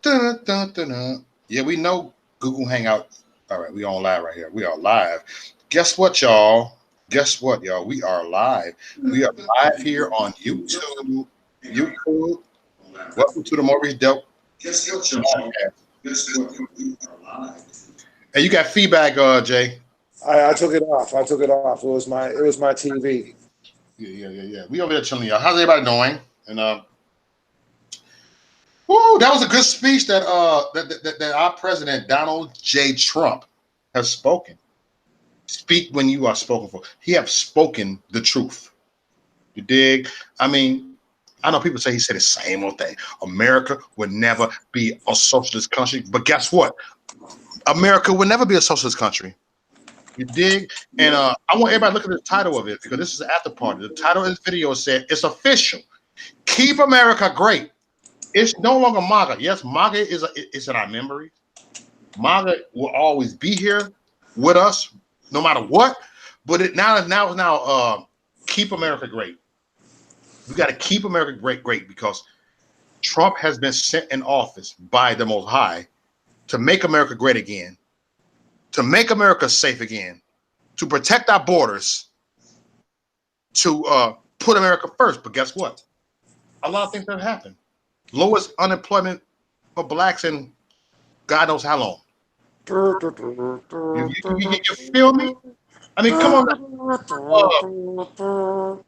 Dun, dun, dun, dun. Yeah, we know Google Hangout. All right, we on live right here. We are live. Guess what, y'all? Guess what, y'all? We are live. We are live here on YouTube. YouTube. Welcome to the Maurice Delp podcast. Hey, you got feedback, Jay? I took it off. I took it off. It was my TV. Yeah. We over there chilling, y'all. How's everybody doing? And woo, that was a good speech that our president Donald J. Trump has spoken. Speak when you are spoken for. He have spoken the truth. You dig? I mean, I know people say he said the same old thing. America would never be a socialist country, but guess what? America would never be a socialist country. You dig? And I want everybody to look at the title of it because this is the after party. The title of this video said it's official. Keep America great. It's no longer MAGA. Yes, MAGA is in our memory. MAGA will always be here with us, no matter what. But it now keep America great. We got to keep America great because Trump has been sent in office by the Most High to make America great again, to make America safe again, to protect our borders, to put America first. But guess what? A lot of things have happened. Lowest unemployment for blacks in God knows how long. You feel me? I mean, come on.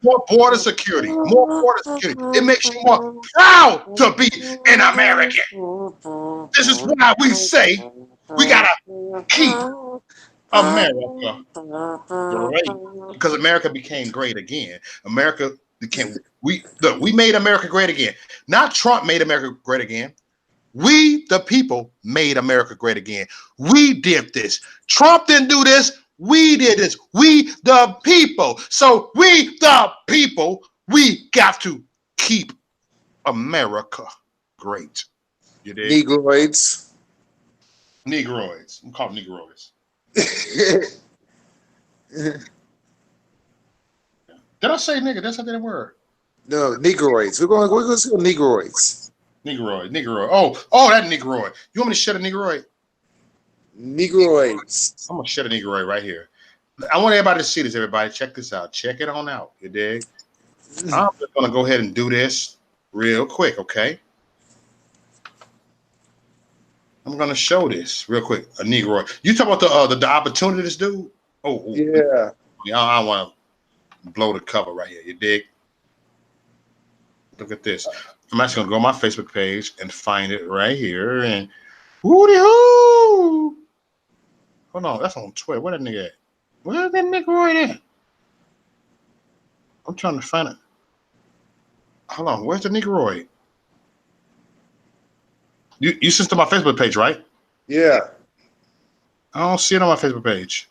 More border security. More border security. It makes you more proud to be an American. This is why we say we gotta keep America great because America became great again. America became we made America great again. Not Trump made America great again. We, the people, made America great again. We did this. Trump didn't do this. We did this. We, the people. So we, the people, we got to keep America great. You did? Negroids. Negroids. I'm calling Negroids. Did I say nigga? That's not that word. No, Negroids. We're going to go Negroids. Negroid. Oh, that Negroid. You want me to shut a Negroid? Negroids. I'm gonna shut a Negroid right here. I want everybody to see this. Everybody, check this out. Check it on out. You dig? I'm just gonna go ahead and do this real quick, okay? I'm gonna show this real quick. A Negroid. You talk about the opportunity this dude? Yeah. I want to blow the cover right here. You dig? Look at this. I'm actually gonna go on my Facebook page and find it right here. And woody hoo! Hold on, that's on Twitter. Where that nigga at? Where's that Negroid at? I'm trying to find it. Hold on, where's the Negroid? You sent to my Facebook page, right? Yeah. I don't see it on my Facebook page.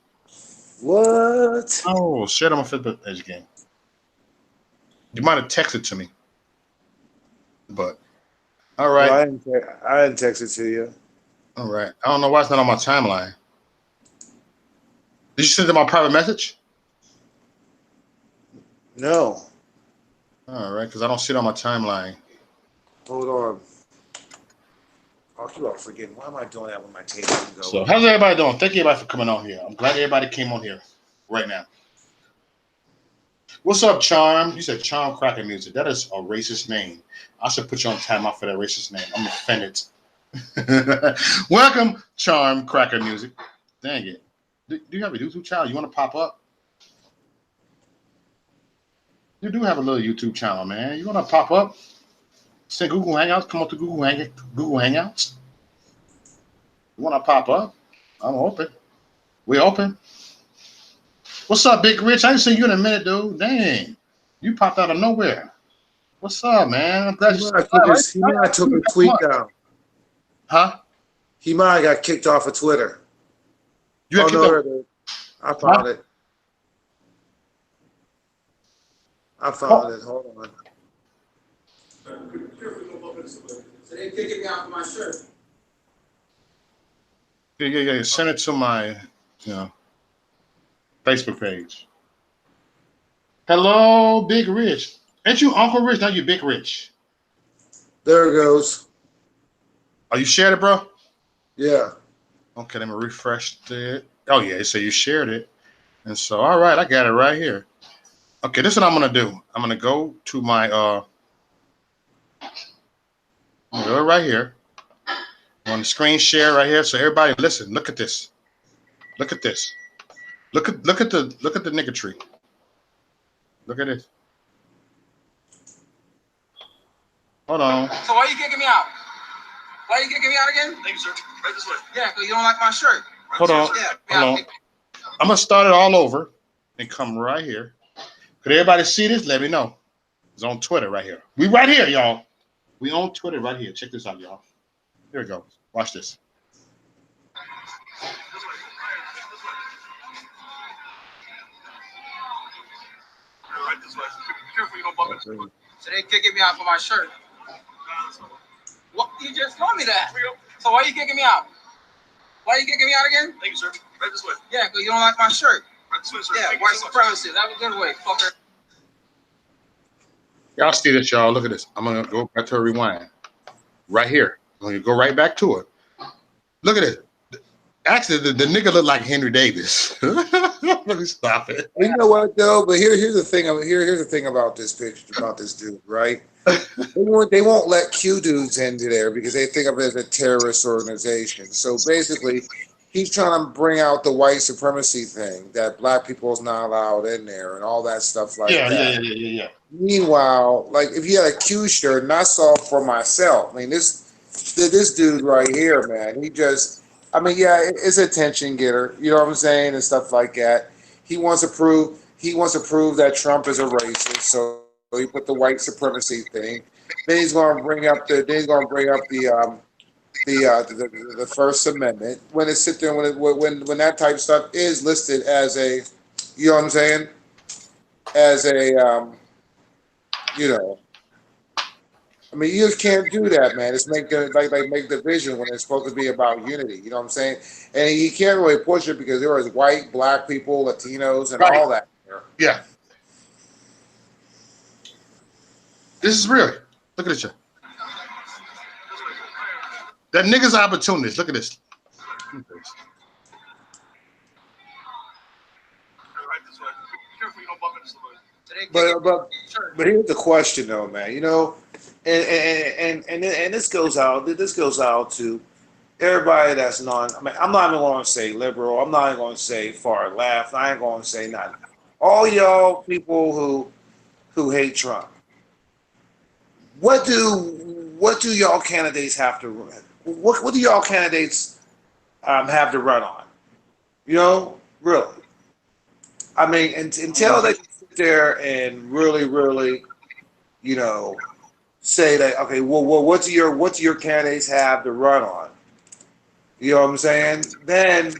What? Oh, share it on my Facebook page again. You might have texted to me. But all right. No, I didn't text it to you. All right. I don't know why it's not on my timeline. Did you send it my private message? No. All right, because I don't see it on my timeline. Hold on. I'll keep on forgetting. Why am I doing that when my tape doesn't go? So how's everybody doing? Thank you everybody for coming on here. I'm glad everybody came on here right now. What's up, Charm? You said Charm Cracker Music. That is a racist name. I should put you on timeout for that racist name. I'm offended. Welcome, Charm Cracker Music. Dang it. Do you have a YouTube channel? You want to pop up? You do have a little YouTube channel, man. You want to pop up? Say Google Hangouts. Come on to Google Hangouts. You want to pop up? I'm open. We open. What's up, Big Rich? I ain't seen you in a minute, dude. Dang. You popped out of nowhere. What's up, man? I'm glad He might have took a tweet down. Huh? He might have got kicked off of Twitter. You got kicked off? I found it. Hold on. So they kicking me out for my shirt. Yeah. Send it to my, Facebook page. Hello, Big Rich. Ain't you Uncle Rich? Now you Big Rich. There it goes. Oh, you shared it, bro? Yeah. Okay, let me refresh it. Oh yeah, so you shared it. And so, all right, I got it right here. Okay, this is what I'm gonna do. I'm gonna go to my I'm gonna go right here on the screen share right here. So everybody, listen. Look at this. Look at this. Look at the nigga tree. Look at this. Hold on. So why you kicking me out? Why you kicking me out again? Thank you, sir. Right this way. Yeah, because you don't like my shirt. Hold on. Yeah. Hold on. I'm gonna start it all over and come right here. Could everybody see this? Let me know. It's on Twitter right here. We right here, y'all. We on Twitter right here. Check this out, y'all. Here we go. Watch this. Right this way. Be careful you don't bump into the. So they kicking me out for my shirt. What? You just told me that. So why you kicking me out? Why you kicking me out again? Thank you, sir. Right this way. Yeah, because you don't like my shirt. Right this way, sir. Yeah, Thank you white so much. supremacy. That was a good way, fucker. Y'all see this, y'all. Look at this. I'm gonna go back to a rewind. Right here. I'm gonna go right back to it. Look at it. Actually, the nigga look like Henry Davis. Let me stop it. You know what though? But here's the thing. Here's the thing about this picture, about this dude, right? They won't let Q dudes into there because they think of it as a terrorist organization. So basically, he's trying to bring out the white supremacy thing that black people is not allowed in there and all that stuff like that. Yeah. Meanwhile, like if you had a Q shirt, and I saw it for myself. I mean, this dude right here, man, he just. I mean, yeah, it's a attention getter. You know what I'm saying, and stuff like that. He wants to prove that Trump is a racist. So he put the white supremacy thing. Then he's going to bring up the First Amendment when it sit there when that type of stuff is listed as a, you know what I'm saying, as a you know. I mean, you just can't do that, man. It's make division when it's supposed to be about unity. You know what I'm saying? And he can't really push it because there is white, black people, Latinos, and Right. all that. Yeah. This is real. Look at this shit. That nigga's opportunities. Look at this. Right this way. Be careful you don't bump into somebody. So they kicking But shirt. but here's the question, though, man. You know, and this goes out. This goes out to everybody that's non. I mean, I'm not even going to say liberal. I'm not even going to say far left. I ain't going to say nothing. All y'all people who hate Trump. What do y'all candidates have to run? What do y'all candidates have to run on? You know, really. I mean, until they sit there and really, you know, say that, okay, well, what do your candidates have to run on? You know what I'm saying? Then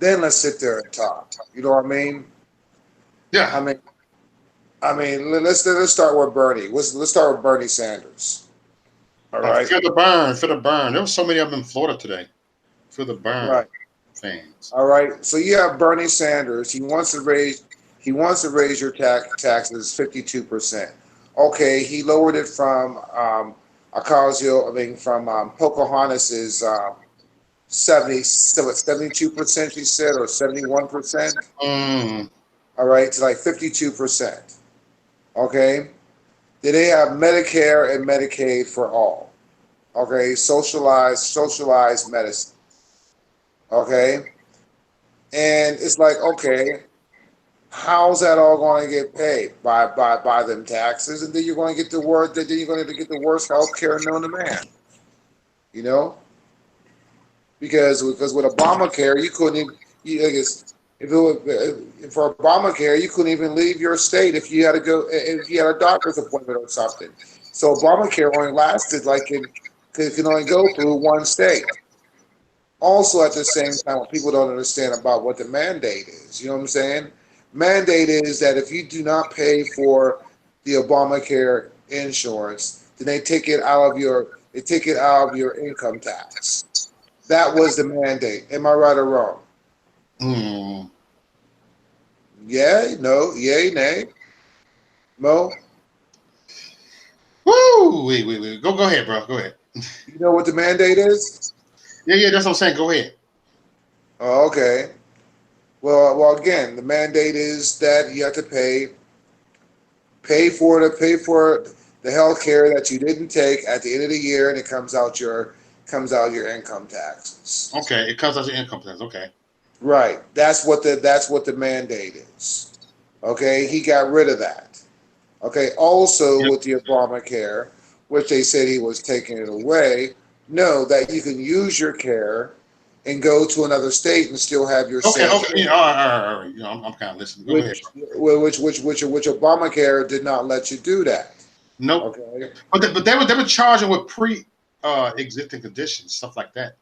let's sit there and talk. You know what I mean? Yeah. I mean, let's start with Bernie. Let's start with Bernie Sanders. All right. Feel the burn. Feel the burn. There was so many of them in Florida today. Feel the burn. Right. Fans. All right. So you have Bernie Sanders. He wants to raise your taxes 52%. Okay, he lowered it from from Pocahontas's 72%, she said, or 71%. All right, to like 52%. Okay. Then they have Medicare and Medicaid for all. Okay, socialized medicine. Okay. And it's like, okay, how's that all going to get paid? By them taxes, and then you're going to get the worst. Then you're going to get the worst health care known to man. You know, because with Obamacare, you couldn't even. For Obamacare, you couldn't even leave your state if you had a doctor's appointment or something. So Obamacare only lasted can only go through one state. Also, at the same time, what people don't understand about what the mandate is, you know what I'm saying? Mandate is that if you do not pay for the Obamacare insurance, then they take it out of your income tax. That was the mandate. Am I right or wrong? Yeah, no, yay, nay. Mo? Woo! Wait. Go ahead, bro. Go ahead. You know what the mandate is? Yeah, that's what I'm saying. Go ahead. Oh, okay. Well, again, the mandate is that you have to pay for the health care that you didn't take at the end of the year, and it comes out your income taxes. Okay, it comes out your income tax. Okay. Right. That's what the mandate is. Okay. He got rid of that. Okay. Also, Yep. with the Obamacare, which they said he was taking it away, no, that you can use your care and go to another state and still have your Okay. same Okay. care. Yeah, all right. You know, I'm kind of listening. Go ahead. Which Obamacare did not let you do that. Nope. Okay. But they were charging with existing conditions, stuff like that.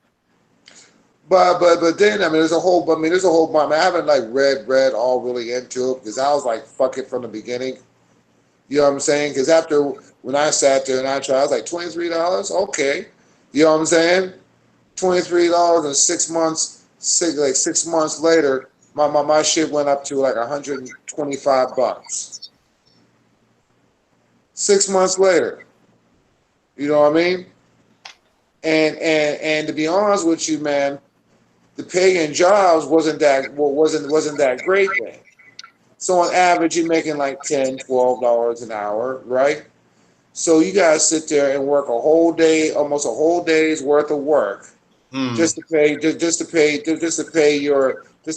But then there's a whole I haven't like read all really into it because I was like fuck it from the beginning. You know what I'm saying? Because after when I sat there and I tried, I was like $23. Okay. You know what I'm saying? $23 and 6 months, 6 months later, my shit went up to like $125. 6 months later, you know what I mean? And to be honest with you, man, the pay in jobs wasn't that great then. So on average, you're making like $10, $12 an hour, right? So you gotta sit there and work a whole day, almost a whole day's worth of work, Mm. just to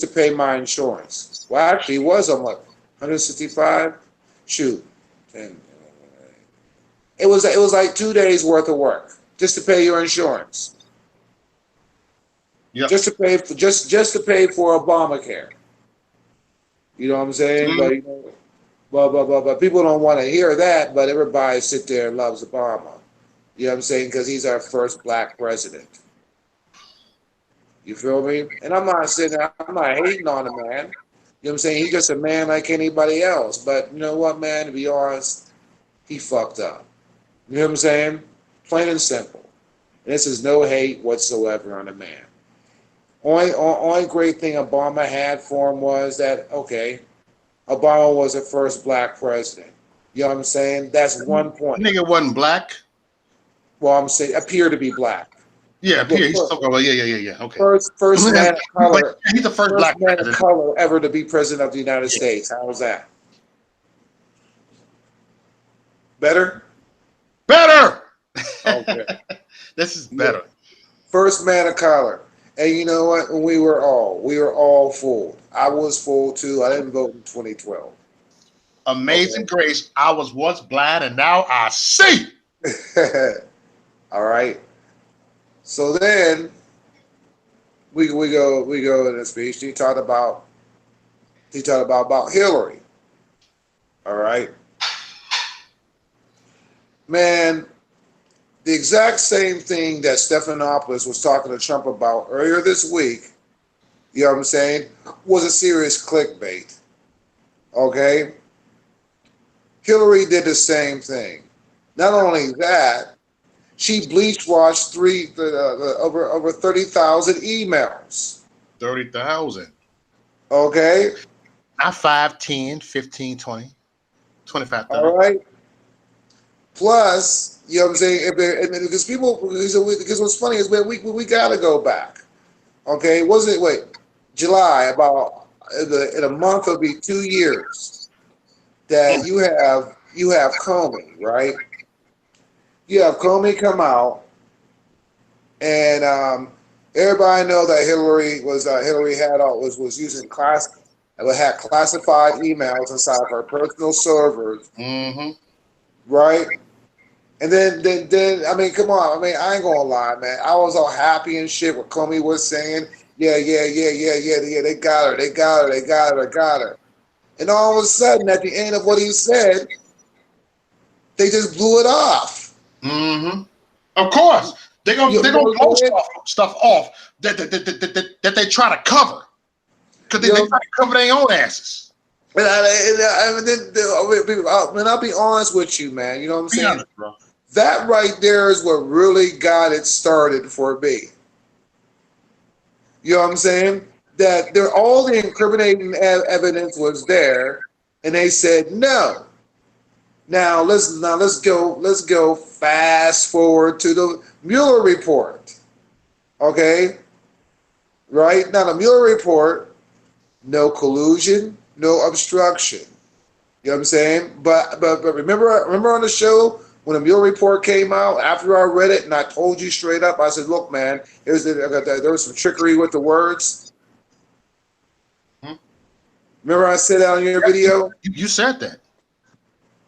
pay my insurance. Well, actually, it was on what 165. Shoot, and it was like 2 days worth of work just to pay your insurance, Yep. just to pay for Obamacare. You know what I'm saying? Mm. But but people don't want to hear that. But everybody sit there and loves Obama. You know what I'm saying? Because he's our first black president. You feel me? And I'm not hating on him, man. You know what I'm saying? He's just a man like anybody else. But you know what, man? To be honest, he fucked up. You know what I'm saying? Plain and simple. And this is no hate whatsoever on the man. Only great thing Obama had for him was that, okay, Obama was the first black president. You know what I'm saying? That's one point. Nigga wasn't black. Well, I'm saying appear to be black. Yeah, But Pierre. He's talking about. Yeah. Okay. first man of color, He's the first first black man of president. color ever to be president of the United Yeah. States. How was that? Better? Better. Okay. This is better. First man of color. And you know what? We were all fooled. I was fooled too. I didn't vote in 2012. Amazing Okay. grace. I was once blind and now I see. All right. So then we go in the speech. He talked about Hillary. All right. Man, the exact same thing that Stephanopoulos was talking to Trump about earlier this week, you know what I'm saying, was a serious clickbait. Okay? Hillary did the same thing. Not only that, she bleach washed over 30,000 emails. 30,000. Okay? Not 5, 10, 15, 20, 25, 30. All right? Plus, you know what I'm saying? Because what's funny is we got to go back. Okay? July, about in a month, it'll be 2 years that you have Comey, right? You have Comey come out, and everybody know that Hillary was using had classified emails inside of her personal servers, Mm-hmm. right? And then I mean, come on, I mean, I ain't gonna lie, man. I was all happy and shit what Comey was saying. Yeah, they got her. And all of a sudden, at the end of what he said, they just blew it off. Mm-hmm. Of course, they gonna blow stuff off that they try to cover because they try to cover their own asses. And I'll be honest with you, man. You know what I'm saying? Honest, bro. That right there is what really got it started for me. You know what I'm saying? That all the incriminating evidence was there, and they said no. Now let's go fast forward to the Mueller report. Okay? Right? Now the Mueller report, no collusion, no obstruction. You know what I'm saying? But remember on the show when the Mueller report came out, after I read it and I told you straight up, I said, look, man, there was some trickery with the words. Hmm? Remember I said that on your video? You said that.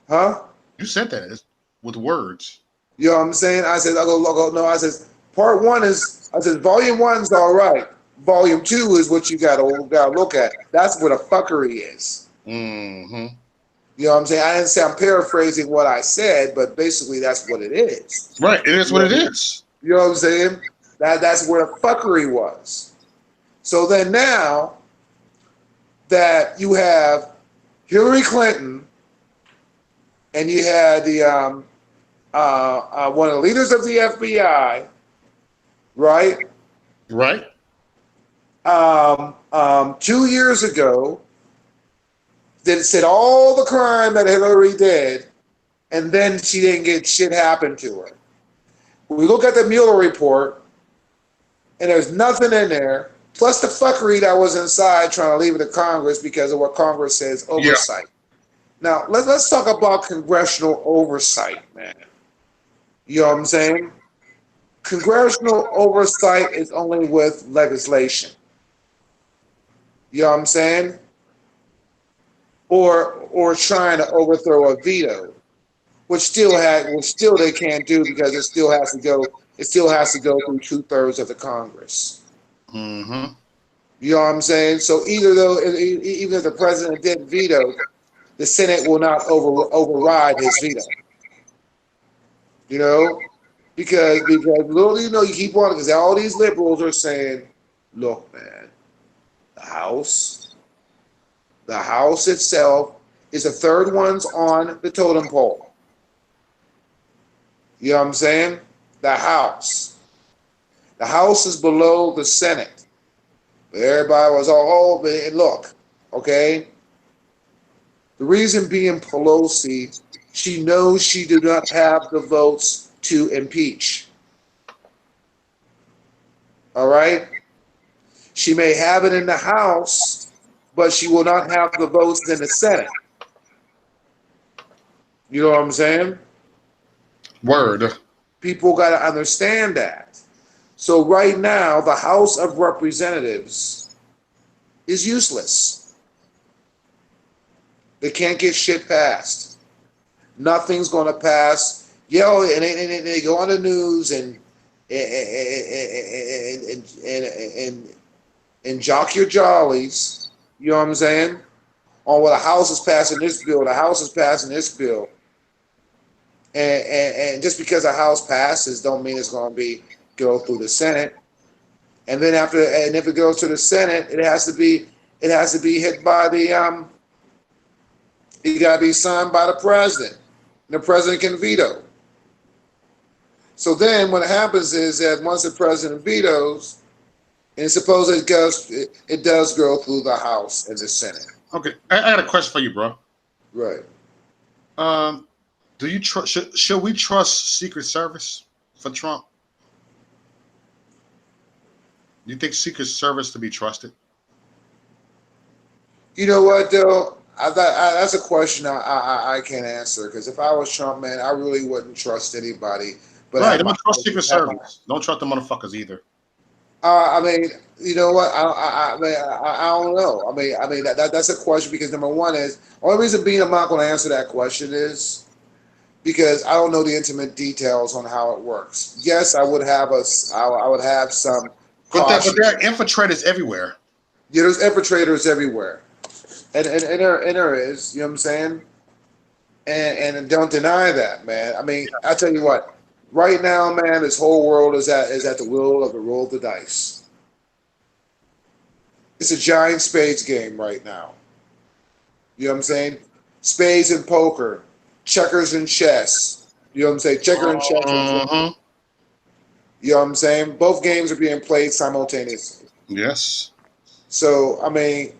Huh? You said that with words. You know what I'm saying? I said, I said, part one is, I said, volume one's all right. Volume two is what you gotta look at. That's what a fuckery is. Mm-hmm. You know what I'm saying? I didn't say I'm paraphrasing what I said, but basically that's what it is. Right. It is what it is. You know what I'm saying? That's where the fuckery was. So then now that you have Hillary Clinton and you had the one of the leaders of the FBI, right? Right. 2 years ago, that said all the crime that Hillary did, and then she didn't get shit happen to her. We look at the Mueller report, and there's nothing in there, plus the fuckery that was inside trying to leave it to Congress because of what Congress says oversight. Now, let's talk about congressional oversight, man. You know what I'm saying? Congressional oversight is only with legislation. You know what I'm saying? Or trying to overthrow a veto, which still they can't do because it still has to go through 2/3 of the Congress. Mm-hmm. You know what I'm saying? So even if the president did veto, the Senate will not override his veto. You know, because little you know, you keep on because all these liberals are saying, look, man, the House itself is the third one's on the totem pole. You know what I'm saying? The House. The House is below the Senate. But everybody was all, and look, okay? The reason being Pelosi, she knows she did not have the votes to impeach. All right? She may have it in the House, but she will not have the votes in the Senate. You know what I'm saying? Word. People got to understand that. So right now, the House of Representatives is useless. They can't get shit passed. Nothing's going to pass. Yo, and they go on the news and jock your jollies. You know what I'm saying? On what the House is passing this bill, the House is passing this bill. And just because a House passes don't mean it's going to go through the Senate. And then if it goes to the Senate, it has to be hit by the it got to be signed by the president. And the president can veto. So then what happens is that once the president vetoes, and suppose it does go through the House and the Senate. Okay, I got a question for you, bro. Right. Do you trust? Should we trust Secret Service for Trump? Do you think Secret Service to be trusted? You know what though? That's a question I can't answer because if I was Trump, man, I really wouldn't trust anybody. But Right, don't trust Secret Service. Don't trust the motherfuckers either. I mean, you know what? I don't know. I mean that's a question because number one is only reason being I'm not going to answer that question is because I don't know the intimate details on how it works. Yes, I would have some. But there are infiltrators everywhere. Yeah, there's infiltrators everywhere, and there is. You know what I'm saying? And don't deny that, man. I mean, I tell you what. Right now, man, this whole world is at the will of the roll of the dice. It's a giant spades game right now. You know what I'm saying? Spades and poker, checkers and chess. You know what I'm saying? Checker and chess. Mm-hmm. You know what I'm saying? Both games are being played simultaneously. Yes. So I mean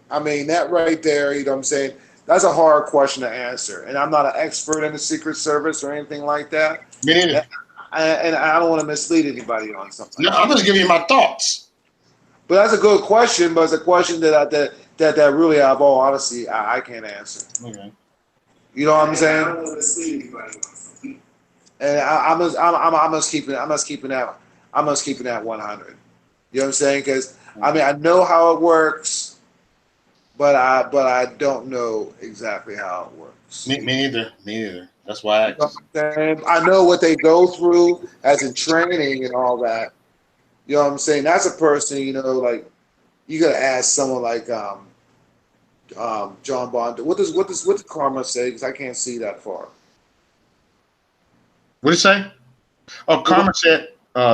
that right there. You know what I'm saying? That's a hard question to answer, and I'm not an expert in the Secret Service or anything like that. Me neither. And I don't want to mislead anybody on something. No, I'm just giving you my thoughts. But that's a good question. But it's a question that really, out of all honesty, I can't answer. Okay. You know what I'm saying? I don't want to mislead anybody on something. And I'm just keeping that 100. You know what I'm saying? Because I mean, I know how it works, but I don't know exactly how it works. Me neither. Me neither. That's why You know what I'm saying? I know what they go through as in training and all that. You know what I'm saying? That's a person, you know, like you gotta ask someone like John Bond. What does karma say? Because I can't see that far. What did he say? Oh, Carmen said,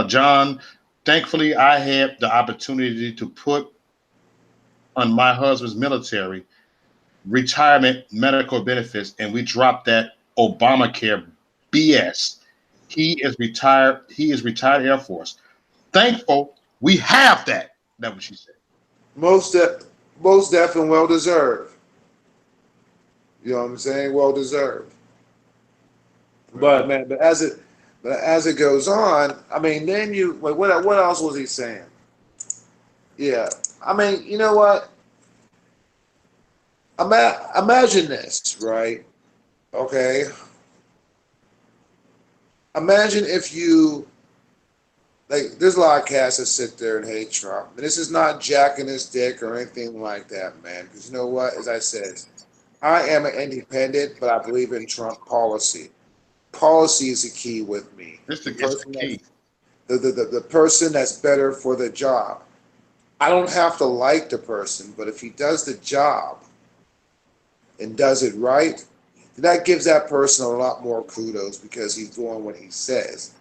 John, thankfully I had the opportunity to put on my husband's military retirement medical benefits, and we dropped that Obamacare BS. He is retired Air Force. Thankful we have that. That's what she said. Most deaf and well deserved. You know what I'm saying? Well deserved. But man, but as it goes on, I mean, then you wait. What else was he saying? Yeah, I mean, you know what? Imagine this, right? Okay. Imagine if you like. There's a lot of cats that sit there and hate Trump, and this is not jacking his dick or anything like that, man. Because you know what? As I said, I am an independent, but I believe in Trump policy. Policy is the key with me. It's the key. The person that's better for the job. I don't have to like the person, but if he does the job and does it right, that gives that person a lot more kudos because he's doing what he says.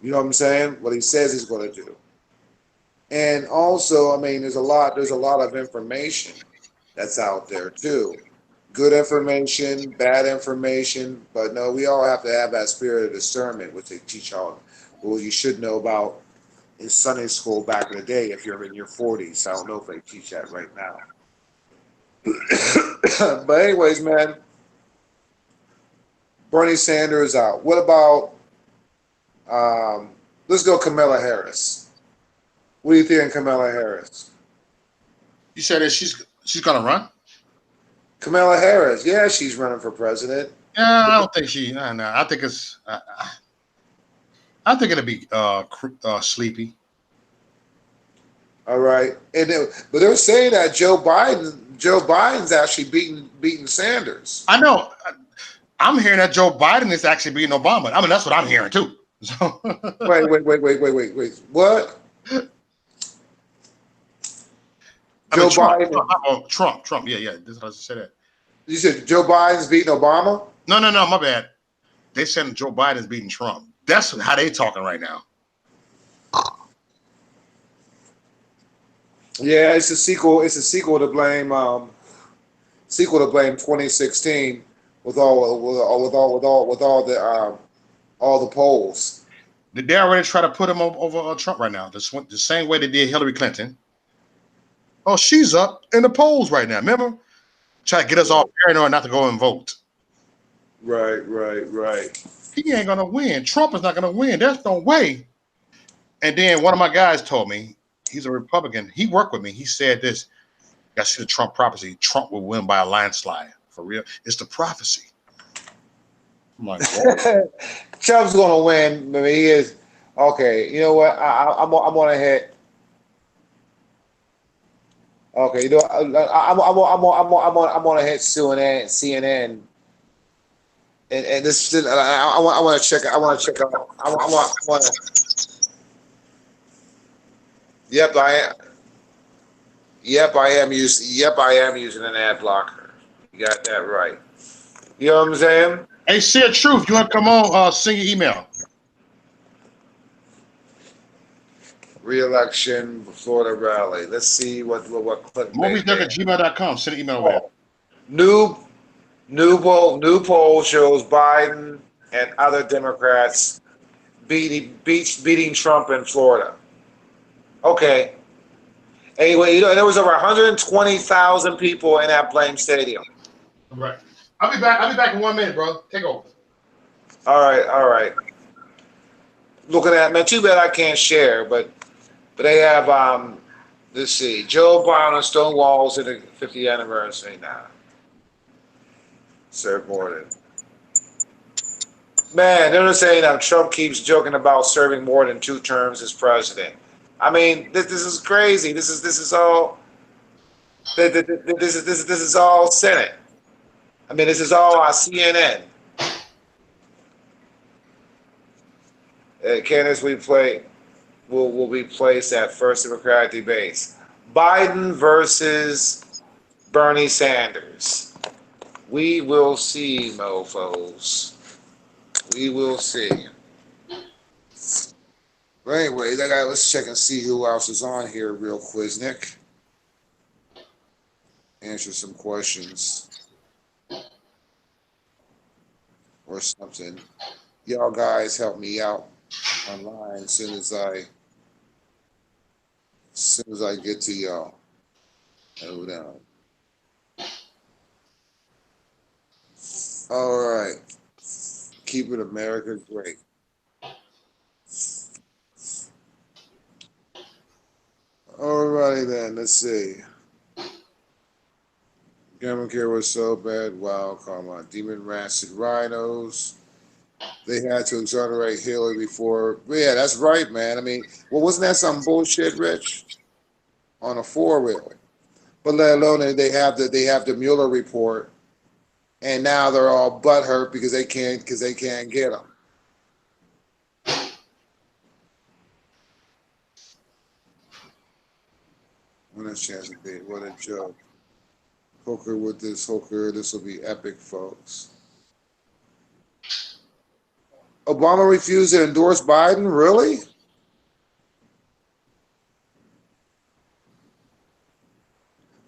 You know what I'm saying? What he says he's going to do. And also, I mean, there's a lot of information that's out there too. Good information, bad information, but no, we all have to have that spirit of discernment, which they teach all. Well, you should know about in Sunday school back in the day if you're in your 40s. I don't know if they teach that right now. But anyways, man, Bernie Sanders out. What about, let's go Kamala Harris. What do you think of Kamala Harris? You said that she's going to run? Kamala Harris, yeah, she's running for president. Yeah, I don't think she. No, I think it's. I think it'll be Sleepy. All right, but they're saying that Joe Biden's actually beating Sanders. I know. I'm hearing that Joe Biden is actually beating Obama. I mean, that's what I'm hearing too. So. Wait. What? Joe Biden. Trump. Yeah. This is how I said that. You said Joe Biden's beating Obama? No, my bad. They said Joe Biden's beating Trump. That's how they talking right now. Yeah, it's a sequel. It's a sequel to blame. Sequel to blame 2016 with all the polls. They already try to put him over Trump right now. The same way they did Hillary Clinton. Oh, she's up in the polls right now. Remember? Try to get us all paranoid not to go and vote. Right. He ain't going to win. Trump is not going to win. There's no way. And then one of my guys told me, he's a Republican. He worked with me. He said this. I see the Trump prophecy. Trump will win by a landslide. For real. It's the prophecy. I'm like, Trump's going to win. I mean, he is. Okay, you know what? I'm going to hit. Okay, you know, I'm gonna hit CNN, and this. I want to check. I want to check out. I want. Yep, I am. Yep, I am using an ad blocker. You got that right. You know what I'm saying? Hey, Sid Truth, you want to come on? Send your email. Re-election, Florida rally. Let's see what Clinton. Moviesduck@gmail.com. Send an email away. New poll shows Biden and other Democrats beating Trump in Florida. Okay, Anyway, you know, there was over 120,000 people in that Blame Stadium. All right. I'll be back. I'll be back in 1 minute, bro. Take over. All right, all right. Looking at man, too bad I can't share, but they have let's see, Joe Brown and Stonewall's in the 50th anniversary now. Serve more than man. They're just saying Trump keeps joking about serving more than 2 terms as president. I mean, this is crazy. This is all this is all Senate. I mean, this is all CNN. Candidates will be placed at first Democratic debates. Biden versus Bernie Sanders. We will see, mofos. We will see. But anyway, let's check and see who else is on here real quick, Nick. Answer some questions. Or something. Y'all guys help me out online as soon as I get to y'all. Hold on. All right. Keep it America great. All righty then. Let's see. Gamma care was so bad. Wow, come on. Demon rancid rhinos. They had to exonerate Hillary before. But yeah, that's right, man. I mean, well, wasn't that some bullshit, Rich? On a 4-wheeler. But let alone they have the Mueller report, and now they're all butthurt because they can't get them. What a chance to be. What a joke. Hooker with this hooker. This will be epic, folks. Obama refused to endorse Biden? Really?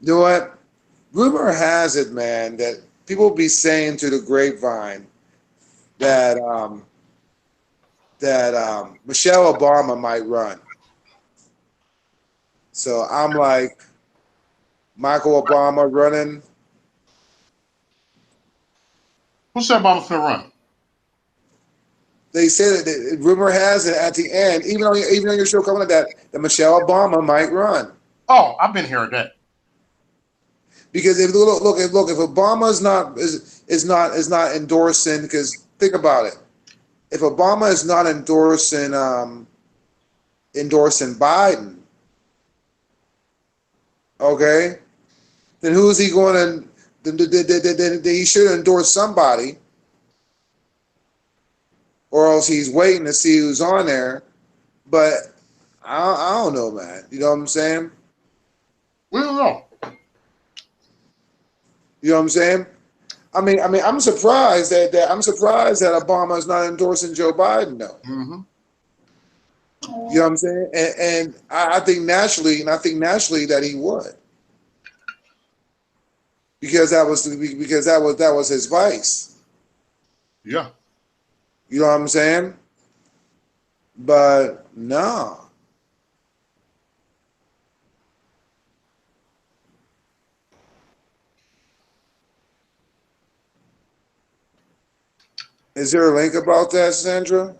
You know what? Rumor has it, man, that people be saying to the grapevine that Michelle Obama might run. So I'm like, Michael Obama running. Who said Obama's gonna run? They said that rumor has it at the end, even on your show coming like that Michelle Obama might run. Oh, I've been hearing that. Because if Obama is not endorsing, because think about it, if Obama is not endorsing Biden, okay, then who is he going to? Then he should endorse somebody, or else he's waiting to see who's on there. But I don't know, man. You know what I'm saying? We don't know. You know what I'm saying? I mean, I'm surprised that Obama is not endorsing Joe Biden, though. Mm-hmm. You know what I'm saying? And I think naturally that he would, because that was his vice. Yeah. You know what I'm saying? But no. Is there a link about that, Sandra?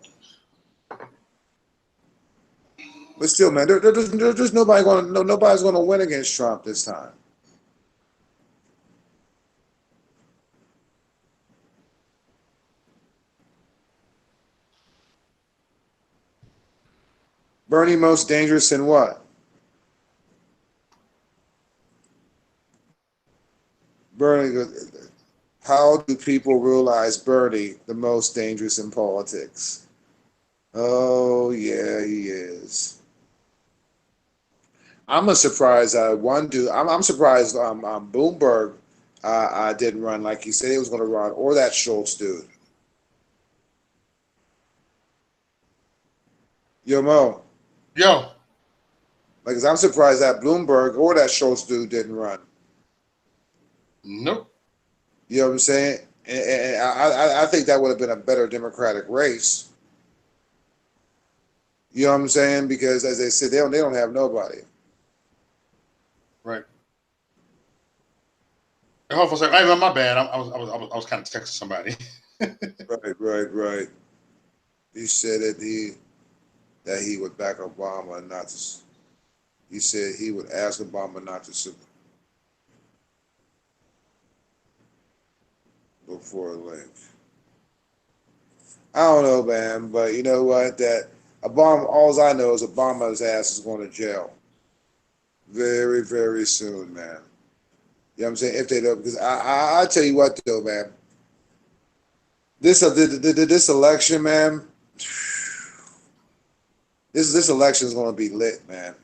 But still, man, there's nobody's going to win against Trump this time. Bernie most dangerous in what? Bernie, how do people realize Bernie the most dangerous in politics? Oh yeah, he is. I'm surprised. One dude. I'm surprised. Bloomberg didn't run like he said he was going to run, or that Schultz dude. Yo, Mo. Yo. Like, I'm surprised that Bloomberg or that Schultz dude didn't run. Nope. You know what I'm saying? And I think that would have been a better Democratic race. You know what I'm saying? Because as they said, they don't have nobody. Hold on a second. Hey, my bad. I was kind of texting somebody. Right. He said that he would back Obama not to. He said he would ask Obama not to look for a link. I don't know, man, but you know what? That Obama. All I know is Obama's ass is going to jail very, very soon, man. You know what I'm saying? If they don't, because I tell you what though, man. This election, man. This election is going to be lit, man.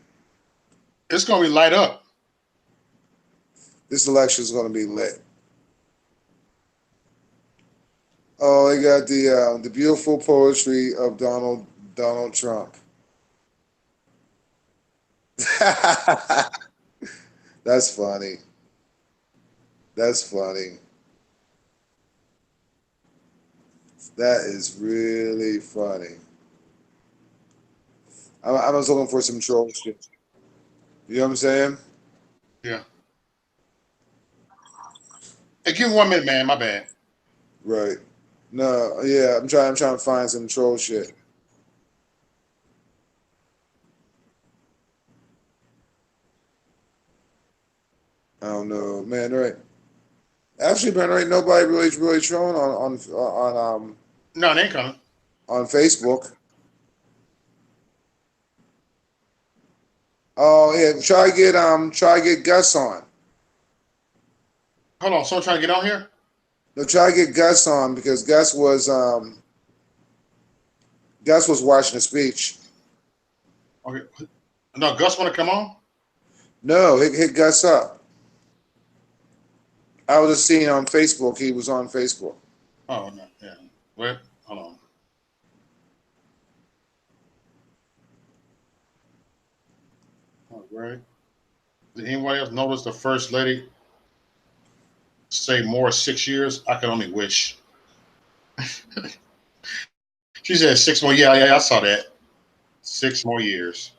It's gonna be light up. This election is going to be lit. Oh, they got the beautiful poetry of Donald Trump. That's funny. That's funny. That is really funny. I was looking for some troll shit. You know what I'm saying? Yeah. Hey, give me 1 minute, man. My bad. Right. No, yeah, I'm trying to find some troll shit. I don't know, man. Right. Actually, man, right. Nobody really trolling No, they ain't coming. on Facebook. Oh yeah, try to get Gus on. Hold on. Someone trying to get on here? No, try to get Gus on because Gus was watching the speech. Okay. No, Gus want to come on? No, hit Gus up. I was just seeing on Facebook. He was on Facebook. Oh, no. Yeah. Wait. Hold on. All right. Did anybody else notice the first lady say more 6 years? I can only wish. She said 6 more. Yeah, I saw that. 6 more years.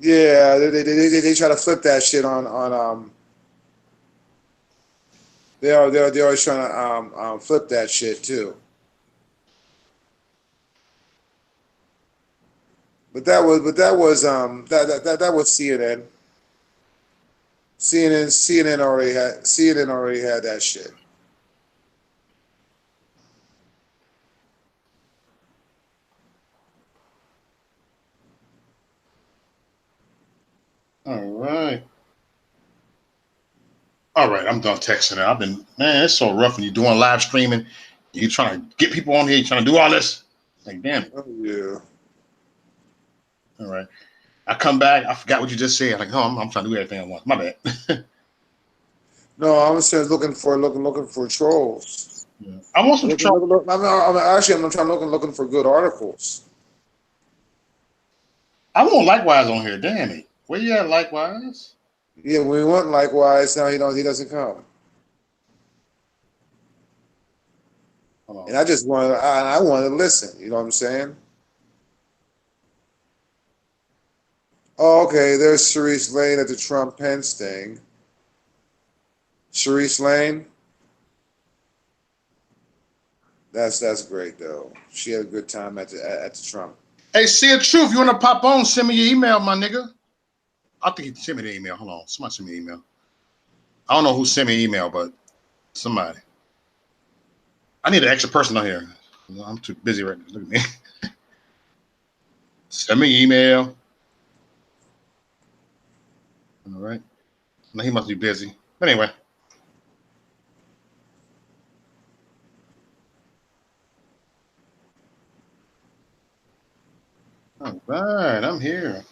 Yeah, they try to flip that shit on they're always trying to flip that shit too. But that was that was CNN. CNN already had that shit. All right. All right, I'm done texting now. Man, it's so rough when you're doing live streaming. You're trying to get people on here, you're trying to do all this. Like, damn it. Oh yeah. All right. I come back, I forgot what you just said. Like, oh, I'm trying to do everything I want. My bad. No, I was just looking for trolls. Yeah. I want some trouble. I'm trying looking for good articles. I want Likewise on here. Damn it. Where you at, Likewise? Yeah, we want Likewise. Now he doesn't come. And I just want I want to listen. You know what I'm saying? Oh, okay. There's Sharice Lane at the Trump Pence thing. Sharice Lane. That's great though. She had a good time at the Trump. Hey, see the truth. You want to pop on? Send me your email, my nigga. I think you sent me the email. Hold on. Somebody sent me an email. I don't know who sent me an email, but somebody. I need an extra person on here. I'm too busy right now. Look at me. Send me an email. All right. No, he must be busy. But anyway. All right, I'm here.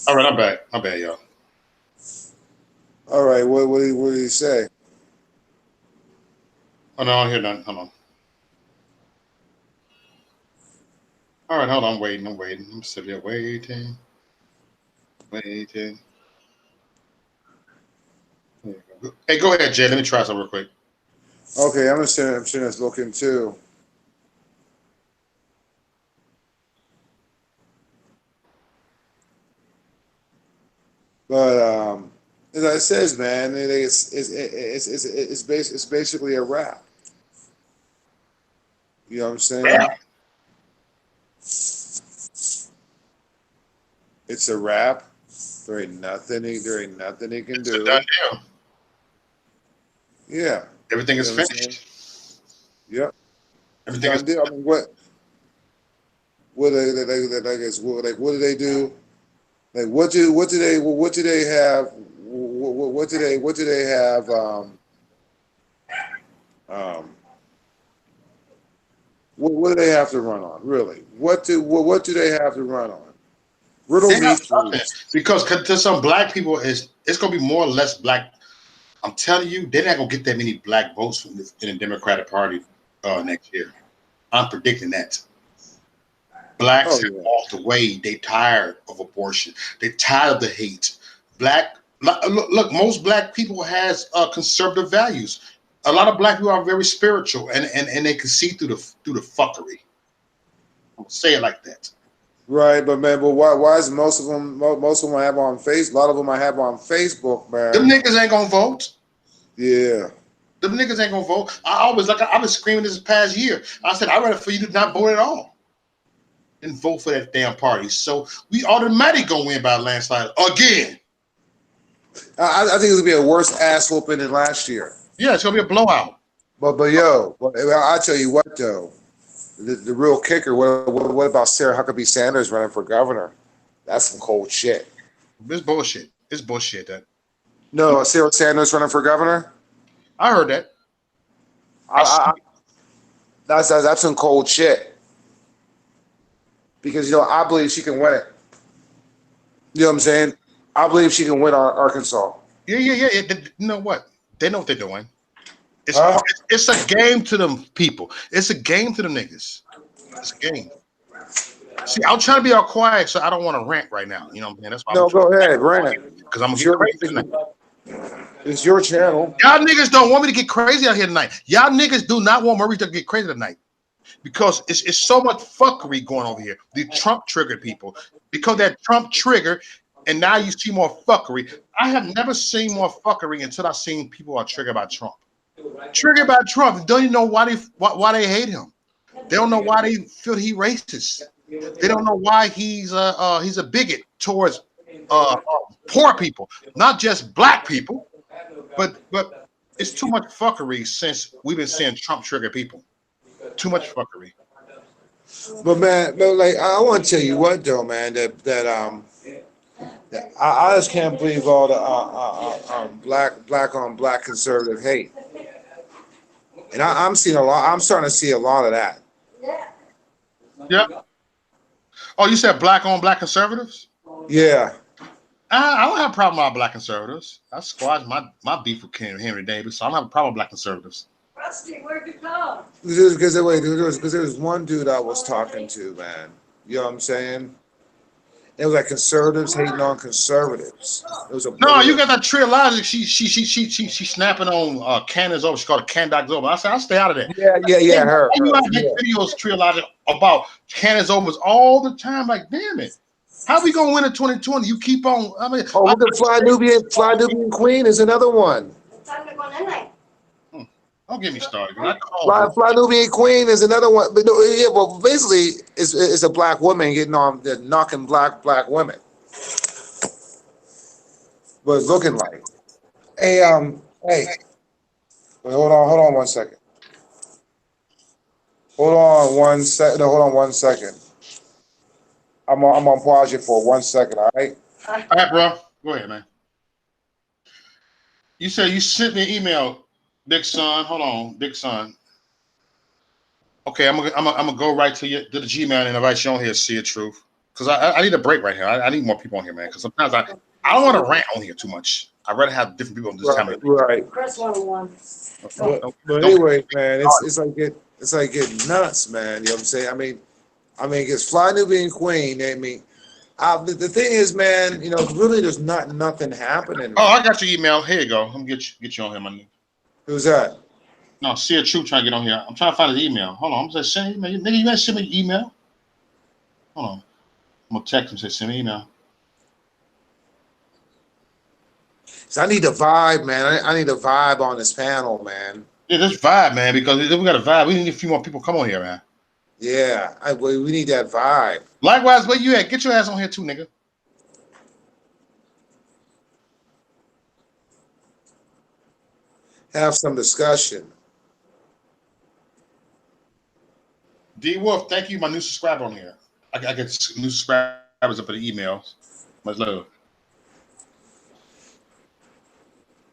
All right, I'm back. My bad, y'all. All right, what did he say? Oh no, I don't hear nothing. Hold on. All right, hold on. I'm waiting. I'm sitting here waiting. Hey, go ahead, Jay. Let me try something real quick. Okay, I'm sitting looking too. But as I says, man, it's basically a wrap. You know what I'm saying? It's a wrap. There ain't nothing. There ain't nothing he can It's a do. done deal. Yeah. Everything You is know what I'm saying? finished. Yep. It's a Everything is done deal. I mean, what what do they do? Like what do they have? What do they have? Um, what do they have to run on? Really? What do they have to run on? Riddle they me, have nothing please. because to some black people it's gonna be more or less black. I'm telling you, they're not gonna get that many black votes from this, in the Democratic Party next year. I'm predicting that. Blacks Oh have yeah. walked away. They tired of abortion. They tired of the hate. Look, most black people has conservative values. A lot of black people are very spiritual, and they can see through the fuckery. I'm gonna say it like that. Right, but man, but why is most of them I have on Facebook? A lot of them I have on Facebook, Them man. niggas ain't gonna vote. Yeah. Them niggas ain't gonna vote. I've been screaming this past year. I said I'd rather for you to not vote at all than vote for that damn party. So we automatically gonna win by a landslide again. I think it's gonna be a worse ass whooping than last year. Yeah, it's gonna be a blowout. I tell you what though, the real kicker. What about Sarah Huckabee Sanders running for governor? That's some cold shit. It's bullshit. It's bullshit. That No, Sarah Sanders running for governor. I heard that. I that's some cold shit. Because I believe she can win it. You know what I'm saying? I believe she can win Arkansas. Yeah. You know what? They know what they're doing. It's Huh? it's a game to them people. It's a game to them niggas. It's a game. See, I'm trying to be all quiet, so I don't want to rant right now. You know what I'm saying? That's why I'm No, trying go ahead, rant. because I'm gonna It's get your crazy tonight. it's your channel. Y'all niggas don't want me to get crazy out here tonight. Y'all niggas do not want Maurice to get crazy tonight because it's so much fuckery going over here. The Trump triggered people because that Trump trigger, and now you see more fuckery. I have never seen more fuckery until I seen people are triggered by Trump. Triggered by Trump. Don't even know why they hate him. They don't know why they feel he racist. They don't know why he's a bigot towards poor people, not just black people, but it's too much fuckery since we've been seeing Trump trigger people. Too much fuckery. But man, like I want to tell you what though, man, that I just can't believe all the black on black conservative hate, and I'm seeing a lot. I'm starting to see a lot of that. Yeah. Oh, you said black on black conservatives? Yeah, I don't have a problem with black conservatives. I squash my beef with Henry Davis, so I don't have a problem with black conservatives. Rusty, where'd you go? because there was one dude I was talking to, man. You know what I'm saying? It was like conservatives hating on conservatives. It was a No, you got that trilogic. She snapping on Candace over. She called it Candace over. I said I'll stay out of that. yeah, her. You gotta Yeah. make videos trilogic about Candace overs all the time. Like, damn it, how we gonna win in 2020? You keep on. I mean, Oh, look at Fly Nubian Queen is another one. don't get me started. I called Fly Nubian Queen is another one. But no, yeah, well, basically, it's a black woman getting on, knocking black women. But it's looking like. Hey, hey, wait, hold on 1 second. Hold on 1 second. No, hold on 1 second. I'm on pause you for 1 second. All right. All right, bro. Go ahead, man. You said you sent me an email, Big Son. Hold on, Big Son. Okay, I'm gonna go right to the Gmail and invite you on here to see the truth. Because I need a break right here. I need more people on here, man. Because sometimes I don't want to rant on here too much. I'd rather have different people on this time. Right. Press 101. But anyway, man, it's like getting nuts, man. You know what I'm saying? I mean, it's Fly Nubian Queen. I mean, the thing is, man, really, there's nothing happening. Oh, I got your email. Here you go. I'm gonna get you on here, my nigga. Who's that? No, see a truth trying to get on here. I'm trying to find his email. Hold on. I'm just send email. Nigga, you gotta send me your email. Hold on. I'm gonna text him. Say send me email. So I need the vibe, man. I need a vibe on this panel, man. Yeah, just vibe, man. Because if we got a vibe, we need a few more people come on here, man. Yeah, we need that vibe. Likewise, where you at? Get your ass on here too, nigga. Have some discussion. D Wolf, thank you, my new subscriber on here. I get new subscribers up for the emails. Much love.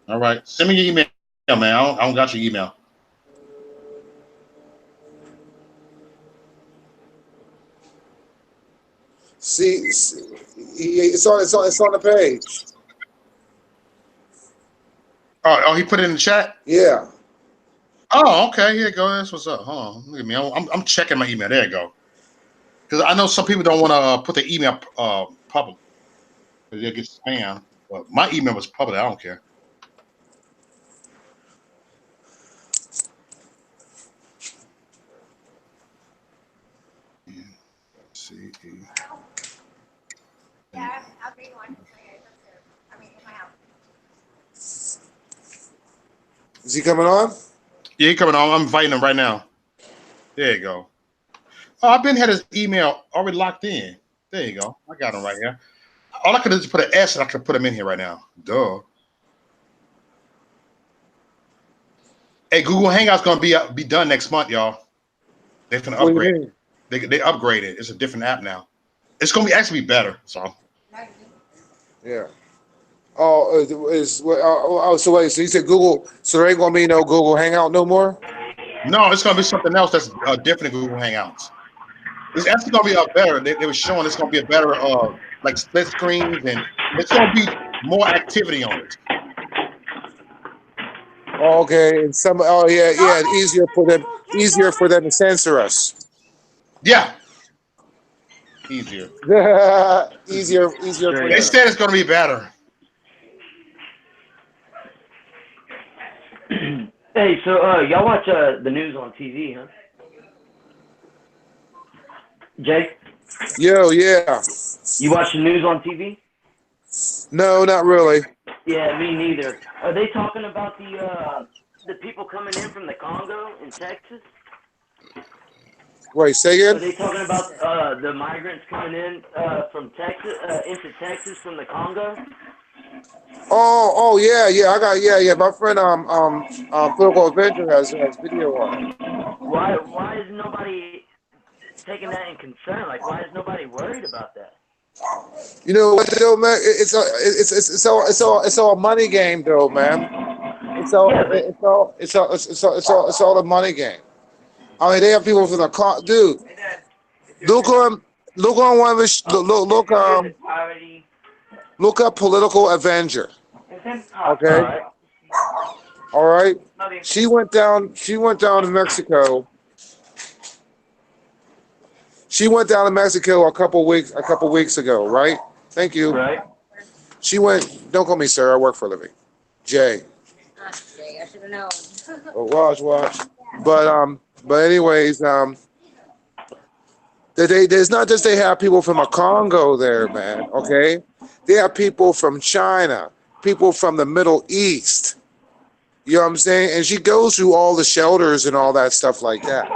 All right, send me your email, man. I don't got your email. See, it's on the page. Oh, he put it in the chat. Yeah. Oh, okay. Here you go. That's what's up. Hold on. Look at me. I'm checking my email. There you go. Because I know some people don't want to put their email public because they'll get spam. But my email was public. I don't care. See. Yeah, I'll bring one. I mean, in my house. Is he coming on? Yeah, he coming on. I'm inviting him right now. There you go. Oh, I've been had his email already locked in. There you go. I got him right here. All I could do is put an S and I could put him in here right now. Duh. Hey, Google Hangouts gonna be done next month, y'all. They're gonna upgrade. They upgraded. It's a different app now. It's gonna actually be better. So. Yeah. Oh, so wait. So you said Google? So there ain't gonna be no Google Hangout no more? No, it's gonna be something else that's different than Google Hangouts. It's actually gonna be better. They were showing it's gonna be a better like split screens and it's gonna be more activity on it. Oh, okay. And yeah. Easier for them to censor us. Yeah. Easier. easier for They them. said it's gonna be better. Hey, so y'all watch the news on TV, huh? Jay? Yo, yeah. You watch the news on TV? No, not really. Yeah, me neither. Are they talking about the people coming in from the Congo in Texas? Wait, say Are again? they talking about the migrants coming in from Texas into Texas from the Congo? Oh, yeah. I got yeah. My friend Political Adventure has video on it. Why is nobody taking that in concern? Like, why is nobody worried about that? You know what, though, man? It's all a money game, though, man. It's all a money game. I mean, they have people from the dude. Look up Political Avenger. Okay. All right. She went down to Mexico. She went down to Mexico a couple weeks ago, right? Thank you. Right. She went. Don't call me sir. I work for a living. Jay. Jay, I should have known. Oh, watch. But anyways, there's not just they have people from a Congo there, man. Okay, they have people from China, people from the Middle East. You know what I'm saying? And she goes through all the shelters and all that stuff like that.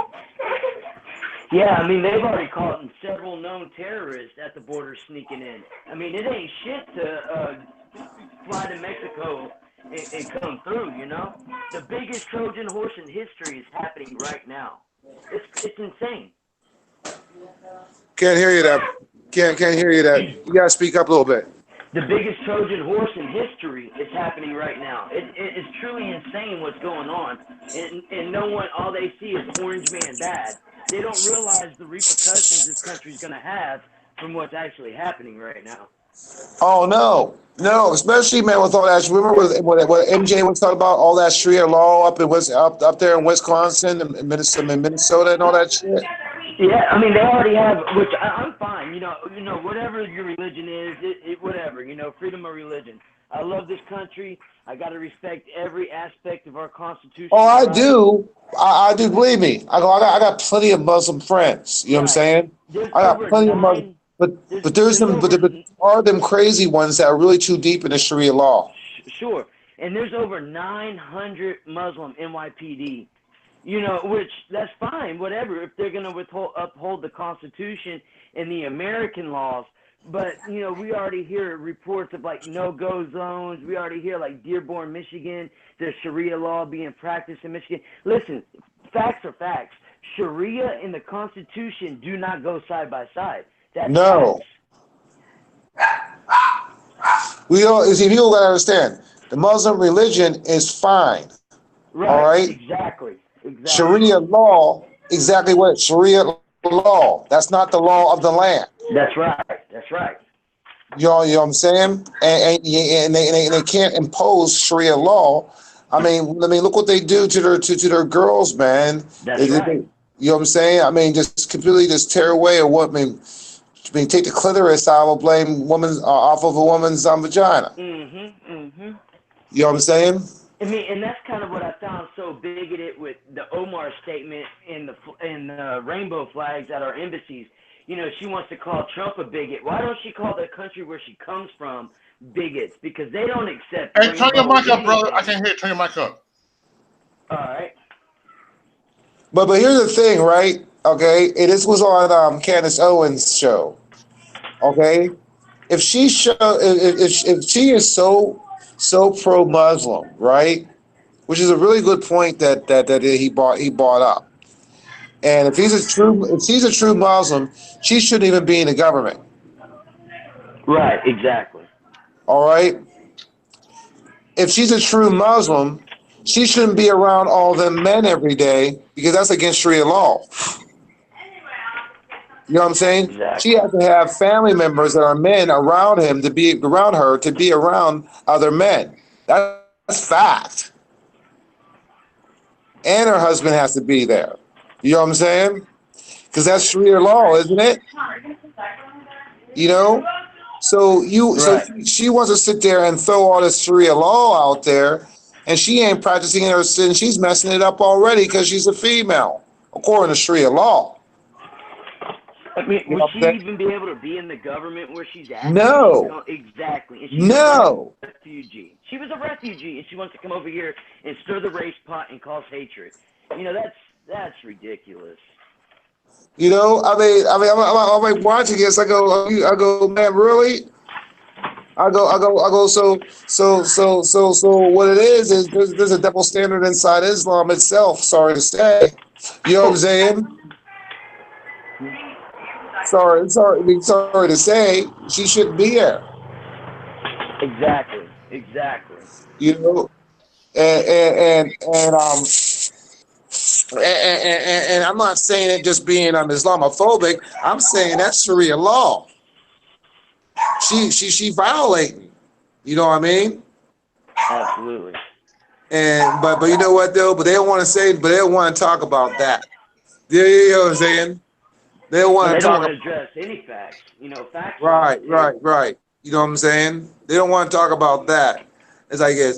Yeah, I mean, they've already caught several known terrorists at the border sneaking in. I mean, it ain't shit to fly to Mexico and come through, you know? The biggest Trojan horse in history is happening right now. It's insane. Can't hear you that. Can't hear you that. You gotta speak up a little bit. The biggest Trojan horse in history is happening right now. It's truly insane what's going on. And no one, all they see is Orange Man bad. They don't realize the repercussions this country's going to have from what's actually happening right now. Oh, no, especially, man, with all that. Remember what MJ was talking about, all that Sharia law up there in Wisconsin and Minnesota and all that shit? Yeah, I mean, they already have, which I'm fine. You know, whatever your religion is, whatever, freedom of religion. I love this country. I got to respect every aspect of our Constitution. Oh, I do. I do, believe me. I got plenty of Muslim friends. You know what I'm saying? I got plenty of Muslim, but there are them crazy ones that are really too deep in the Sharia law. sure. And there's over 900 Muslim NYPD. You know, which that's fine, whatever, if they're going to uphold the Constitution and the American laws. But, you know, we already hear reports of, like, no-go zones. We already hear, like, Dearborn, Michigan, there's Sharia law being practiced in Michigan. Listen, facts are facts. Sharia and the Constitution do not go side by side. That's No. facts. We all, see, people gotta understand, the Muslim religion is fine. Right, all right? Exactly. Sharia law, exactly what? Sharia law. That's not the law of the land. That's right. That's right. You know what I'm saying? And they can't impose Sharia law. I mean, look what they do to their girls, man. That's right. You know what I'm saying? I mean, just completely just tear away or what? I mean, take the clitoris out of blame off of a woman's vagina. Mm-hmm. You know what I'm saying? I mean, and that's kind of what I found so bigoted with the Omar statement in the rainbow flags at our embassies. You know, she wants to call Trump a bigot. Why don't she call the country where she comes from bigots? Because they don't accept. Hey, turn your mic up, brother. I anything. can't hear it. Turn your mic up. All right. But here's the thing, right? Okay, this was on Candace Owens' show. Okay, if she is so pro-Muslim, right? Which is a really good point that he brought up. And if she's a true Muslim, she shouldn't even be in the government. Right. Exactly. All right. If she's a true Muslim, she shouldn't be around all them men every day because that's against Sharia law. You know what I'm saying? Exactly. She has to have family members that are men around her to be around other men. That's fact. And her husband has to be there. You know what I'm saying? Because that's Sharia law, isn't it? You know? So she wants to sit there and throw all this Sharia law out there, and she ain't practicing her sin. She's messing it up already because she's a female, according to Sharia law. I mean, would she even be able to be in the government where she's at? No. Exactly. And she's a refugee. She was a refugee, and she wants to come over here and stir the race pot and cause hatred. You know, that's ridiculous. You know, I'm like watching this. I go, man, really? I go. So what it is there's a double standard inside Islam itself. Sorry to say. You know what I'm saying? Sorry to say, she shouldn't be here. Exactly. You know, and I'm not saying it just being Islamophobic. I'm saying that's Sharia law. She violating. You know what I mean? Absolutely. And but you know what though? But they don't want to talk about that. You know what I'm saying? They don't want to talk. They don't want to address any facts. You know, facts. Right. You know what I'm saying? They don't want to talk about that. It's like you're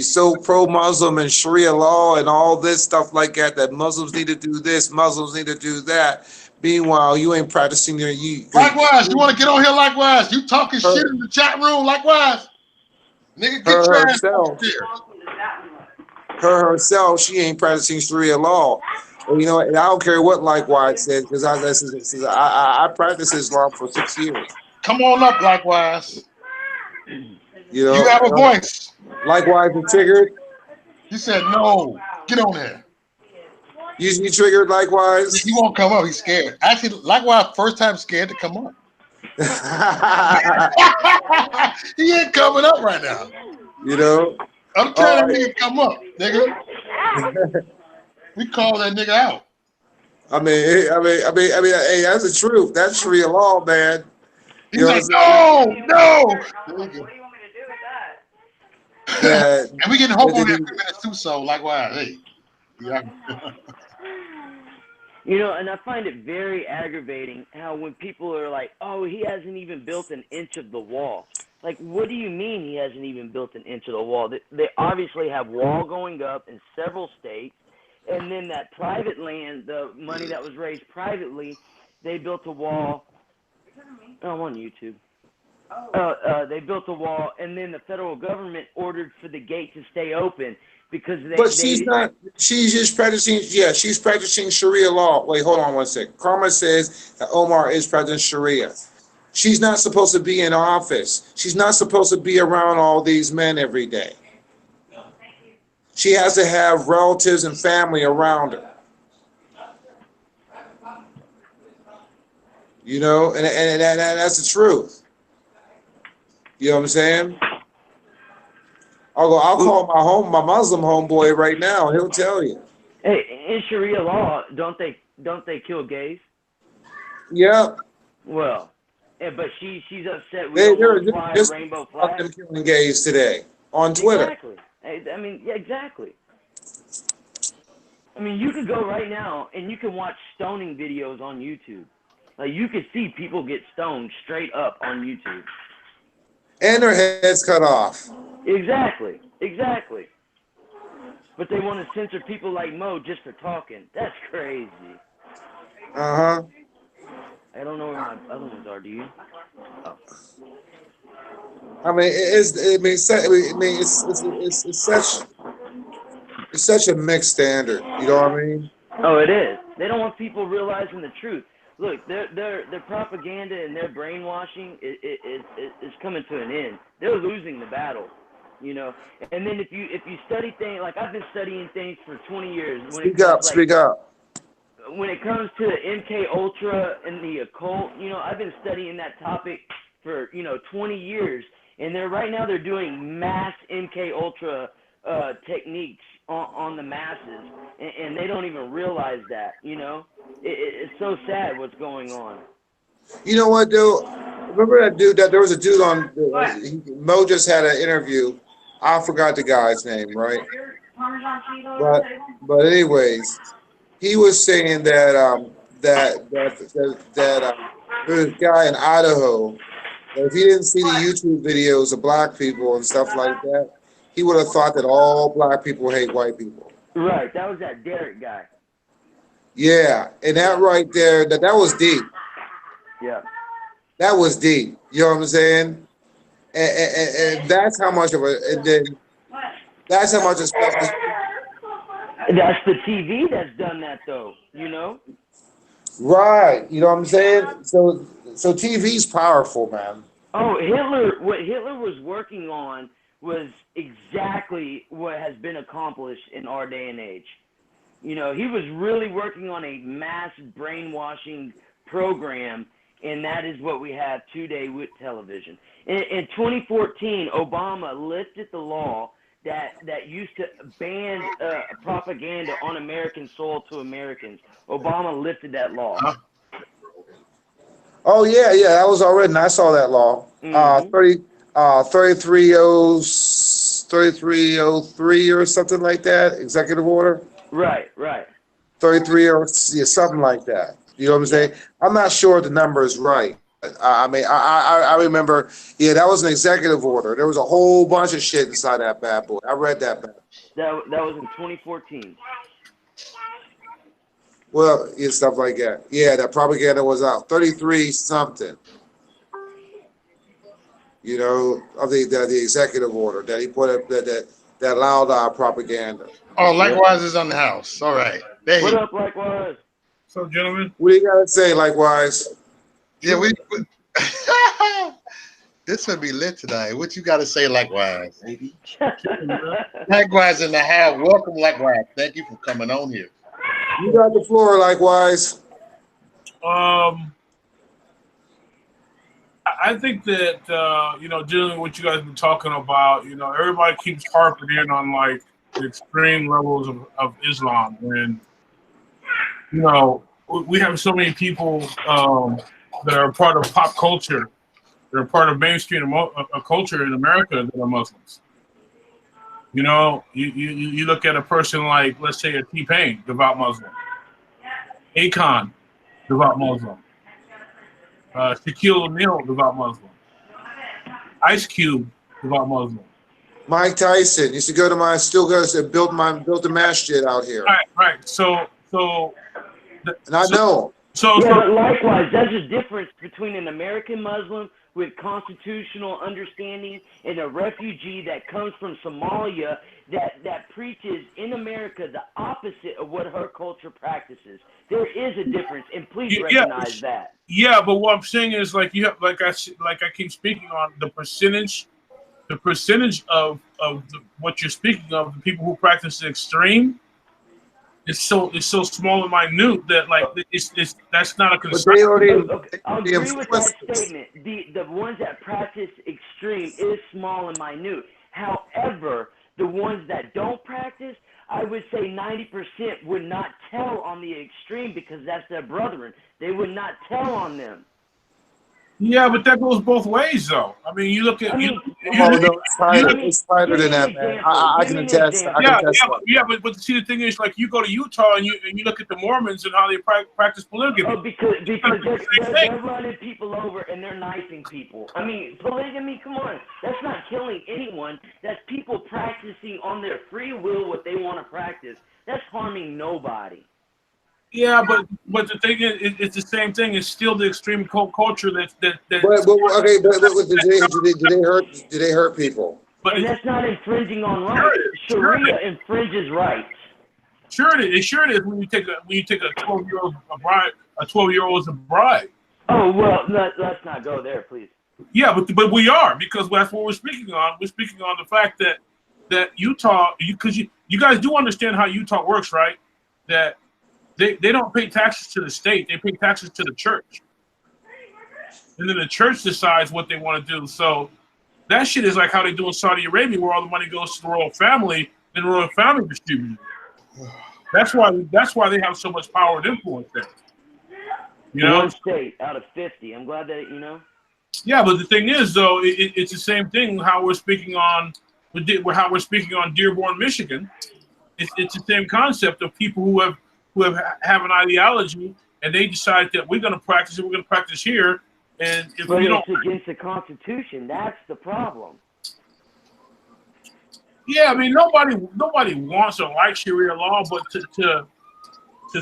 so pro-Muslim and Sharia law and all this stuff like that Muslims need to do this, Muslims need to do that. Meanwhile, you ain't practicing your. Likewise, you want to get on here? Likewise, you talking shit in the chat room? Likewise, nigga, get your ass up here. Her herself, she ain't practicing Sharia law. And, you know, and I don't care what Likewise says because I practiced Islam for 6 years. Come on up, Likewise. You know, you have a voice. Likewise, you triggered. You said no. Get on there. You triggered, Likewise. He won't come up. He's scared. Actually, Likewise, first time scared to come up. He ain't coming up right now. You know, I'm telling him to come up, nigga. We call that nigga out. I mean, hey, that's the truth. That's Sharia law, man. He's like, no. What do you want me to do with that? Yeah. And we getting hope on that 3 minutes too. So Likewise, hey. Yeah. You know, and I find it very aggravating how when people are like, oh, he hasn't even built an inch of the wall. Like, what do you mean he hasn't even built an inch of the wall? They obviously have wall going up in several states. And then that private land, the money that was raised privately, they built a wall. Oh, I'm on YouTube. They built a wall, and then the federal government ordered for the gate to stay open because But she's not. She's just practicing. Yeah, she's practicing Sharia law. Wait, hold on one second. Karma says that Omar is practicing Sharia. She's not supposed to be in office. She's not supposed to be around all these men every day. She has to have relatives and family around her. You know, and that's the truth. You know what I'm saying? I'll call my Muslim homeboy right now, and he'll tell you. Hey, in Sharia law, don't they kill gays? Yep. Well, but she's upset. We They're don't fly a just rainbow about flag. them killing gays today on Twitter. Exactly. I mean, yeah, exactly. I mean, you could go right now and you can watch stoning videos on YouTube. Like, you could see people get stoned straight up on YouTube. And their heads cut off. Exactly. But they want to censor people like Mo just for talking. That's crazy. Uh-huh. I don't know where my other ones are. Do you? Oh. I mean, it's such a mixed standard. You know what I mean? Oh, it is. They don't want people realizing the truth. Look, their propaganda and their brainwashing is coming to an end. They're losing the battle, you know. And then if you study things, like I've been studying things for 20 years. Speak up. When it comes to MK Ultra and the occult, you know, I've been studying that topic for 20 years, and right now they're doing mass MK Ultra techniques on the masses, and they don't even realize that, you know. It's so sad what's going on. You know what, dude? Remember that dude? There was a dude on. Mo just had an interview. I forgot the guy's name, right? But anyways, he was saying that there's a guy in Idaho. That if he didn't see the YouTube videos of black people and stuff like that, he would have thought that all black people hate white people. Right, that was that Derek guy. Yeah, and that right there, that was deep. Yeah. That was deep. You know what I'm saying? And that's how much of a, and then that's how much of stuff. That's the TV that's done that, though, you know? Right. You know what I'm saying? So TV's powerful, man. Oh, what Hitler was working on was exactly what has been accomplished in our day and age. You know, he was really working on a mass brainwashing program, and that is what we have today with television. In 2014, Obama lifted the law that used to ban propaganda on American soil to Americans. Obama lifted that law. Oh yeah, that was already. I saw that law. 3303 or something like that. Executive order. Right. 33 or something like that. You know what I'm saying? I'm not sure the number is right. I mean, I remember. Yeah, that was an executive order. There was a whole bunch of shit inside that bad boy. I read that back. That was in 2014. Well, yeah, stuff like that. Yeah, that propaganda was out. 33 something. You know, of the executive order that he put up that allowed our propaganda. Oh, Likewise is on the house. All right. What up, Likewise? So, gentlemen, What do you gotta say, Likewise? Yeah, this would be lit tonight. What you got to say, Likewise? Likewise in the house. Welcome, Likewise. Thank you for coming on here. You got the floor, Likewise. I think that dealing with what you guys been talking about, everybody keeps harping in on like the extreme levels of Islam, and we have so many people that are part of pop culture, they're part of mainstream culture in America that are Muslims. You look at a person like, let's say, a T-Pain, devout Muslim. Akon, devout Muslim. Shaquille O'Neal, devout Muslim. Ice Cube, devout Muslim. Mike Tyson used to go to built the masjid out here. Right. So and I know. But likewise, there's a difference between an American Muslim with constitutional understanding and a refugee that comes from Somalia that preaches in America the opposite of what her culture practices. There is a difference, and please recognize that. Yeah, but what I'm saying is like you have like I keep speaking on the percentage of what you're speaking of, the people who practice the extreme. It's so small and minute that like it's that's not a But concern. they already, Okay, I'll they agree with that enforce- statement. The ones that practice extreme is small and minute. However, the ones that don't practice, I would say 90% would not tell on the extreme because that's their brethren. They would not tell on them. Yeah, but that goes both ways, though. I mean, you look at I mean, Oh, no, it's tighter than that, man. I can attest. I can attest that. but see, the thing is, like, you go to Utah and you look at the Mormons and how they practice polygamy. Oh, because they're running people over and they're knifing people. I mean, polygamy, come on. That's not killing anyone. That's people practicing on their free will what they want to practice. That's harming nobody. Yeah, but the thing is, it's the same thing. It's still the extreme culture that. But do they hurt people? But And that's not infringing on rights. Sharia infringes rights. Sure it is. Sure it is when you take a 12-year-old bride, a 12-year-old as a bride. Oh well, let's not go there, please. Yeah, but we are, because that's what we're speaking on. We're speaking on the fact that Utah, because you guys do understand how Utah works, right? That they don't pay taxes to the state; they pay taxes to the church, and then the church decides what they want to do. So that shit is like how they do in Saudi Arabia, where all the money goes to the royal family, and the royal family distributes it. That's why they have so much power and influence there. You know, One state out of 50. I'm glad that you know. Yeah, but the thing is, though, it's the same thing. How we're speaking on Dearborn, Michigan. It's the same concept of people who have an ideology, and they decide that we're going to practice it. We're going to practice here, and if But we don't, it's against the Constitution. That's the problem. yeah, I mean, nobody wants or likes Sharia law, but to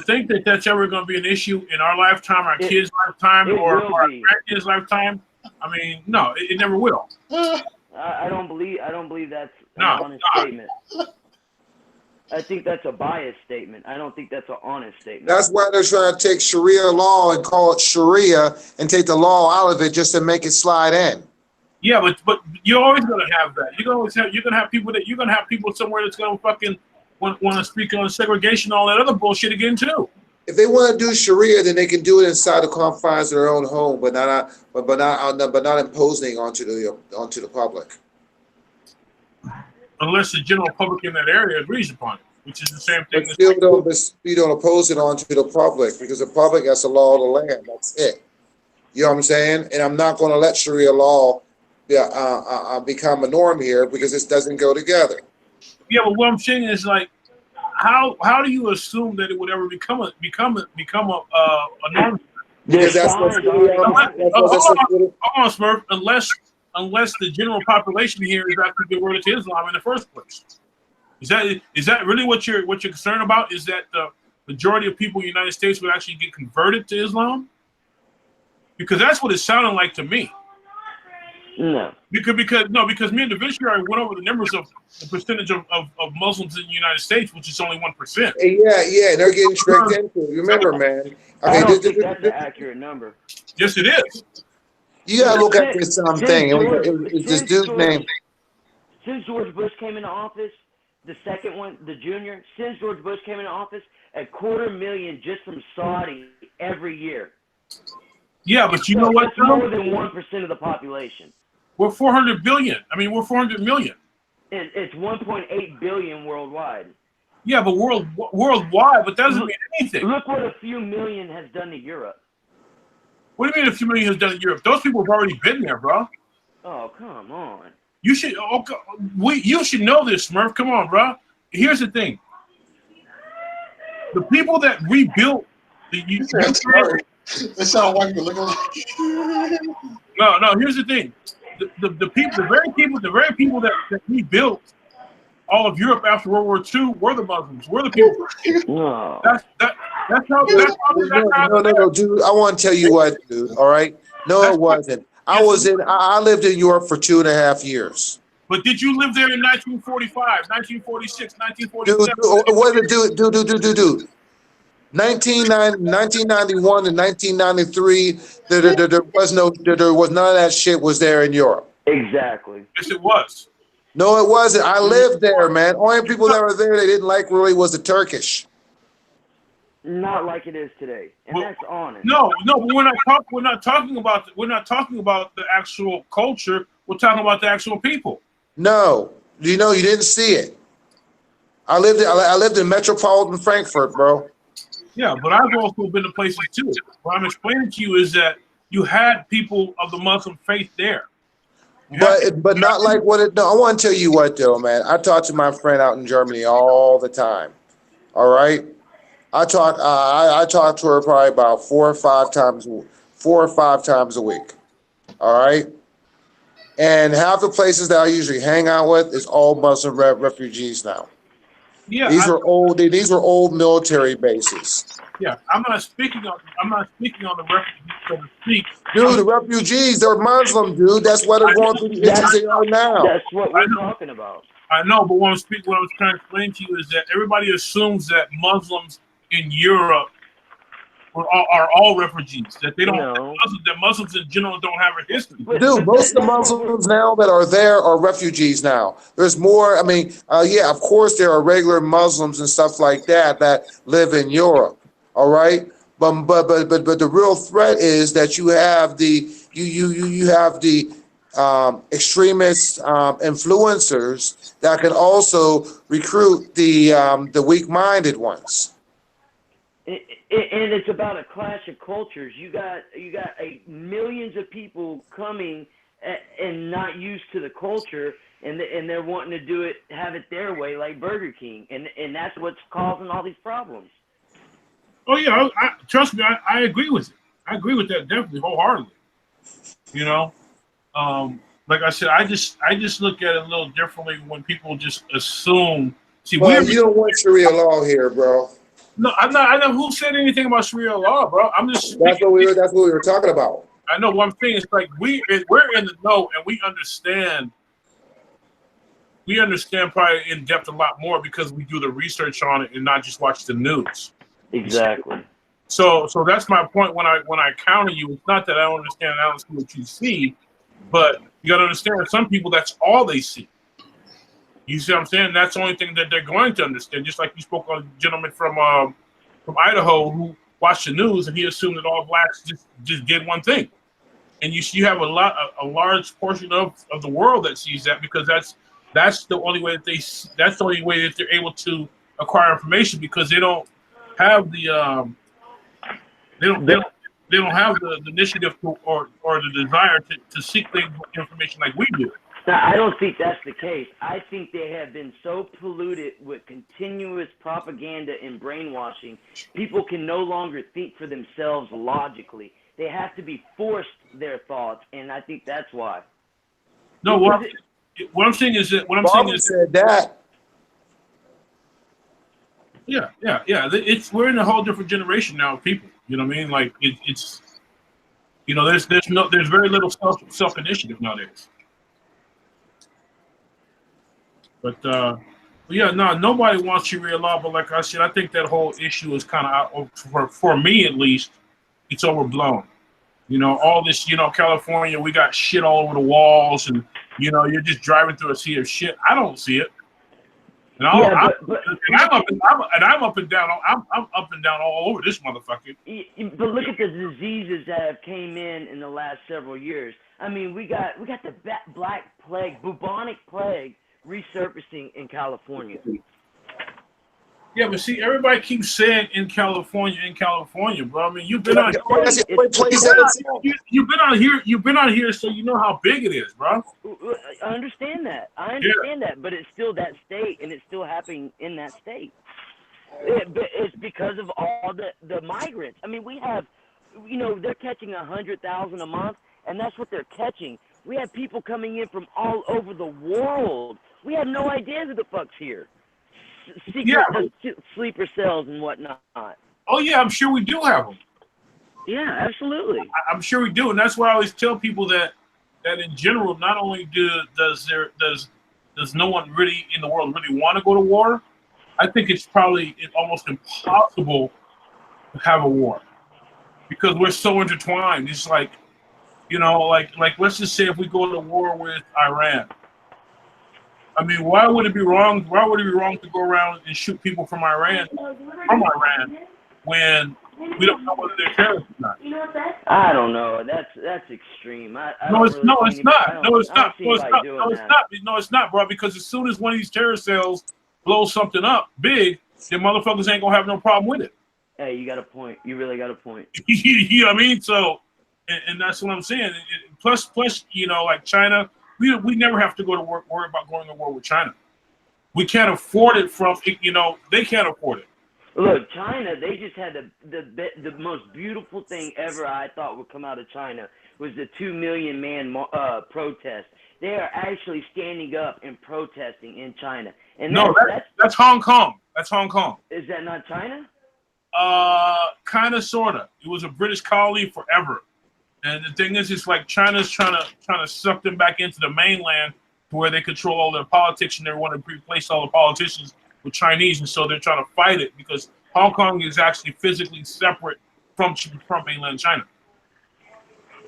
think that that's ever going to be an issue in our lifetime, our kids' lifetime, or our grandkids' lifetime, I mean, no, it never will. I don't believe that's an honest statement. I think that's a biased statement. I don't think that's an honest statement. That's why they're trying to take Sharia law and call it Sharia and take the law out of it just to make it slide in. Yeah, but you're always going to have that. You're going to have people somewhere that's going to fucking want to speak on segregation, all that other bullshit again too. If they want to do Sharia, then they can do it inside the confines of their own home, but not imposing onto the public. Unless the general public in that area agrees upon it, which is the same thing. But still you don't oppose it onto the public, because the public has the law of the land. That's it. You know what I'm saying? And I'm not going to let Sharia law become a norm here, because this doesn't go together. Yeah, but what I'm saying is, like, how do you assume that it would ever become a norm? Because that's what Hold on, Smurf. Unless the general population here is actually converted to Islam in the first place. Is that really what you're concerned about? Is that the majority of people in the United States would actually get converted to Islam? Because that's what it sounded like to me. No. Because me and the Visionary went over the numbers of the percentage of Muslims in the United States, which is only 1%. Yeah, they're getting tricked into. Remember, man. I don't think that's an accurate number. Yes, it is. You gotta look at this thing. It's this dude's name. Since George Bush came into office, the second one, the junior, since George Bush came into office, 250,000 just from Saudi every year. Yeah, but you know what? That's more than 1% of the population. We're 400 billion. I mean, we're 400 million. It's 1.8 billion worldwide. Yeah, but worldwide, but that doesn't mean anything. Look what a few million has done to Europe. What do you mean a few million has done in Europe? Those people have already been there, bro. Oh, come on. You should know this, Smurf. Come on, bro. Here's the thing. The people that rebuilt the It sounds like you're looking like. No. Here's the thing. The very people that rebuilt all of Europe after World War II were the Muslims. We're the people. No. That's how. No, dude. I want to tell you what, dude. All right. No, it wasn't. I lived in Europe for 2.5 years. But did you live there in 1945, 1946, Dude, 1947? what did dude? 1991 to 1993, there was none of that shit was there in Europe. Exactly. Yes, it was. No, it wasn't. I lived there, man. Only people that were there they didn't like really was the Turkish. Not like it is today, and Well, that's honest. No, but we're not talking about the actual culture. We're talking about the actual people. No, you didn't see it. I lived in metropolitan Frankfurt, bro. Yeah, but I've also been to places too. What I'm explaining to you is that you had people of the Muslim faith there. But not like what it. No, I want to tell you what though, man. I talk to my friend out in Germany all the time. All right, I talk to her probably about 4 or 5 times a week. All right, and half the places that I usually hang out with is all Muslim refugees now. Yeah, These were old military bases. Yeah, I'm not speaking on the refugees, so to speak. Dude, the refugees, they're Muslim, dude. That's what they're going through the issues they are now. That's what we're talking about. I know, but what I was trying to explain to you is that everybody assumes that Muslims in Europe are all refugees. That they don't. No. That Muslims in general don't have a history. Dude, most of the Muslims now that are there are refugees now. There's more. I mean, yeah, of course there are regular Muslims and stuff like that live in Europe. All right, but the real threat is that you have the extremist influencers that can also recruit the weak-minded ones. And it's about a clash of cultures. You got millions of people coming and not used to the culture, and they're wanting to have it their way, like Burger King, and that's what's causing all these problems. Oh yeah, trust me, I agree with it. I agree with that definitely wholeheartedly. Like I said, I just look at it a little differently when people just assume. See, well, you don't want Sharia law here, bro. No, I'm not. I know who said anything about Sharia law, bro. I'm just. That's what we were talking about. I know what I'm saying. It's like we're in the know and we understand. We understand probably in depth a lot more because we do the research on it and not just watch the news. Exactly. So that's my point when I counter you. It's not that I don't understand. I don't see what you see, but you got to understand that some people that's all they see. You see what I'm saying? That's the only thing that they're going to understand. Just like you spoke on a gentleman from Idaho who watched the news and he assumed that all blacks just did one thing. And you have a large portion of the world that sees that because that's the only way that they're able to acquire information because they don't have they don't have the initiative or the desire to seek information like we do. Now, I don't think that's the case. I think they have been so polluted with continuous propaganda and brainwashing, people can no longer think for themselves logically. They have to be forced their thoughts, and I think that's why. No, what I'm saying is that said that. Yeah. We're in a whole different generation now of people. You know what I mean? Like it's there's very little self initiative nowadays. But yeah, no, nobody wants Sharia law. But like I said, I think that whole issue is kind of for me at least, it's overblown. All this, California, we got shit all over the walls, and you're just driving through a sea of shit. I don't see it. And I'm up and down. I'm up and down all over this motherfucker. But look at the diseases that have came in the last several years. I mean, we got the Black Plague, bubonic plague, resurfacing in California. Yeah, but see, everybody keeps saying in California, bro. I mean, you've been on here, so you know how big it is, bro. I understand that. But it's still that state, and it's still happening in that state. It's because of all the migrants. I mean, we have, they're catching 100,000 a month, and that's what they're catching. We have people coming in from all over the world. We have no idea who the fuck's here. Secret sleeper cells and whatnot. Oh yeah, I'm sure we do have them. Yeah, absolutely. I'm sure we do, and that's why I always tell people that in general, not only does no one really in the world really want to go to war, I think it's probably almost impossible to have a war because we're so intertwined. It's like, like let's just say if we go to war with Iran. I mean, why would it be wrong? Why would it be wrong to go around and shoot people from Iran when we don't know whether they're terrorists or not? I don't know. That's extreme. I No, don't it's really no, see it's any- not. I don't- No, it's I don't not. see No, it's anybody not. doing No, it's that. not. No, it's not, bro. Because as soon as one of these terror cells blows something up big, the motherfuckers ain't gonna have no problem with it. Hey, you got a point. You really got a point. You know what I mean? So, and that's what I'm saying. Plus, like China, we never have to go to worry about going to war with China. We can't afford it from, they can't afford it. Look, China, they just had the most beautiful thing ever I thought would come out of China was the 2 million man protest. They are actually standing up and protesting in China. And No, that's Hong Kong. That's Hong Kong. Is that not China? Kind of, sorta. It was a British colony forever. And the thing is, it's like China's trying to suck them back into the mainland to where they control all their politics, and they want to replace all the politicians with Chinese, and so they're trying to fight it because Hong Kong is actually physically separate from mainland China.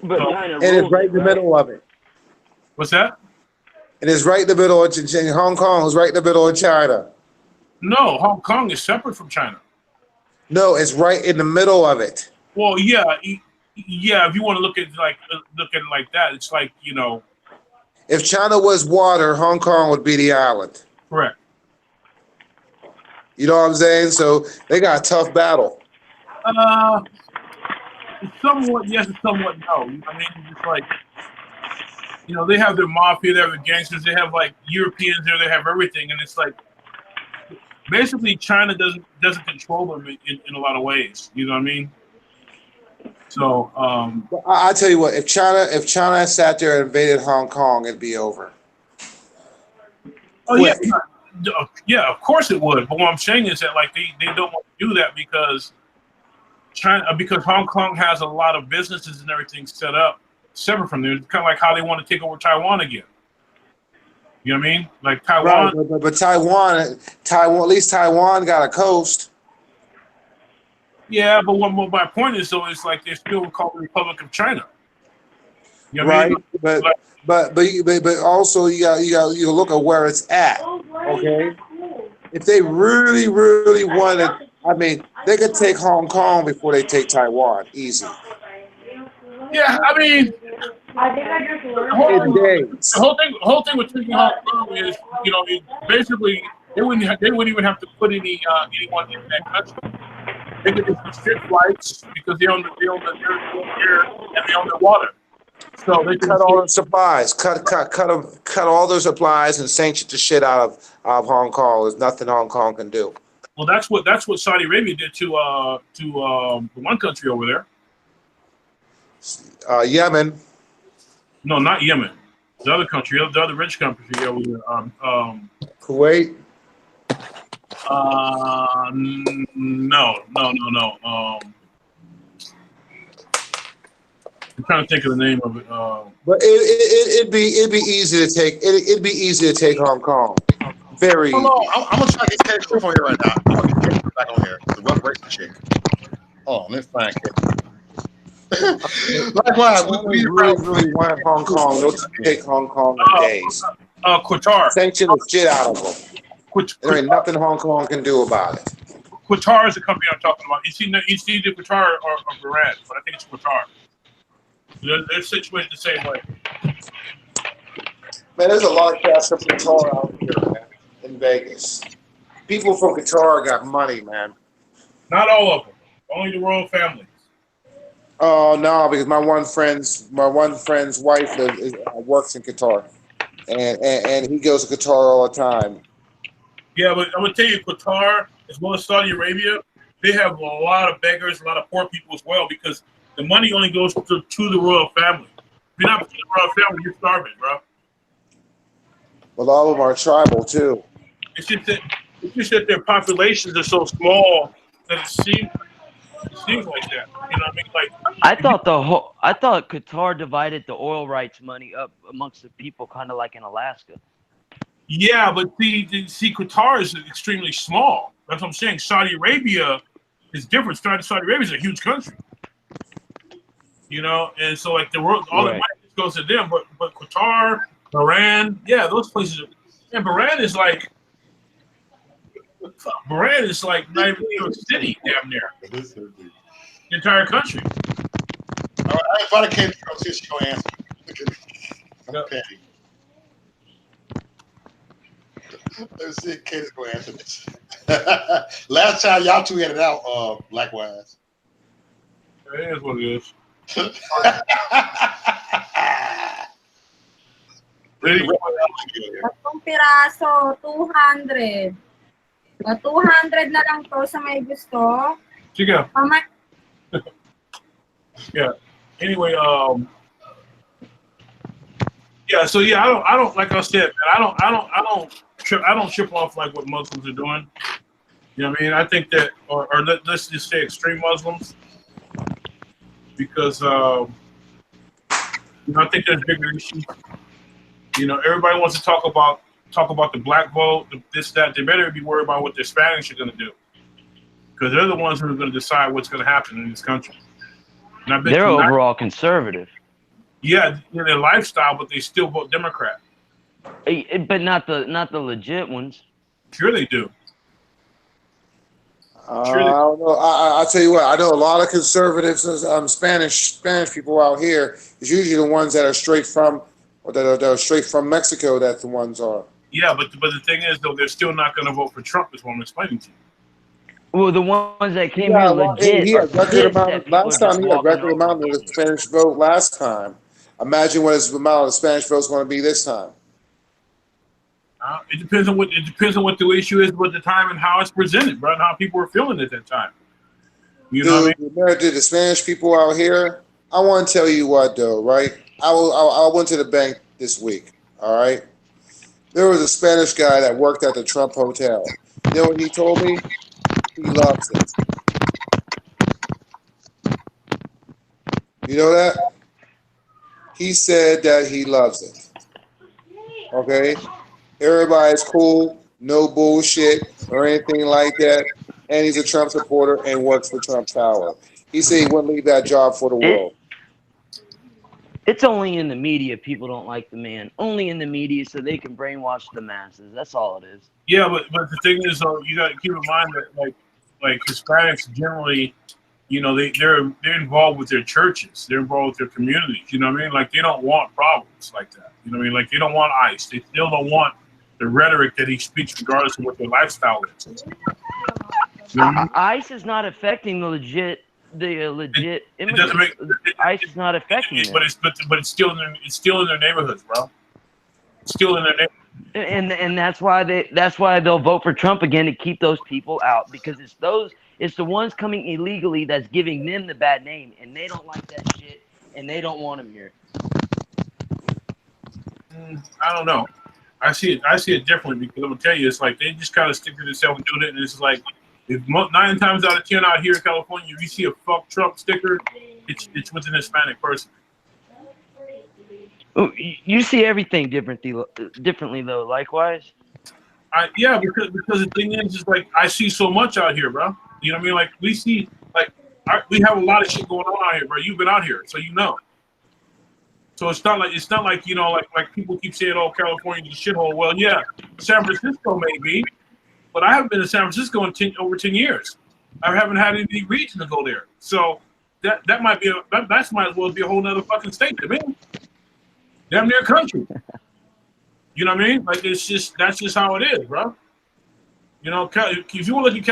But So- China And it's rules right it, in the middle of it. What's that? And it's right in the middle of Hong Kong is right in the middle of China. No, Hong Kong is separate from China. No, it's right in the middle of it. Well, yeah. If you want to look at it like that, it's like, If China was water, Hong Kong would be the island. correct. You know what I'm saying? So they got a tough battle. Somewhat yes and somewhat no. You know what I mean? It's like, they have their mafia, they have their gangsters, they have like Europeans there, they have everything, and it's like basically China doesn't control them in a lot of ways. You know what I mean? So I tell you what, if China sat there and invaded Hong Kong, it'd be over. yeah, of course it would. But what I'm saying is that like they don't want to do that because Hong Kong has a lot of businesses and everything set up separate from them. It's kind of like how they want to take over Taiwan again. You know what I mean? Like Taiwan. Right, but Taiwan, at least Taiwan got a coast. Yeah, but what my point is though is like they're still called the Republic of China. You know what I Right, mean? but also you look at where it's at. Okay, if they really wanted, I mean, they could take Hong Kong before they take Taiwan, easy. Yeah, I mean, In days. the whole thing with taking Hong Kong is, basically they wouldn't even have to put anyone in that country. They could just restrict flights because they own the air and they own the water. So they Cut all the supplies, cut all their supplies, and sanction the shit out of Hong Kong. There's nothing Hong Kong can do. Well, that's what Saudi Arabia did to one country over there. Yemen. No, not Yemen. The other country, the other rich country over there. Kuwait. No. I'm trying to think of the name of it. But it'd be easy to take. It'd be easy to take Hong Kong. Very. Hold on, I'm gonna try to get Ted Cruz on here right now. I'm gonna get Ted Cruz back on here. The rough racing chick. Oh, let's find Ted. Likewise, we really want Hong Kong. They'll take Hong Kong in days. Qatar. Sanction the shit out of them. There ain't nothing Hong Kong can do about it. Qatar is the company I'm talking about. It's either Qatar or Iran, but I think it's Qatar. They're situated the same way. Man, there's a lot of cats from Qatar out here, man, in Vegas. People from Qatar got money, man. Not all of them. Only the royal families. Oh no, because my one friend's wife works in Qatar, and he goes to Qatar all the time. Yeah, but I'm gonna tell you, Qatar as well as Saudi Arabia, they have a lot of beggars, a lot of poor people as well, because the money only goes to the royal family. If you're not the royal family, you're starving, bro. Well, all of them are tribal too. It's just that their populations are so small that it seems It seems like that. You know what I mean? Like, I thought Qatar divided the oil rights money up amongst the people, kind of like in Alaska. yeah, but see, Qatar is extremely small. That's what I'm saying. Saudi Arabia is different. Saudi Arabia is a huge country. You know, and so like the world, all the Right. money just goes to them. But Qatar, Bahrain, yeah, those places. And Bahrain is like not even New York City, damn near the entire country. All right, I invited Katie to come see if she gonna answer. Okay. Let's see if Katie's gonna answer this. Last time y'all two had it out, likewise. It is what it is. Tatlong piraso, 200. O, 200 na lang to sa may gusto. Sige. Pama- Yeah. Anyway, yeah. So yeah, I don't like I said, man, I don't trip off like what Muslims are doing. You know what I mean? I think that, or let's just say extreme Muslims, because you know, I think there's bigger issues. You know, everybody wants to talk about the black vote, this, that. They better be worried about what the Hispanics are going to do, because they're the ones who are going to decide what's going to happen in this country. And I bet They're you overall conservative, yeah, in their lifestyle, but they still vote Democrat. but not the legit ones. Sure, they do. I don't know. I'll tell you what. I know a lot of conservatives, Spanish people out here. It's usually the ones that are straight from, or that are straight from Mexico. That the ones are. Yeah, but the thing is, though, they're still not going to vote for Trump. Is what I'm explaining to you. Well, the ones that came Yeah, here well, legit. he are had record pissed that amount. people Last are time just he had walking record over amount of them. the Spanish vote. Last time, imagine what his amount of the Spanish vote is going to be this time. It depends on what the issue is, but the time and how it's presented, bro, and how people are feeling at that time. You know what I mean? Dude, the Spanish people out here. I want to tell you what, though, right? I went to the bank this week. All right, there was a Spanish guy that worked at the Trump Hotel. You know what he told me? He loves it. You know that? He said that he loves it. Okay? Everybody's cool, no bullshit or anything like that. And he's a Trump supporter and works for Trump Tower. He said he wouldn't leave that job for the world. It's only in the media people don't like the man. Only in the media so they can brainwash the masses. That's all it is. Yeah, but the thing is, though, you got to keep in mind that like Hispanics generally, you know, they're involved with their churches, they're involved with their communities. You know what I mean? Like they don't want problems like that. You know what I mean? Like they don't want ICE. They still don't want the rhetoric that he speaks, regardless of what their lifestyle is. You know what I mean? ICE is not affecting the legit It immigrants. doesn't make ICE is not affecting but them. it's still in their neighborhoods, bro. It's still in their neighborhoods. And that's why they'll vote for Trump again to keep those people out, because it's the ones coming illegally that's giving them the bad name, and they don't like that shit, and they don't want them here. I don't know. I see it differently, because I'm gonna tell you, it's like they just kind of stick to themselves and do it, and it's like if 9 times out of 10 out here in California, if you see a "fuck Trump" sticker, it's with an Hispanic person. Oh, you see everything differently though. Likewise. Yeah, because the thing is like I see so much out here, bro. You know what I mean? Like we see, like we have a lot of shit going on out here, bro. You've been out here, so you know. So it's not like you know, like people keep saying, "Oh, California's a shithole." Well, yeah, San Francisco may be, but I haven't been to San Francisco in over 10 years. I haven't had any reason to go there. So that might be that might as well be a whole nother fucking state to me. Damn near country. You know what I mean? Like that's just how it is, bro. You know, if you look at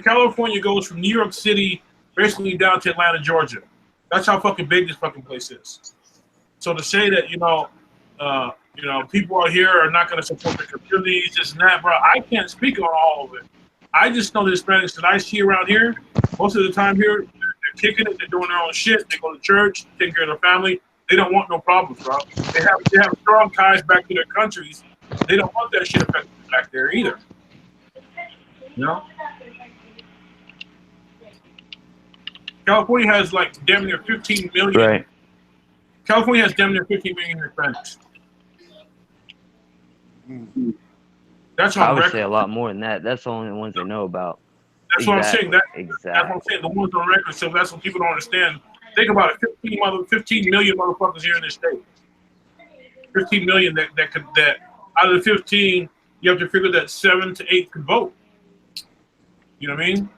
California goes from New York City basically down to Atlanta, Georgia. That's how fucking big this fucking place is. So to say that you know, people out here are not going to support the communities, this and that, bro. I can't speak on all of it. I just know the Hispanics that I see around here. Most of the time here, they're kicking it. They're doing their own shit. They go to church, take care of their family. They don't want no problems, bro. They have strong ties back to their countries. They don't want that shit affected back there either. You know? California has like damn near 15 million. Right. California has damn near 15 million Hispanics. That's on I would record. say a lot more than that. That's the only ones they know about. That's what I'm saying. That's what Exactly. I'm saying. The ones on record. So that's what people don't understand. Think about it. 15 million motherfuckers here in this state. 15 million that out of the 15, you have to figure that 7 to 8 could vote. You know what I mean?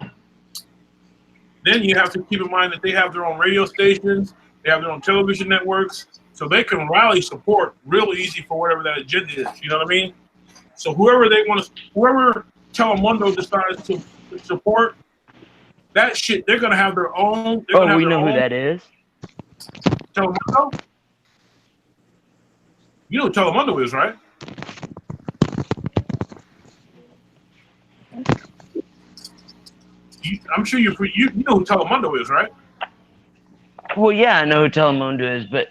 Then you have to keep in mind that they have their own radio stations, they have their own television networks, so they can rally support real easy for whatever that agenda is. You know what I mean? So whoever Telemundo decides to support, that shit, they're gonna have their own. Oh, we know who that is. Telemundo. You know who Telemundo is, right? I'm sure you know who Telemundo is, right? Well, yeah, I know who Telemundo is, but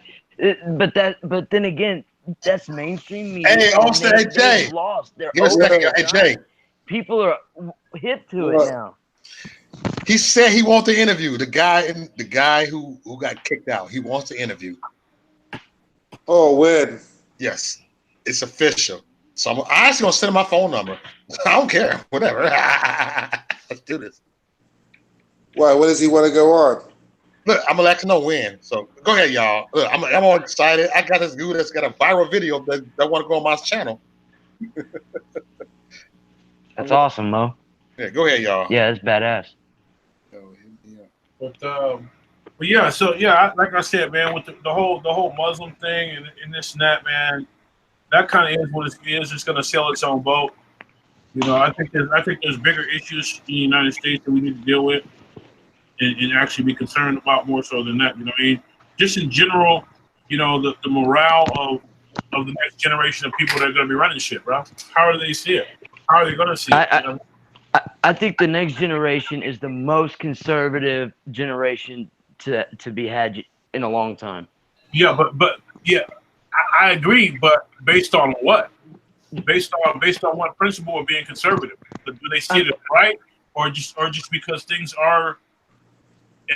then again, that's mainstream media. Hey, Austin, hey, Jay. They've lost their Give us a second. Hey, Jay. People are hip to What? it now. He said he wants to interview the guy who got kicked out. He wants to interview. Oh, when? Yes, it's official. So I'm actually gonna send him my phone number. I don't care. Whatever. Let's do this. Why? When does he want to go on? Look, I'm gonna let you know when. So go ahead, y'all. Look, I'm all excited. I got this dude that's got a viral video that want to go on my channel. That's awesome, Mo. Yeah, go ahead, y'all. Yeah, that's badass. But yeah, so yeah, like I said, man, with the whole Muslim thing and this and that, man, that kind of is what it is. It's gonna sell its own boat. You know, I think there's bigger issues in the United States that we need to deal with and actually be concerned about more so than that. You know what I mean? Just in general, you know, the morale of the next generation of people that are gonna be running shit, bro. How do they see it? How are they gonna see it? You know? I think the next generation is the most conservative generation to be had in a long time. Yeah, but yeah, I agree. But based on what? Based on what principle of being conservative? Do they see it as right, or just because things are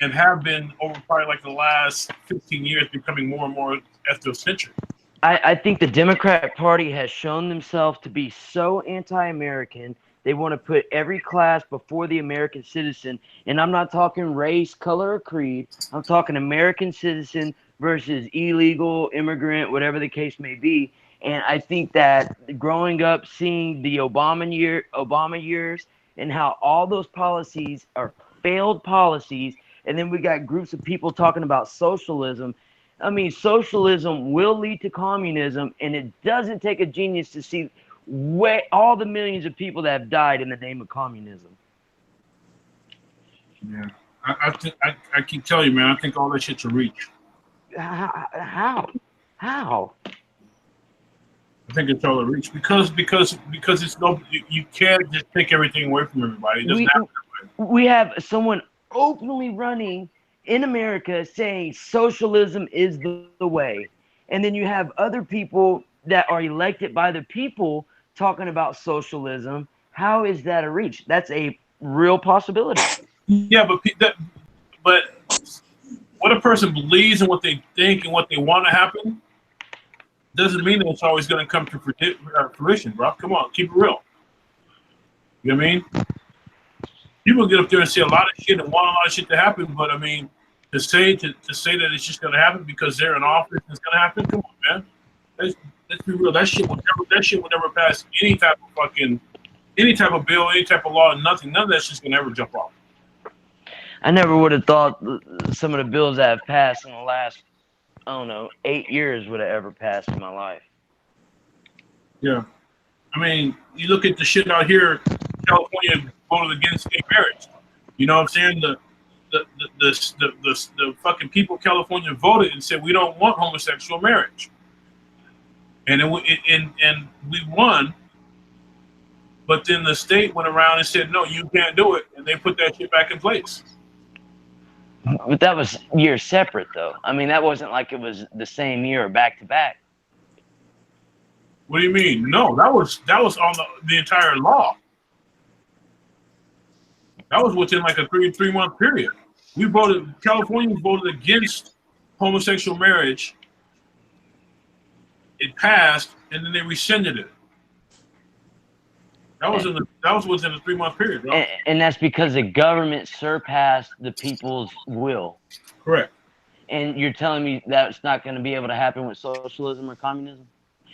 and have been over probably like the last 15 years becoming more and more ethnocentric? I think the Democrat Party has shown themselves to be so anti-American. They want to put every class before the American citizen. And I'm not talking race, color, or creed. I'm talking American citizen versus illegal immigrant, whatever the case may be. And I think that growing up, seeing the Obama years and how all those policies are failed policies, and then we got groups of people talking about socialism. I mean, socialism will lead to communism, and it doesn't take a genius to see all the millions of people that have died in the name of communism. Yeah, I keep telling you, man. I think all that shit's a reach. How? I think it's all a reach because it's you can't just take everything away from everybody. It doesn't happen that way. We have someone openly running in America saying socialism is the way, and then you have other people that are elected by the people talking about socialism. How is that a reach? That's a real possibility. Yeah, but what a person believes and what they think and what they want to happen doesn't mean that it's always going to come to fruition, bro. Come on, keep it real. You know what I mean? People get up there and say a lot of shit and want a lot of shit to happen, but I mean, to say that it's just going to happen because they're in office, it's going to happen. Come on, man. Let's be real. That shit will never pass any type of bill, any type of law, nothing. None of that shit's gonna ever jump off. I never would have thought some of the bills that have passed in the last, 8 years would have ever passed in my life. Yeah, I mean, you look at the shit out here. California voted against gay marriage. You know what I'm saying? The fucking people of California voted and said we don't want homosexual marriage. And we won, but then the state went around and said, no, you can't do it. And they put that shit back in place. But that was years separate, though. I mean, that wasn't like it was the same year or back to back. What do you mean? No, that was on the entire law. That was within like a three month period. California voted against homosexual marriage. It passed, and then they rescinded it. That was within a 3-month period, bro. And that's because the government surpassed the people's will. Correct. And you're telling me that's not going to be able to happen with socialism or communism?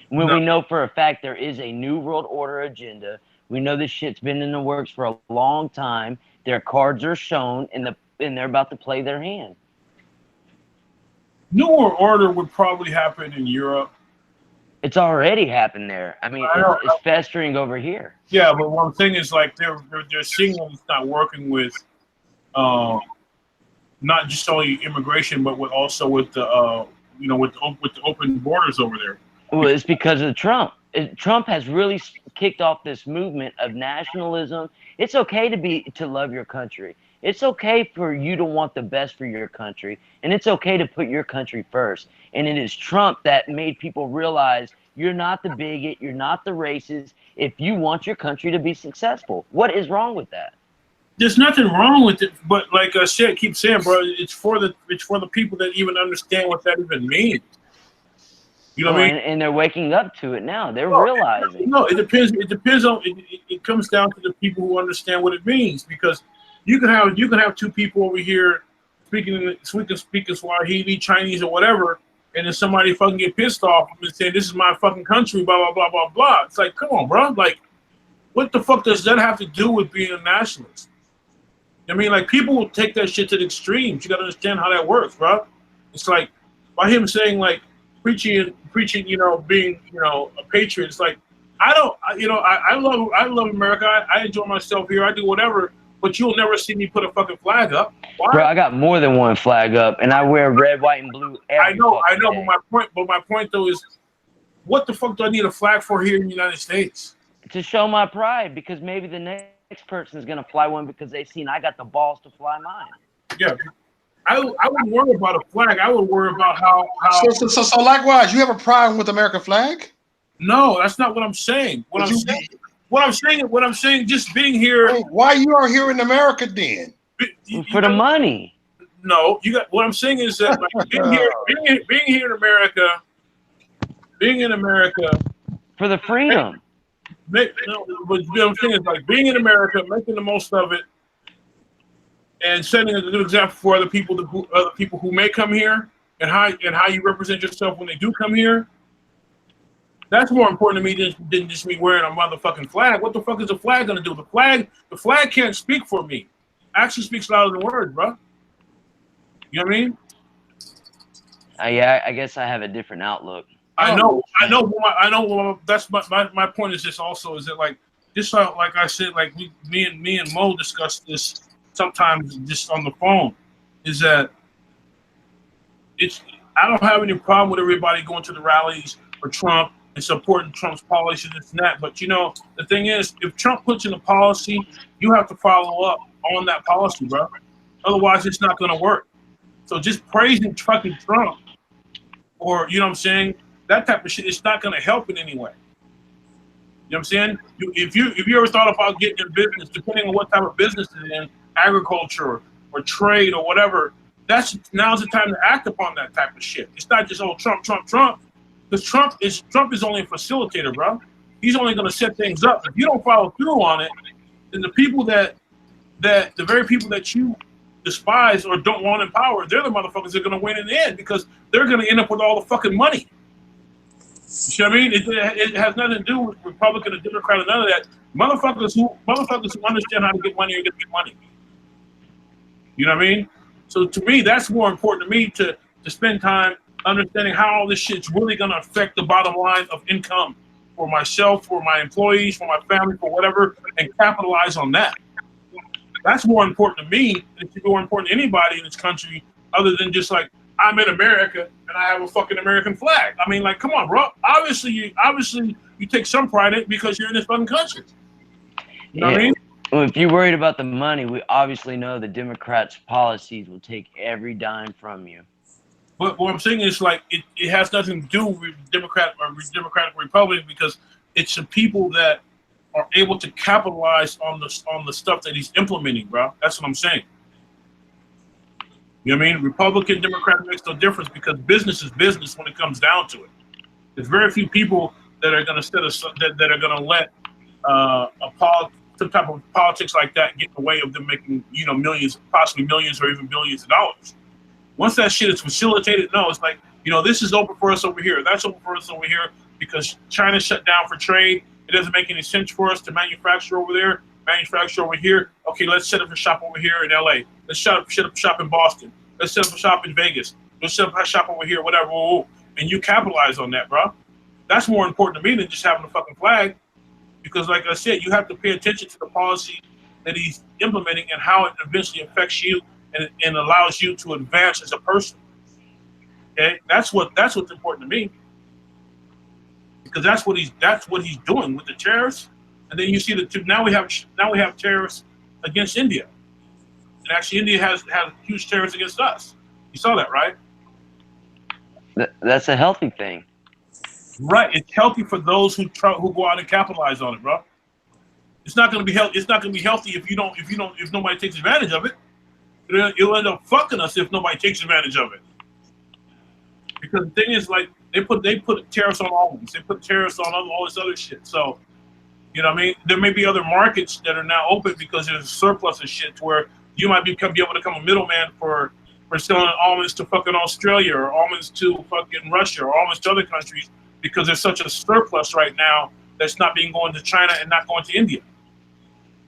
When No. we know for a fact there is a new world order agenda. We know this shit's been in the works for a long time. Their cards are shown, and they're about to play their hand. New World Order would probably happen in Europe. It's already happened there. I mean, it's festering over here. Yeah, but what I'm saying is like they're seeing it's not working with, not just only immigration, but also with the with the open borders over there. Well, it's because of Trump. Trump has really kicked off this movement of nationalism. It's okay to love your country. It's okay for you to want the best for your country, and it's okay to put your country first. And it is Trump that made people realize you're not the bigot, you're not the racist, if you want your country to be successful. What is wrong with that? There's nothing wrong with it, but like I said, keep saying, bro, it's for the people that even understand what that even means. You know what I mean? And they're waking up to it now. They're realizing. No, it depends. It depends on. It comes down to the people who understand what it means, because you can have two people over here speaking Swahili, Chinese, or whatever, and then somebody fucking get pissed off and say, "This is my fucking country," blah blah blah blah blah. It's like, come on, bro. Like, what the fuck does that have to do with being a nationalist? I mean, like, people will take that shit to the extremes. You gotta understand how that works, bro. It's like by him saying like preaching, being, a patriot. It's like, I love America. I enjoy myself here. I do whatever, but you'll never see me put a fucking flag up. Why? Bro, I got more than one flag up, and I wear red, white, and blue every I know, day. but my point though is, what the fuck do I need a flag for here in the United States? To show my pride, because maybe the next person is gonna fly one because they've seen I got the balls to fly mine. Yeah. I wouldn't worry about a flag. I would worry about how. So likewise, you have a problem with the American flag? No, that's not what I'm saying. What I'm saying, just being here. Hey, why you are here in America then? For the money. No, you got. What I'm saying is that like, being here in America, For the freedom. but what I'm saying is like being in America, making the most of it, and setting a good example for other people who may come here, and how you represent yourself when they do come here. That's more important to me than just me wearing a motherfucking flag. What the fuck is a flag gonna do? The flag can't speak for me. Action speaks louder than words, bro. You know what I mean? Yeah, I guess I have a different outlook. I know. That's my point is this also is that like just like I said, like me and Mo discussed this sometimes just on the phone, is that I don't have any problem with everybody going to the rallies for Trump and supporting Trump's policies, this and that. But the thing is, if Trump puts in a policy, you have to follow up on that policy, bro. Otherwise, it's not going to work. So just praising fucking Trump, or what I'm saying, that type of shit, it's not going to help in any way. You know what I'm saying? If you ever thought about getting in business, depending on what type of business it's in, agriculture or trade or whatever, now's the time to act upon that type of shit. It's not just Trump, because Trump is only a facilitator, bro. He's only going to set things up. If you don't follow through on it, then the people the very people that you despise or don't want in power, they're the motherfuckers that are going to win in the end, because they're going to end up with all the fucking money. You see what I mean? It has nothing to do with Republican or Democrat or none of that. Motherfuckers who understand how to get money or get money. You know what I mean? So to me, that's more important to me to spend time understanding how all this shit's really going to affect the bottom line of income for myself, for my employees, for my family, for whatever, and capitalize on that. That's more important to me than it's more important to anybody in this country, other than just like, I'm in America and I have a fucking American flag. I mean, like, come on, bro. Obviously you take some pride in it because you're in this fucking country. You know what I mean? Well, if you're worried about the money, we obviously know the Democrats' policies will take every dime from you. But what I'm saying is, like, it has nothing to do with Democratic or Republican, because it's the people that are able to capitalize on the stuff that he's implementing, bro. That's what I'm saying. You know what I mean? Republican, Democrat makes no difference because business is business when it comes down to it. There's very few people that are going to that are going to let some type of politics like that get in the way of them making millions, possibly millions, or even billions of dollars. Once that shit is facilitated, no, it's like this is open for us over here, that's open for us over here because China shut down for trade. It doesn't make any sense for us to manufacture over there, manufacture over here. Okay, let's set up a shop over here in LA. Let's set up a shop in Boston. Let's set up a shop in Vegas. Let's set up a shop over here, whatever. And you capitalize on that, bro. That's more important to me than just having a fucking flag. Because like I said, you have to pay attention to the policy that he's implementing and how it eventually affects you and allows you to advance as a person. Okay? That's what's important to me. Because that's what he's doing with the tariffs. And then you see now we have tariffs against India. And actually India has huge tariffs against us. You saw that, right? That's a healthy thing. Right, it's healthy for those who go out and capitalize on it, bro. It's not going to be healthy. It's not going to be healthy if nobody takes advantage of it. It'll end up fucking us if nobody takes advantage of it. Because the thing is, like they put tariffs on almonds, they put tariffs on all this other shit. So, you know what I mean? There may be other markets that are now open because there's a surplus of shit to where you might be able to become a middleman for selling almonds to fucking Australia or almonds to fucking Russia or almonds to other countries. Because there's such a surplus right now that's not being going to China and not going to India.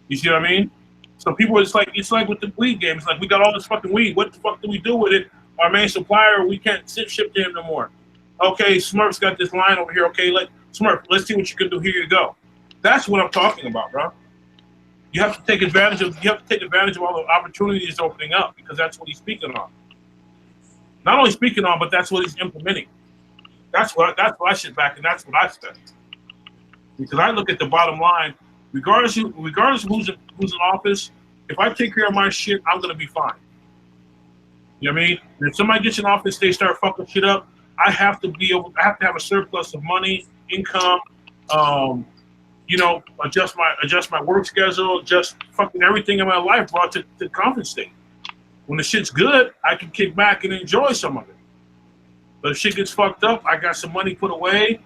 You see what I mean? So people, it's like with the weed game. It's like we got all this fucking weed. What the fuck do we do with it? Our main supplier, we can't ship to him no more. Okay, Smurf's got this line over here. Okay, Smurf, let's see what you can do. Here you go. That's what I'm talking about, bro. You have to take advantage of all the opportunities opening up because that's what he's speaking on. Not only speaking on, but that's what he's implementing. That's what I sit back and that's what I study. Because I look at the bottom line, regardless of who's in office, if I take care of my shit, I'm gonna be fine. You know what I mean? And if somebody gets in office, they start fucking shit up, I have to have a surplus of money, income, adjust my work schedule, adjust fucking everything in my life brought to compensate. When the shit's good, I can kick back and enjoy some of it. But if shit gets fucked up, I got some money put away,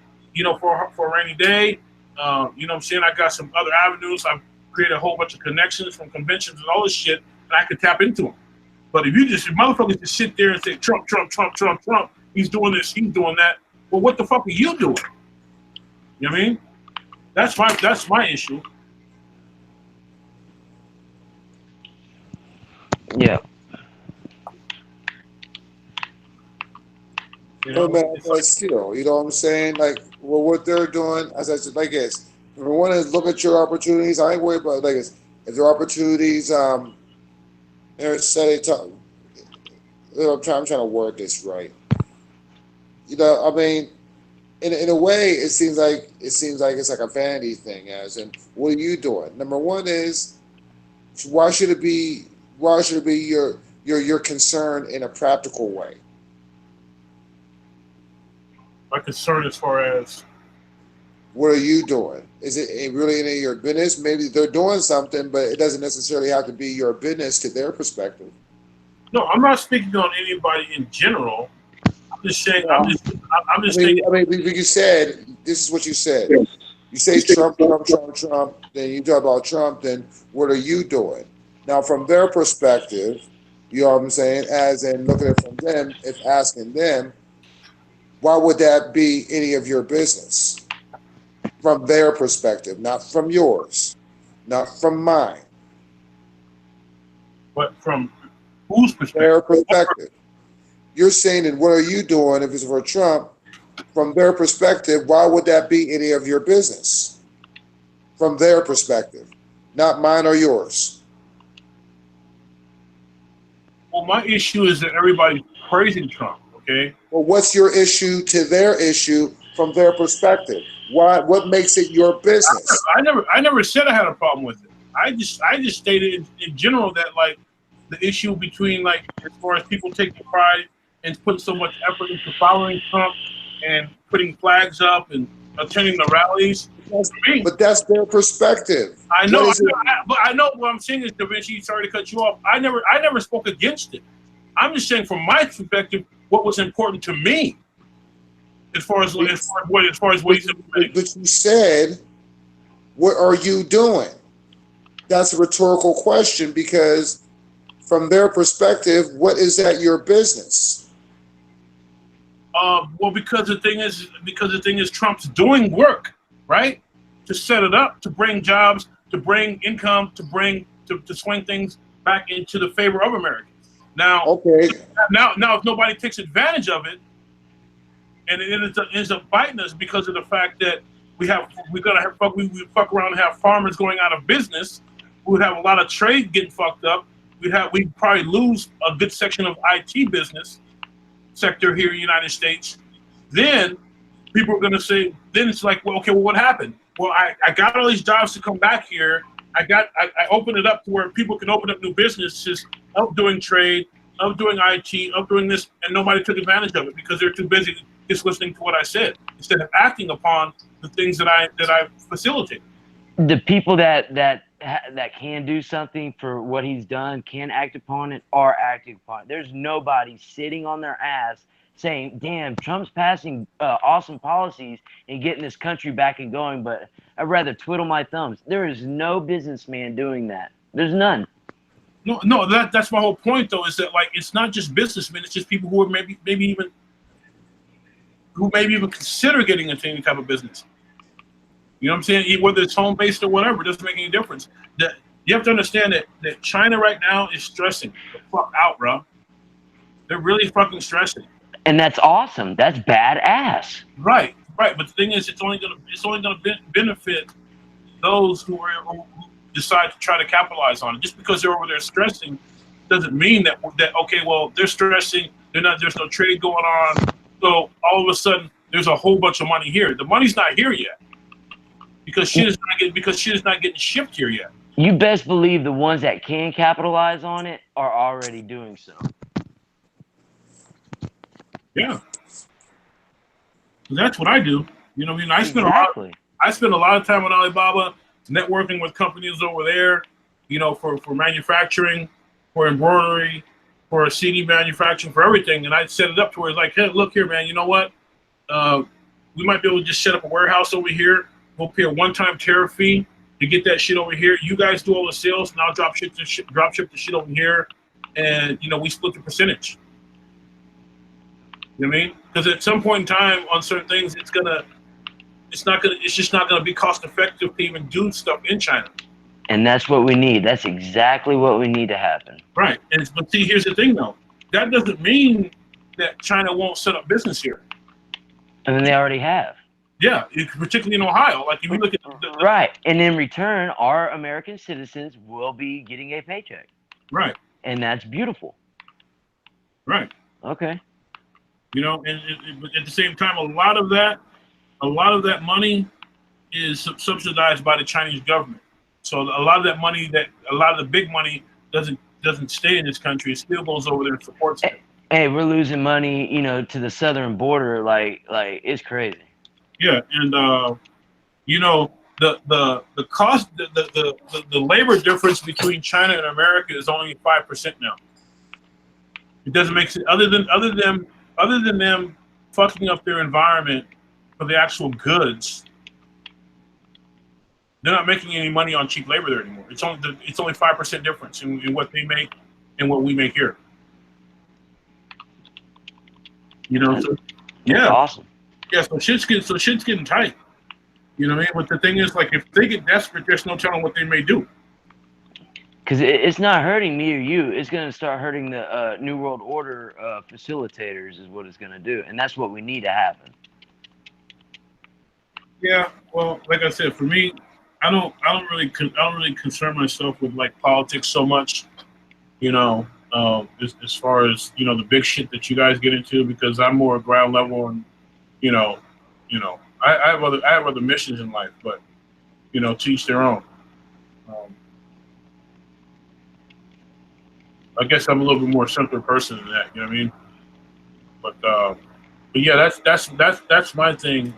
for a rainy day. You know what I'm saying? I got some other avenues. I've created a whole bunch of connections from conventions and all this shit, and I could tap into them. But if motherfuckers just sit there and say, Trump, Trump, Trump, Trump, Trump, he's doing this, he's doing that, well, what the fuck are you doing? You know what I mean? That's my issue. Yeah. Man, but still, you know what I'm saying? Like, well, what they're doing, as I said, if we want to look at your opportunities, I ain't worried about if there are opportunities, I'm trying to word this right. I mean, in a way, it seems like it's like a vanity thing, as in, what are you doing? Number one is, why should it be your concern in a practical way? My concern as far as what are you doing? Is it really any of your business? Maybe they're doing something, but it doesn't necessarily have to be your business to their perspective. No, I'm not speaking on anybody in general. I'm just saying. I'm just saying. saying. I mean, you said this is what you said. You say Trump, Trump, Trump, Trump. Then you talk about Trump. Then what are you doing? Now, from their perspective, you know what I'm saying. As in looking at it from them, if asking them, why would that be any of your business? From their perspective, not from yours, not from mine. But from whose perspective? Their perspective. You're saying that what are you doing if it's for Trump? From their perspective, why would that be any of your business? From their perspective, not mine or yours. Well, my issue is that everybody's praising Trump, okay? Well, what's your issue to their issue from their perspective? What makes it your business? I never said I had a problem with it. I just stated in general that like the issue between like as far as people taking pride and putting so much effort into following Trump and putting flags up and attending the rallies. But that's their perspective. I know, but I know what I'm saying is, Da Vinci, sorry to cut you off. I never spoke against it. I'm just saying from my perspective, what was important to me, as far as what he's implementing. But you said, what are you doing? That's a rhetorical question because from their perspective, what is that your business? Well, because the thing is, Trump's doing work, right? To set it up, to bring jobs, to bring income, to swing things back into the favor of Americans. Now, okay. Now, if nobody takes advantage of it, and it ends up biting us because of the fact that we fuck around and have farmers going out of business. We would have a lot of trade getting fucked up. We'd probably lose a good section of IT business sector here in the United States. Then people are going to say, then it's like, well, okay, well, what happened? Well, I got all these jobs to come back here. I opened it up to where people can open up new businesses, up doing trade, up doing IT, up doing this, and nobody took advantage of it because they're too busy just listening to what I said instead of acting upon the things that I facilitate. The people that can do something for what he's done, can act upon it, are acting upon it. There's nobody sitting on their ass saying, damn, Trump's passing awesome policies and getting this country back and going, but I'd rather twiddle my thumbs. There is no businessman doing that. There's none. No, that's my whole point, though, is that, like, it's not just businessmen, it's just people who are maybe even consider getting into any type of business. You know what I'm saying? Whether it's home-based or whatever, it doesn't make any difference. You have to understand that China right now is stressing the fuck out, bro. They're really fucking stressing. And that's awesome. That's badass. Right. But the thing is, it's only gonna benefit those who decide to try to capitalize on it. Just because they're over there stressing doesn't mean that okay, well, they're stressing. There's no trade going on. So all of a sudden, there's a whole bunch of money here. The money's not here yet because shit is not getting shipped here yet. You best believe the ones that can capitalize on it are already doing so. Yeah, that's what I do. You know what I mean? I spend a lot of time on Alibaba, networking with companies over there. You know, for manufacturing, for embroidery, for CD manufacturing, for everything. And I set it up to where it's like, hey, look here, man. You know what? We might be able to just set up a warehouse over here. We'll pay a one-time tariff fee to get that shit over here. You guys do all the sales, and I'll drop ship the shit over here, and we split the percentage. You know what I mean? Because at some point in time, on certain things, it's just not gonna be cost effective to even do stuff in China. And that's what we need. That's exactly what we need to happen. Right. But see, here's the thing, though. That doesn't mean that China won't set up business here. And then they already have. Yeah, particularly in Ohio. Like if you look at right, and in return, our American citizens will be getting a paycheck. Right. And that's beautiful. Right. Okay. And at the same time, a lot of that money is subsidized by the Chinese government. So a lot of the big money doesn't stay in this country. It still goes over there and supports it. Hey, we're losing money, to the southern border. Like it's crazy. Yeah, and the cost, the labor difference between China and America is only 5% now. It doesn't make sense. Other than them fucking up their environment for the actual goods, they're not making any money on cheap labor there anymore. It's only 5% difference in what they make and what we make here. So, yeah, that's awesome. Yeah, so shit's getting tight. You know what I mean? But the thing is, like, if they get desperate, there's no telling what they may do. Because it's not hurting me or you. It's going to start hurting the New World Order facilitators is what it's going to do. And that's what we need to happen. Yeah, well, like I said, for me, I don't really concern myself with, like, politics so much, as far as, the big shit that you guys get into, because I'm more ground level and, I have other missions in life, but, to each their own. I guess I'm a little bit more simpler person than that, you know what I mean? But yeah, that's my thing.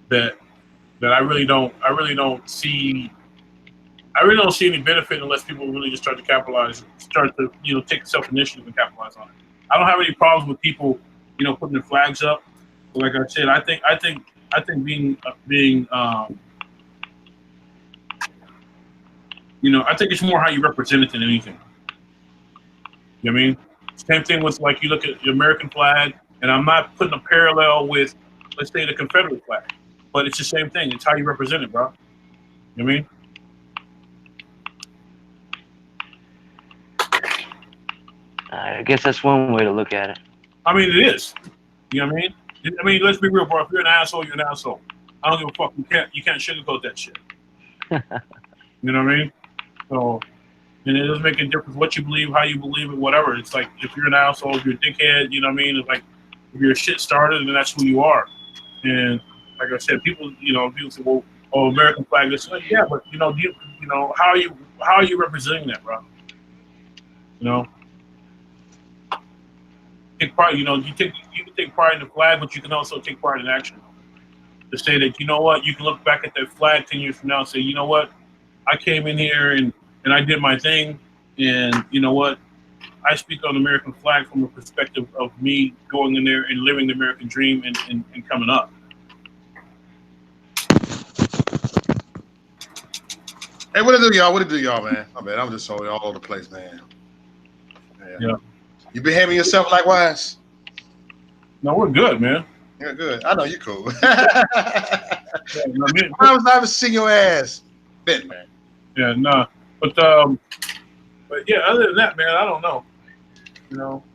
That I really don't see. I really don't see any benefit unless people really just start to take self-initiative and capitalize on it. I don't have any problems with people, putting their flags up. But like I said, I think being I think it's more how you represent it than anything. You know what I mean? Same thing with like you look at the American flag, and I'm not putting a parallel with, let's say, the Confederate flag, but it's the same thing. It's how you represent it, bro. You know what I mean? I guess that's one way to look at it. I mean, it is. You know what I mean? I mean, let's be real, bro. If you're an asshole, you're an asshole. I don't give a fuck. You can't sugarcoat that shit. You know what I mean? So, and it doesn't make any difference what you believe, how you believe it, whatever. It's like if you're an asshole, if you're a dickhead, you know what I mean? It's like if you're a shit starter, then that's who you are. And like I said, people say, well, American flag. It's like, yeah, but how are you representing that, bro? Take pride. You can take pride in the flag, but you can also take pride in action. To say that, you know what, you can look back at that flag 10 years from now and say, you know what, I came in here and I did my thing, and you know what, I speak on the American flag from a perspective of me going in there and living the American dream and coming up. Hey, what it do, y'all? What it do, y'all, man? I mean, I'm just all over the place, man. Yeah. You behaving yourself likewise? No, we're good, man. You're good. I know you're cool. Yeah, I was never see your ass, bit, man. Yeah, no, but yeah, other than that, man, I don't know.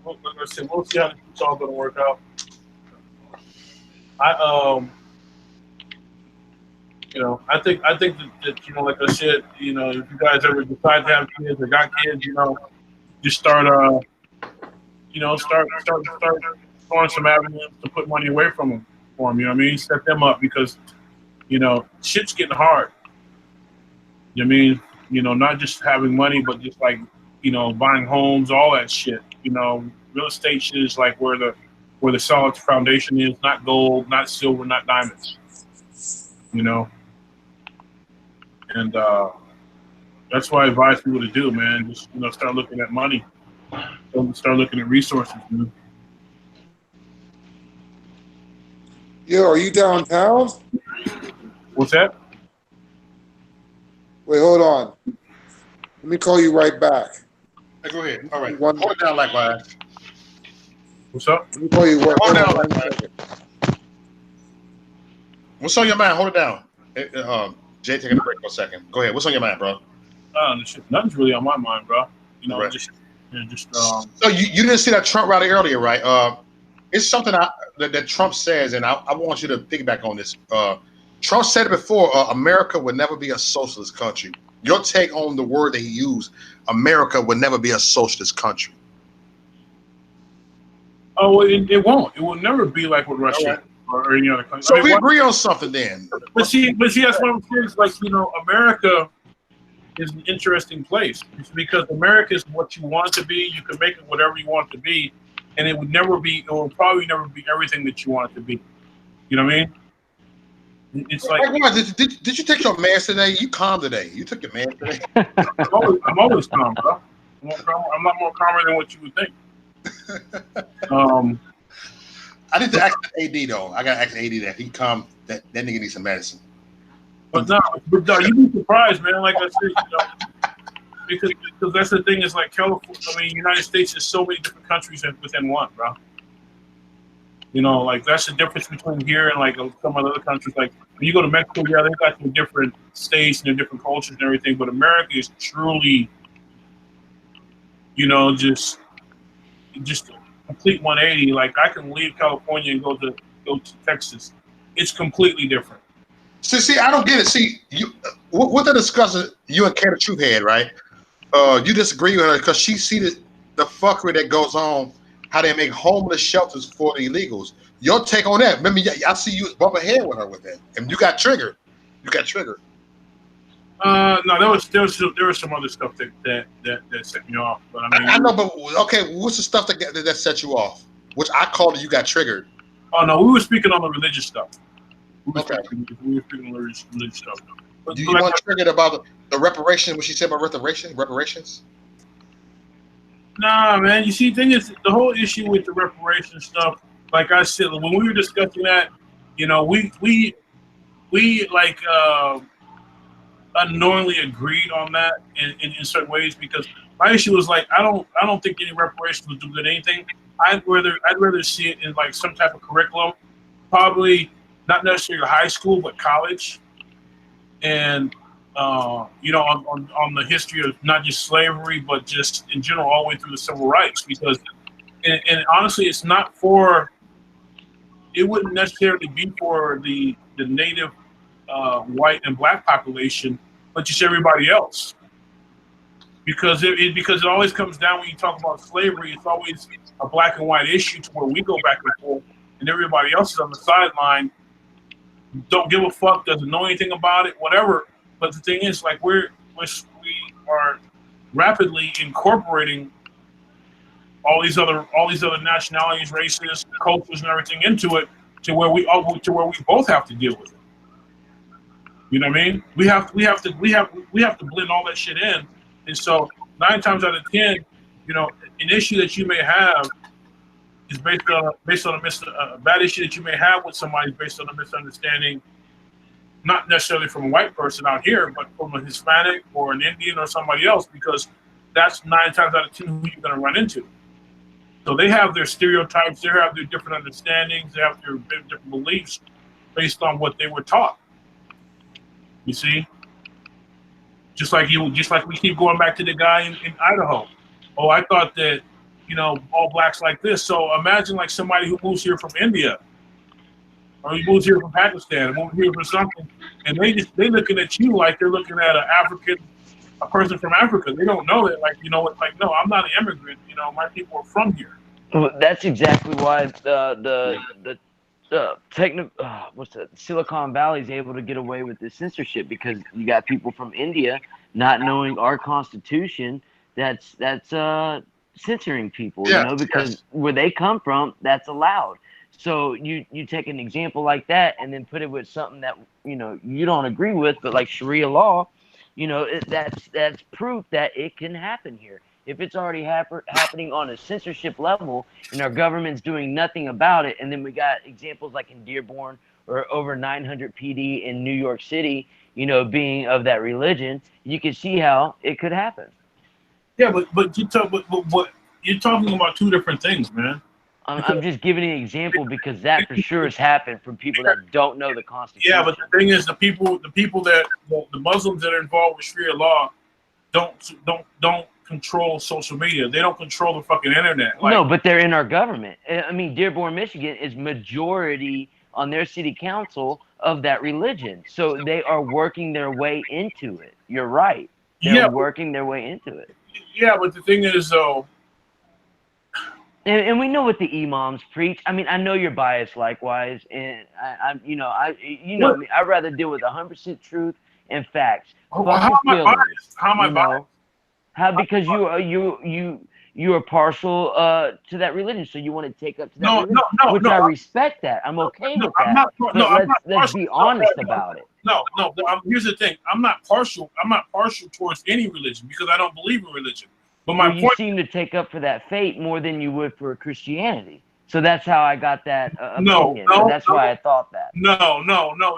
Like I said, we'll see how it's all going to work out. I think that like I said, if you guys ever decide to have kids or got kids, just start exploring some avenues to put money away from them for them. You know what I mean? Set them up because shit's getting hard. You know what I mean? Not just having money, but just like buying homes, all that shit. Real estate shit is like where the solid foundation is, not gold, not silver, not diamonds. And that's what I advise people to do, man. Just start looking at money, start looking at resources. Yo, are you downtown? What's that? Wait, hold on. Let me call you right back. Hey, go ahead. All right. One- Hold it down likewise. What's up? Let me call you right Hold back. down One likewise. second. What's on your mind? Hold it down. Jay, taking a break for a second. Go ahead. What's on your mind, bro? Nothing's really on my mind, bro. Right. just So you didn't see that Trump rally earlier, right? It's something that Trump says, and I want you to piggyback on this. Trump said it before, America would never be a socialist country. Your take on the word that he used, America would never be a socialist country. Oh, well, it won't. It will never be like with Russia or any other country. So we agree on something then. But see, that's what I'm saying. It's like, America is an interesting place. It's because America is what you want it to be. You can make it whatever you want it to be, and it will probably never be everything that you want it to be. You know what I mean? It's like, did you take your mask today? You calm today. You took your mask today. I'm always calm, bro. I'm not more calmer than what you would think. I need to ask AD though. I got to ask AD that if he calm, that nigga needs some medicine. But no, you'd be surprised, man. Like I said, because that's the thing is like California. I mean, United States is so many different countries within one, bro. Like that's the difference between here and like some other countries. Like when you go to Mexico, yeah, they've got their different states and their different cultures and everything. But America is truly, just a complete 180. Like I can leave California and go to Texas. It's completely different. See, I don't get it. See, what the discussion you and Kate Truth had, right? You disagree with her because she see the fuckery that goes on, how they make homeless shelters for the illegals. Your take on that? Remember, I see you bump ahead with her with that, and you got triggered. No, there was some other stuff that set me off. But I mean, I know, but okay, what's the stuff that set you off? Which I called it. You got triggered. Oh no, we were speaking on the religious stuff. We were Okay. speaking on the religious stuff. But Do you like, want triggered about the reparation? What she said about reparations? nah, man. You see, the thing is, the whole issue with the reparation stuff. Like I said, when we were discussing that, you know, we like unknowingly agreed on that in certain ways because my issue was like I don't think any reparations would do good anything. I'd rather see it in like some type of curriculum, probably not necessarily high school but college, and you know on the history of not just slavery but just in general all the way through the civil rights because and honestly it's not for it wouldn't necessarily be for the native white and black population, but just everybody else. Because it always comes down when you talk about slavery, it's always a black and white issue to where we go back and forth, and everybody else is on the sideline, don't give a fuck, doesn't know anything about it, whatever. But the thing is, like we are rapidly incorporating all these other nationalities, races, cultures, and everything into it to where we both have to deal with it. You know what I mean? We have to blend all that shit in, and so 9 times out of 10, you know, an issue that you may have is based on a bad issue that you may have with somebody based on a misunderstanding, not necessarily from a white person out here, but from a Hispanic or an Indian or somebody else, because that's 9 times out of 10 who you're going to run into. So they have their stereotypes, they have their different understandings, they have their different beliefs based on what they were taught. You see, just like we keep going back to the guy in Idaho. Oh, I thought that, you know, all blacks like this. So imagine like somebody who moves here from India, or he moves here from Pakistan, or moves here from something, and they looking at you like they're looking at a person from Africa. They don't know that, like, you know, it's like, no, I'm not an immigrant. You know, my people are from here. Well, that's exactly why Silicon Valley is able to get away with this censorship, because you got people from India not knowing our constitution that's censoring people, Yeah, you know, because where they come from, that's allowed. So you take an example like that and then put it with something that, you know, you don't agree with, but like Sharia law, you know, that's proof that it can happen here. If it's already happening on a censorship level and our government's doing nothing about it, and then we got examples like in Dearborn or over 900 PD in New York City, you know, being of that religion, you can see how it could happen. Yeah, but you're talking about two different things, man. I'm just giving an example because that for sure has happened from people that don't know the Constitution. Yeah, but the thing is, the Muslims that are involved with Sharia law don't control social media. They don't control the fucking internet. Like, no, but they're in our government. I mean, Dearborn, Michigan is majority on their city council of that religion. So they are working their way into it. You're right. They're working their way into it. Yeah, but the thing is, though, and we know what the imams preach. I mean, I know you're biased likewise, and I me. I'd rather deal with 100% truth and facts. How am I biased? How am I biased? How? Because you are partial to that religion, so you want to take up to that religion, which I respect that. I'm okay with that. Let's be honest about it. No. Here's the thing. I'm not partial towards any religion because I don't believe in religion. But my point, you seem to take up for that faith more than you would for Christianity. So that's how I got that opinion. That's why I thought that. No.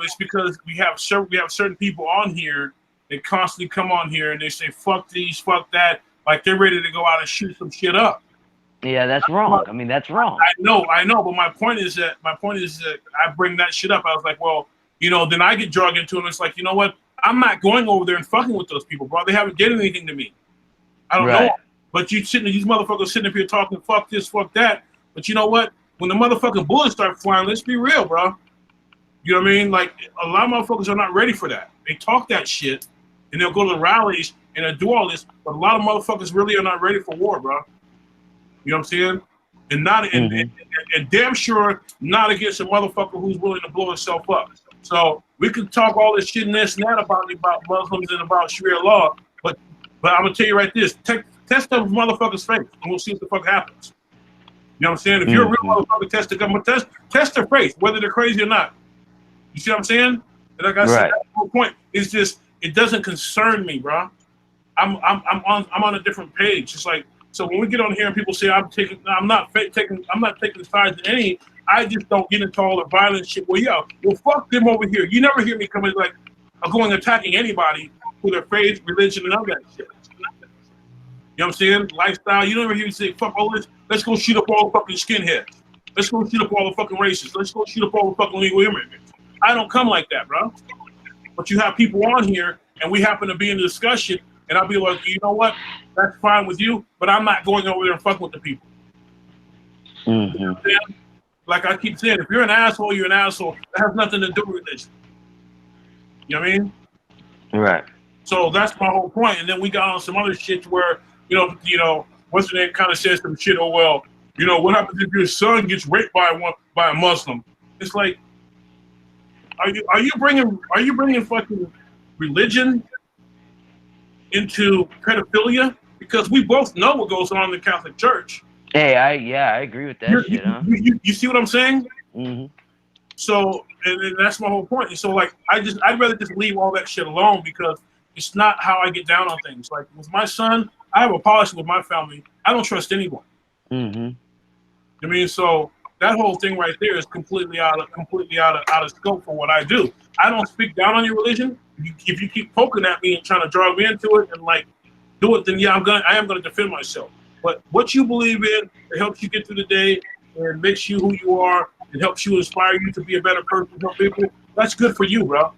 It's because we have certain people on here that constantly come on here and they say fuck these, fuck that, like they're ready to go out and shoot some shit up. Yeah, that's wrong. I mean, that's wrong. I know, but my point is that I bring that shit up. I was like, well, you know, then I get dragged into it. And it's like, you know what? I'm not going over there and fucking with those people, bro. They haven't did anything to me. I don't know. But these motherfuckers sitting up here talking fuck this, fuck that. But you know what? When the motherfucking bullets start flying, let's be real, bro. You know what I mean? Like, a lot of motherfuckers are not ready for that. They talk that shit, and they'll go to the rallies, and they'll do all this, but a lot of motherfuckers really are not ready for war, bro. You know what I'm saying? And damn sure not against a motherfucker who's willing to blow himself up. So we can talk all this shit and this and that about Muslims and about Sharia law, but I'm gonna tell you right this: test those motherfuckers' faith, and we'll see what the fuck happens. You know what I'm saying? If you're a real motherfucker, test their faith, whether they're crazy or not. You see what I'm saying? And like I said, Right. that's the whole point. It's just it doesn't concern me, bro. I'm on a different page. It's like, so when we get on here and people say I'm not taking sides in any. I just don't get into all the violent shit. Well, yeah, well, fuck them over here. You never hear me coming like going attacking anybody for their faith, religion, and all that shit. You know what I'm saying? Lifestyle. You never hear me say, fuck all this. Let's go shoot up all the fucking skinheads. Let's go shoot up all the fucking racists. Let's go shoot up all the fucking legal immigrants. I don't come like that, bro. But you have people on here, and we happen to be in a discussion, and I'll be like, you know what? That's fine with you, but I'm not going over there and fuck with the people. Mm-hmm. You know what I'm saying? Like I keep saying, if you're an asshole, you're an asshole. That has nothing to do with religion. You know what I mean? Right. So that's my whole point. And then we got on some other shit where, you know, what's the name kind of says some shit. Oh well, you know, what happens if your son gets raped by a Muslim? It's like, are you bringing fucking religion into pedophilia? Because we both know what goes on in the Catholic Church. Hey, I agree with that shit, huh? You see what I'm saying? Mm-hmm. So, and that's my whole point. So, like, I'd rather just leave all that shit alone because it's not how I get down on things. Like with my son, I have a policy with my family. I don't trust anyone. Mm-hmm. I mean, so that whole thing right there is completely out of scope for what I do. I don't speak down on your religion. If you keep poking at me and trying to draw me into it and like do it, then yeah, I am gonna defend myself. But what you believe in, it helps you get through the day and makes you who you are. It helps you inspire you to be a better person, help people. That's good for you, bro.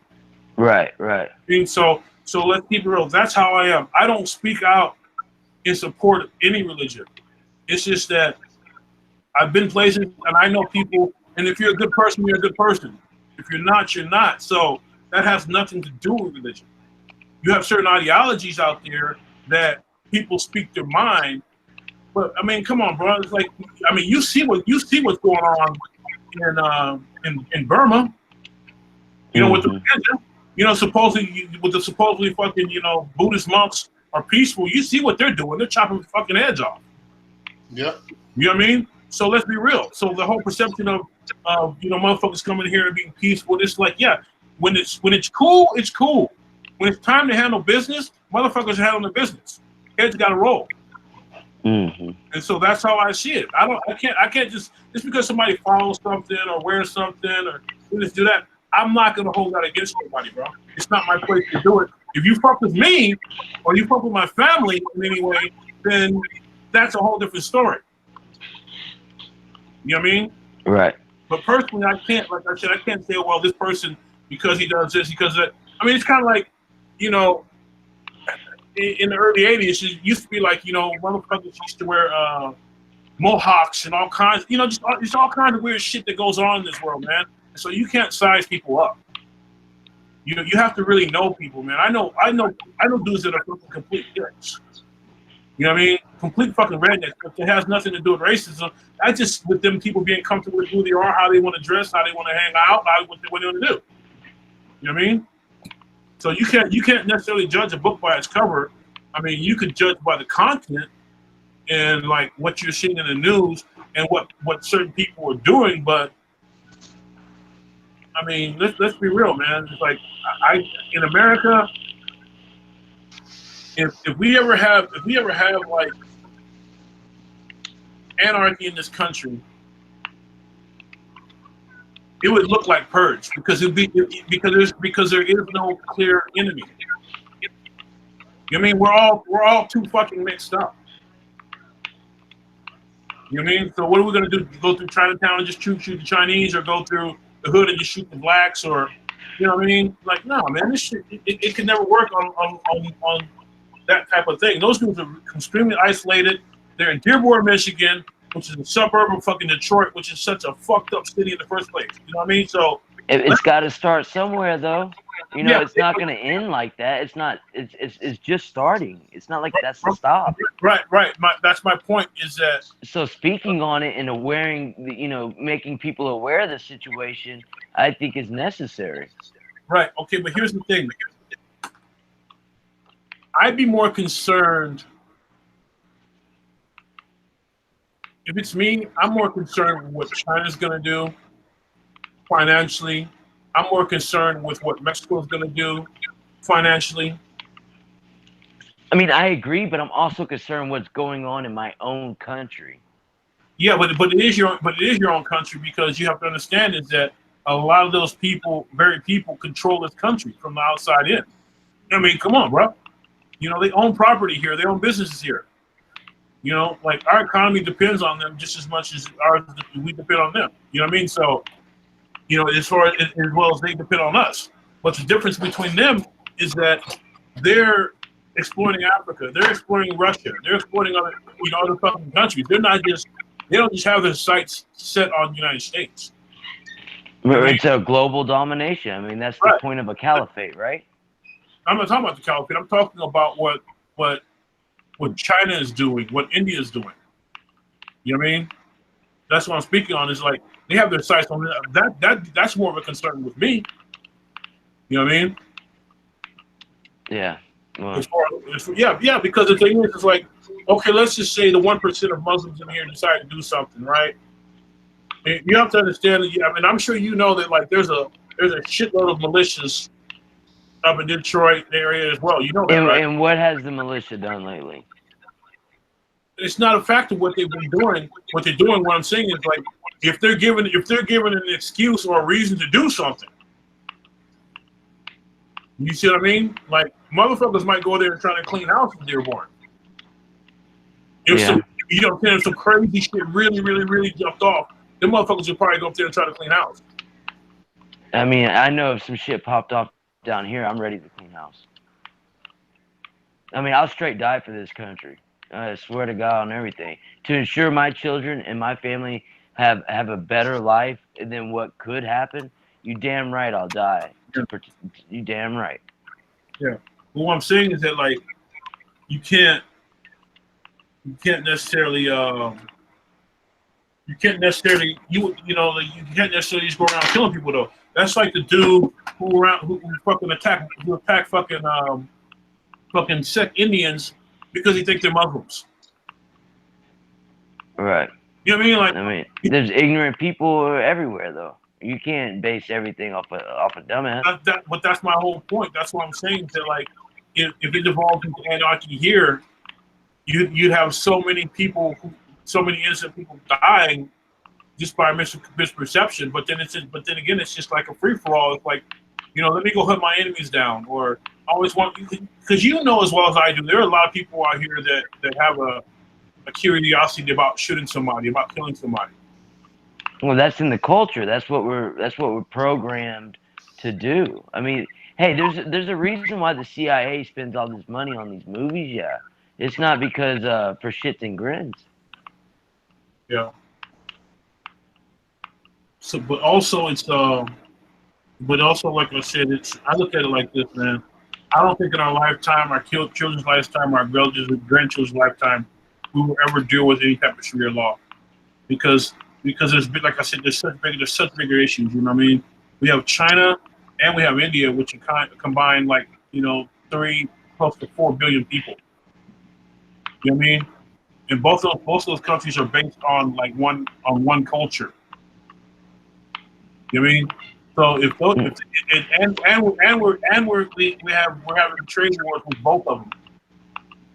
Right, right. I mean, so let's keep it real. That's how I am. I don't speak out in support of any religion. It's just that I've been places and I know people, and if you're a good person, you're a good person. If you're not, you're not. So that has nothing to do with religion. You have certain ideologies out there that people speak their mind, but I mean, come on, bro. It's like, I mean, you see what's going on in Burma. You know, with the supposedly fucking, you know, Buddhist monks are peaceful. You see what they're doing. They're chopping fucking heads off. Yep. You know what I mean? So let's be real. So the whole perception of you know, motherfuckers coming here and being peaceful, it's like, yeah, when it's cool, it's cool. When it's time to handle business, motherfuckers are handling the business. Heads gotta roll. Mm-hmm. And so that's how I see it. I can't just because somebody follows something or wears something or do that. I'm not gonna hold that against anybody, bro. It's not my place to do it. If you fuck with me or you fuck with my family in any way, then that's a whole different story. You know what I mean? Right. But personally, I can't, like I said, I can't say, well, this person, because he does this, because that. I mean, it's kind of like, you know, in the early 80s, it used to be like, you know, motherfuckers used to wear mohawks and all kinds, you know, just all kinds of weird shit that goes on in this world, man. And so you can't size people up. You know, you have to really know people, man. I know dudes that are fucking complete dicks. You know what I mean? Complete fucking rednecks. But it has nothing to do with racism. That's just with them people being comfortable with who they are, how they want to dress, how they want to hang out, what they want to do. You know what I mean? So you can't necessarily judge a book by its cover. I mean, you could judge by the content and like what you're seeing in the news and what certain people are doing. But I mean, let's be real, man. It's like in America, if we ever have like anarchy in this country, it would look like Purge because because there is no clear enemy. You know what I mean? We're all too fucking mixed up. You know what I mean? So what are we gonna do? Go through Chinatown and just shoot the Chinese, or go through the hood and just shoot the blacks, or you know what I mean? Like, no, man, this shit it can never work on that type of thing. Those dudes are extremely isolated. They're in Dearborn, Michigan, which is a suburb of fucking Detroit, which is such a fucked up city in the first place. You know what I mean? So It's got to start somewhere, though. You know, Yeah. it's not going to end like that. It's not. It's just starting. It's not like that's the stop. right. That's my point. Is that So speaking on it and making people aware of the situation, I think is necessary. right? Okay, but here's the thing. I'd be more concerned. If it's me, I'm more concerned with what China's going to do financially. I'm more concerned with what Mexico is going to do financially. I mean, I agree, but I'm also concerned what's going on in my own country. Yeah, but it is your own country, because you have to understand is that a lot of those people, very people, control this country from the outside in. I mean, come on, bro. You know, they own property here, they own businesses here. You know, like our economy depends on them just as much as we depend on them. You know what I mean? So, you know, as well as they depend on us. But the difference between them is that they're exploiting Africa, they're exploiting Russia, they're exploiting other fucking countries. They don't just have their sights set on the United States. It's a global domination. I mean, that's the point of a caliphate, right? I'm not talking about the caliphate. I'm talking about what China is doing, what India is doing. You know what I mean? That's what I'm speaking on. Is like they have their sights on that. That's more of a concern with me. You know what I mean? Yeah. Well, Yeah. Because the thing is, it's like, okay, let's just say the 1% of Muslims in here decide to do something, right? And you have to understand that. I mean, I'm sure you know that. Like, there's a shitload of militias up in Detroit area as well. You know that, right? And what has the militia done lately? It's not a fact of what they've been doing. What they're doing, what I'm saying is, like, if they're given an excuse or a reason to do something, you see what I mean? Like, motherfuckers might go there and try to clean house in Dearborn. If some crazy shit really, really, really jumped off, the motherfuckers would probably go up there and try to clean house. I mean, I know if some shit popped off down here, I'm ready to clean house. I mean, I'll straight die for this country. I swear to God on everything. To ensure my children and my family have a better life than what could happen, you damn right I'll die. You damn right. Yeah. But what I'm saying is that, like, you can't necessarily you can't necessarily just go around killing people though. That's like the dude who fucking attacked fucking Sikh Indians because he thinks they're Muslims. Right. You know what I mean? Like, I mean, there's ignorant people everywhere though. You can't base everything off a dumbass. But that's my whole point. That's what I'm saying. That, like, if it devolved into anarchy here, you'd have so many innocent people dying just by misperception. But then again, it's just like a free for all. It's like, you know, let me go hunt my enemies down, or I always want, because you know as well as I do, there are a lot of people out here that have a curiosity about shooting somebody, about killing somebody. Well, that's in the culture. That's what we're programmed to do. I mean, hey, there's a reason why the CIA spends all this money on these movies. Yeah, it's not because for shits and grins. Yeah. So, but also like I said, I look at it like this, man. I don't think in our lifetime, our children's lifetime, our grandchildren's lifetime, we will ever deal with any type of Sharia law, because there's been, like I said, there's such bigger issues. You know what I mean? We have China and we have India, which are kind of combined, like, you know, 3 close to 4 billion people. You know what I mean? And both of those countries are based on one culture. You know what I mean? So if those, we're having trade wars with both of them.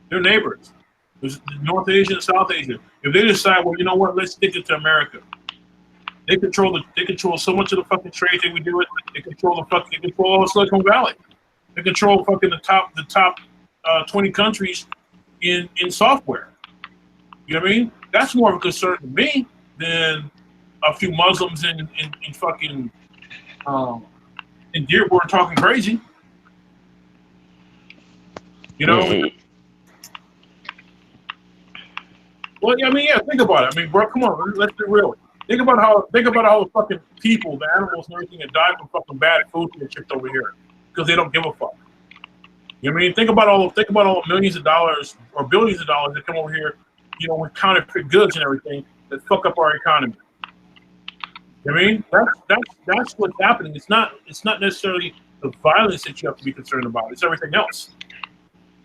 They're neighbors. There's North Asia and South Asia. If they decide, well, you know what, let's stick it to America. They control so much of the fucking trade that we do it. They control all Silicon Valley. They control fucking the top 20 countries in software. You know what I mean? That's more of a concern to me than a few Muslims in fucking in Dearborn talking crazy. You know? Well, I mean, yeah. Think about it. I mean, bro, come on. Let's be real. Think about how the fucking people, the animals, and everything that die from fucking bad food and shit over here because they don't give a fuck. You know what I mean? Think about all the millions of dollars or billions of dollars that come over here, you know, with counterfeit goods and everything that fuck up our economy. You know what I mean? That's what's happening. It's not necessarily the violence that you have to be concerned about. It's everything else.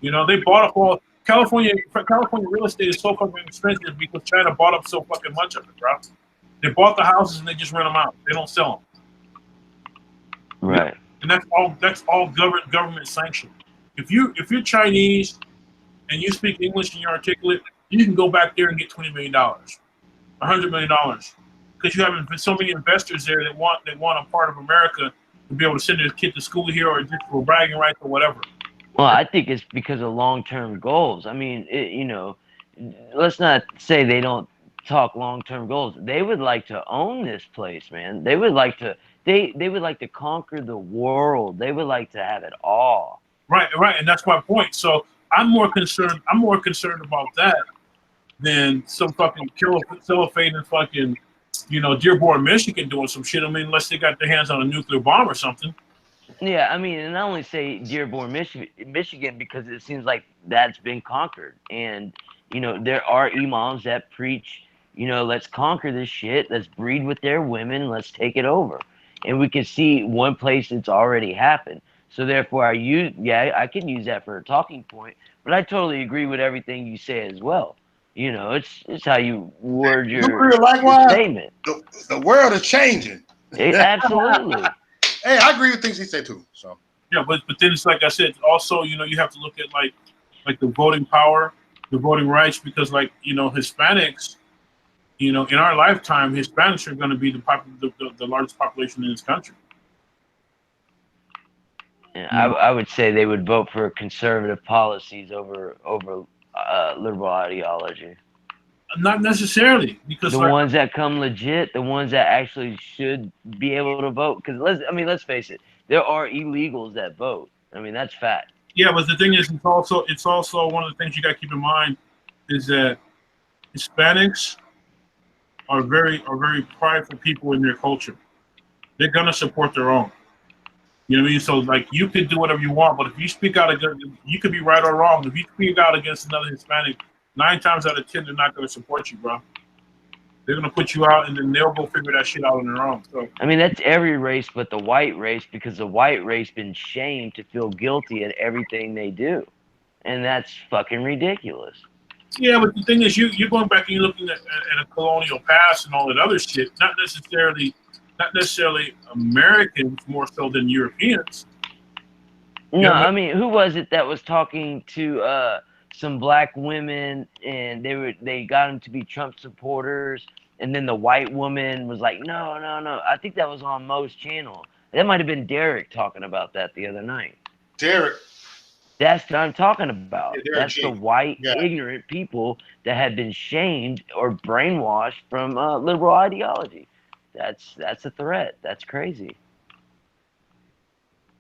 You know, they bought up all California real estate is so fucking expensive because China bought up so fucking much of it, bro. They bought the houses and they just rent them out. They don't sell them. and that's all government sanctioned. If you're Chinese and you speak English and you're articulate, you can go back there and get $20 million, $100 million, because you have so many investors there that want a part of America to be able to send their kid to school here or just for bragging rights or whatever. Well, I think it's because of long-term goals. I mean, let's not say they don't talk long-term goals. They would like to own this place, man. They would like to. They would like to conquer the world. They would like to have it all. Right, and that's my point. So I'm more concerned about that than some fucking cellophane and fucking, Dearborn, Michigan doing some shit. I mean, unless they got their hands on a nuclear bomb or something. Yeah, I mean, and I only say Dearborn, Michigan, because it seems like that's been conquered. And, there are imams that preach, let's conquer this shit. Let's breed with their women. Let's take it over. And we can see one place it's already happened. So therefore, I can use that for a talking point. But I totally agree with everything you say as well. It's how you word your statement. The world is changing. Absolutely. Hey, I agree with things he said too. So yeah, but then it's like I said. Also, you have to look at like the voting power, the voting rights, because Hispanics, in our lifetime, Hispanics are going to be the largest population in this country. Yeah, I would say they would vote for conservative policies over liberal ideology. Not necessarily, because the ones that come legit, the ones that actually should be able to vote. Because let's face it, there are illegals that vote. I mean, that's fact. Yeah, but the thing is, it's also one of the things you got to keep in mind is that Hispanics are very prideful people in their culture. They're gonna support their own. You know what I mean? So you could do whatever you want, but if you speak out against, you could be right or wrong. If you speak out against another Hispanic, 9 times out of 10, they're not going to support you, bro. They're going to put you out, and then they'll go figure that shit out on their own. So I mean, that's every race but the white race, because the white race been shamed to feel guilty at everything they do. And that's fucking ridiculous. Yeah, but the thing is, you're going back and you're looking at a colonial past and all that other shit. Not necessarily Americans more so than Europeans. No, I mean, who was it that was talking to some black women, and they got them to be Trump supporters, and then the white woman was like, no. I think that was on Mo's channel. That might have been Derek talking about that the other night. Derek. That's what I'm talking about. Yeah, that's the white, ignorant people that have been shamed or brainwashed from liberal ideology. That's a threat. That's crazy.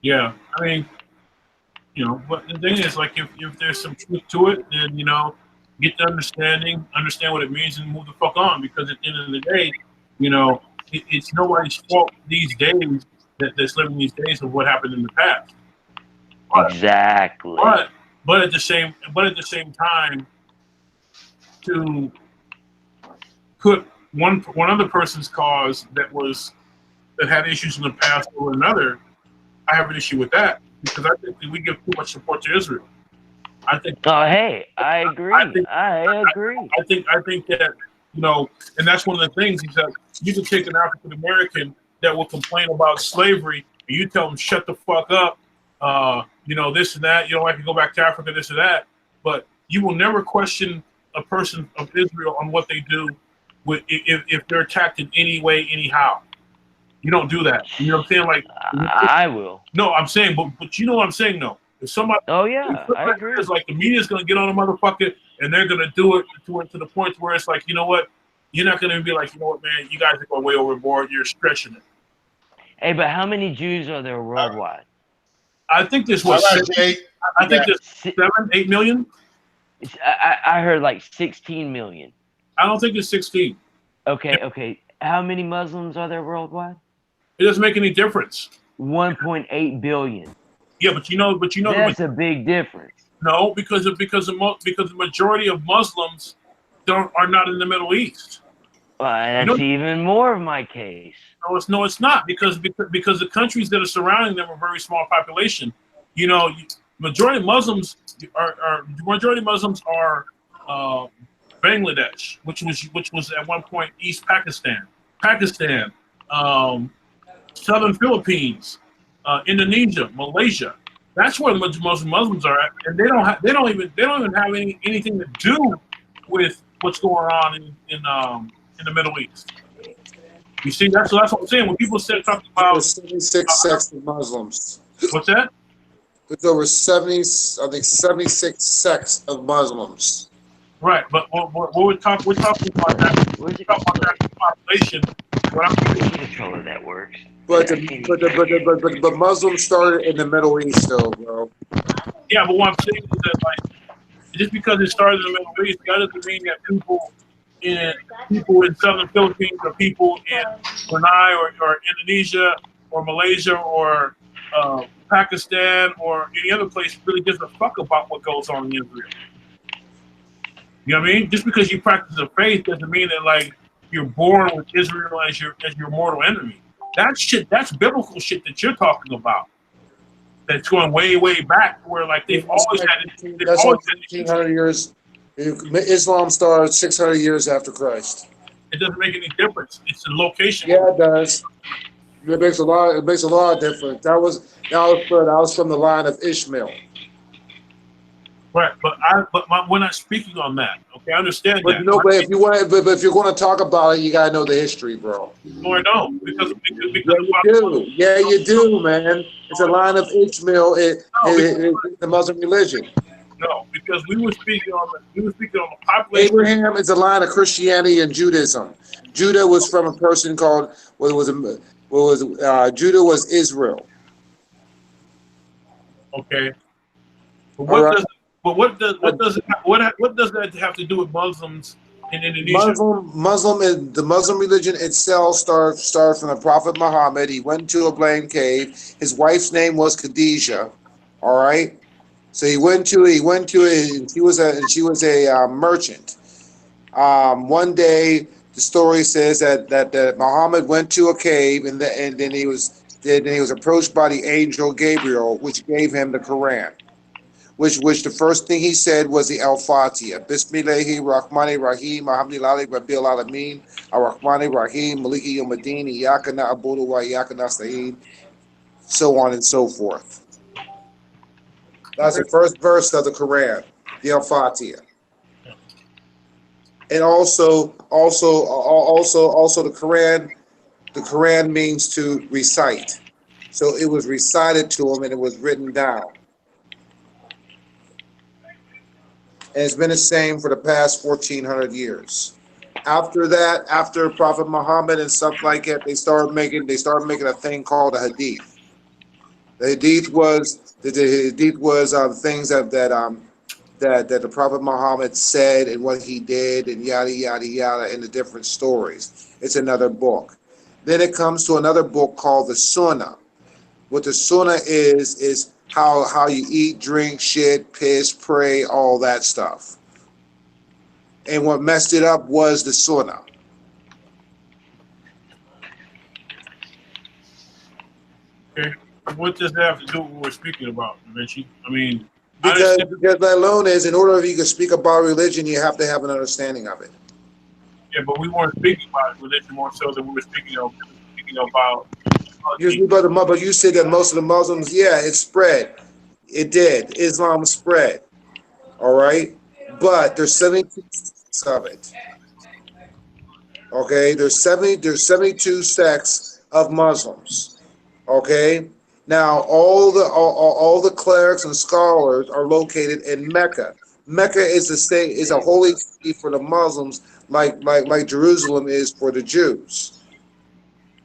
Yeah, I mean, but the thing is, if there's some truth to it, then get the understand what it means, and move the fuck on. Because at the end of the day, it's nobody's fault these days that's living these days of what happened in the past. Exactly. But at the same time, to put one other person's cause that had issues in the past or another, I have an issue with that, because I think that we give too much support to Israel. I think. Oh, hey, I agree. I agree. I think that and that's one of the things is that you can take an African American that will complain about slavery, and you tell them shut the fuck up. This and that. You don't like to go back to Africa, this or that. But you will never question a person of Israel on what they do if they're attacked in any way, anyhow. You don't do that. You know what I'm saying? I will. No, I'm saying, but you know what I'm saying, though. If somebody, I agree. It's like the media's gonna get on a motherfucker, and they're gonna do it to the point where it's like, you know what? You're not gonna be like, you know what, man? You guys are going way overboard. You're stretching it. Hey, but how many Jews are there worldwide? I think there's there's 7, 8 million. I heard like 16 million. I don't think it's 16. Okay. How many Muslims are there worldwide? It doesn't make any difference. 1.8 billion. Yeah, but that's a big difference. No, because the majority of Muslims are not in the Middle East. That's even more of my case. No, it's not, because the countries that are surrounding them are very small population. Majority of Muslims are Bangladesh, which was at one point East Pakistan, Southern Philippines, Indonesia, Malaysia. That's where most Muslims are at, and they don't even have anything to do with what's going on in the Middle East. You see, that's what I'm saying. When people say talking about There's 76 sects of Muslims. what's that? There's over 76 sects of Muslims. Right, but we're talking about that. We're talking about that population. What I'm I can't tell how that works. But Muslims started in the Middle East, though, bro. Yeah, but what I'm saying is that like just because it started in the Middle East, that doesn't mean that people in southern Philippines or people in Brunei or Indonesia or Malaysia or Pakistan or any other place really gives a fuck about what goes on in Israel. You know what I mean? Just because you practice a faith doesn't mean that like you're born with Israel as your mortal enemy. That's shit. That's biblical shit that you're talking about. That's going way, way back where like they've always had it. That's like 1,500 years. Islam started 600 years after Christ. It doesn't make any difference. It's the location. Yeah, it does. It makes a lot. It makes a lot of difference. That was from the line of Ishmael. Right, we're not speaking on that. Okay, I understand But that. no, but if you're going to talk about it, you gotta know the history, bro. No, I don't because Yeah, you do, man. It's a line of Ishmael. It's the Muslim religion. No, because we were speaking on the population. Abraham is a line of Christianity and Judaism. Judah was from a person called Judah was Israel. Okay, but what does that have to do with Muslims in Indonesia? The Muslim religion itself started from the Prophet Muhammad. He went to a blind cave. His wife's name was Khadijah. All right. So he went to it. And she was a merchant. One day, the story says that Muhammad went to a cave, and then he was approached by the angel Gabriel, which gave him the Quran. Which the first thing he said was the Al-Fatiha. Bismillahir Rahmanir Rahim, Alhamdulillahi Rabbil Alameen, Ar-Rahmanir Rahim, Maliki Yawmiddin, Iyyaka na'budu wa iyyaka nasta'in, so on and so forth. That's the first verse of the Quran, the Al-Fatiha. And also the Quran means to recite. So it was recited to him and it was written down. And it's been the same for the past 1,400 years. After that, after Prophet Muhammad and stuff like that, they started making a thing called a hadith. The hadith was things that the Prophet Muhammad said and what he did and yada yada yada and the different stories. It's another book. Then it comes to another book called the Sunnah. What the Sunnah is how you eat, drink, shit, piss, pray, all that stuff. And what messed it up was the Sunnah. Okay, what does that have to do with what we're speaking about, Richie? I mean, because that alone is, in order for you to speak about religion, you have to have an understanding of it. Yeah, but we weren't speaking about religion more so than we were speaking about. But you said that most of the Muslims, yeah, it spread. It did. Islam spread. All right? But there's 72 of it. Okay? There's 72 sects of Muslims. Okay? Now, all the clerics and scholars are located in Mecca. Mecca is a holy city for the Muslims, like Jerusalem is for the Jews.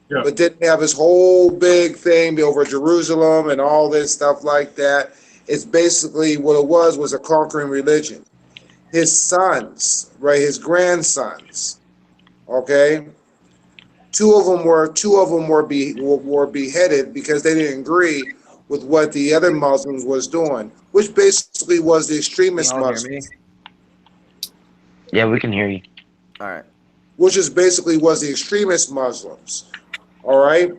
Yeah. But didn't have his whole big thing over Jerusalem and all this stuff like that. It's basically what it was a conquering religion. His sons, right, his grandsons, okay, two of them were beheaded because they didn't agree with what the other Muslims was doing, which basically was the extremist Muslims. Yeah, we can hear you. All right. Which is basically was the extremist Muslims. All right,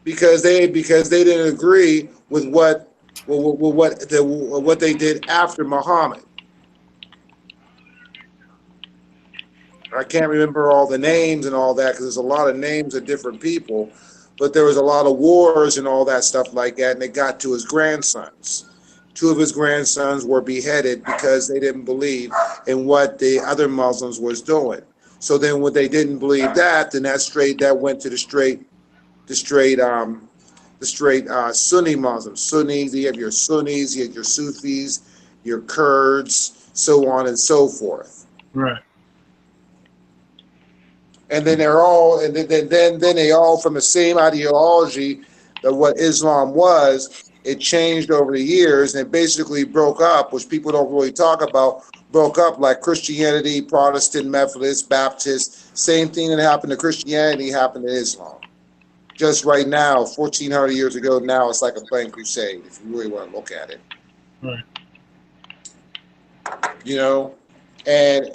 because they didn't agree with what they did after Muhammad. I can't remember all the names and all that because there's a lot of names of different people, but there was a lot of wars and all that stuff like that, and it got to his grandsons. Two of his grandsons were beheaded because they didn't believe in what the other Muslims was doing. So then when they didn't believe that, then that went to the straight Sunni Muslims. Sunnis, you have your Sunnis, you have your Sufis, your Kurds, so on and so forth. Right. And then they're all, and then they all from the same ideology of what Islam was. It changed over the years, and it basically broke up, which people don't really talk about. Broke up like Christianity, Protestant, Methodist, Baptist. Same thing that happened to Christianity happened to Islam. Just right now, 1,400 years ago, now it's like a blank crusade, if you really want to look at it. Right. You know, and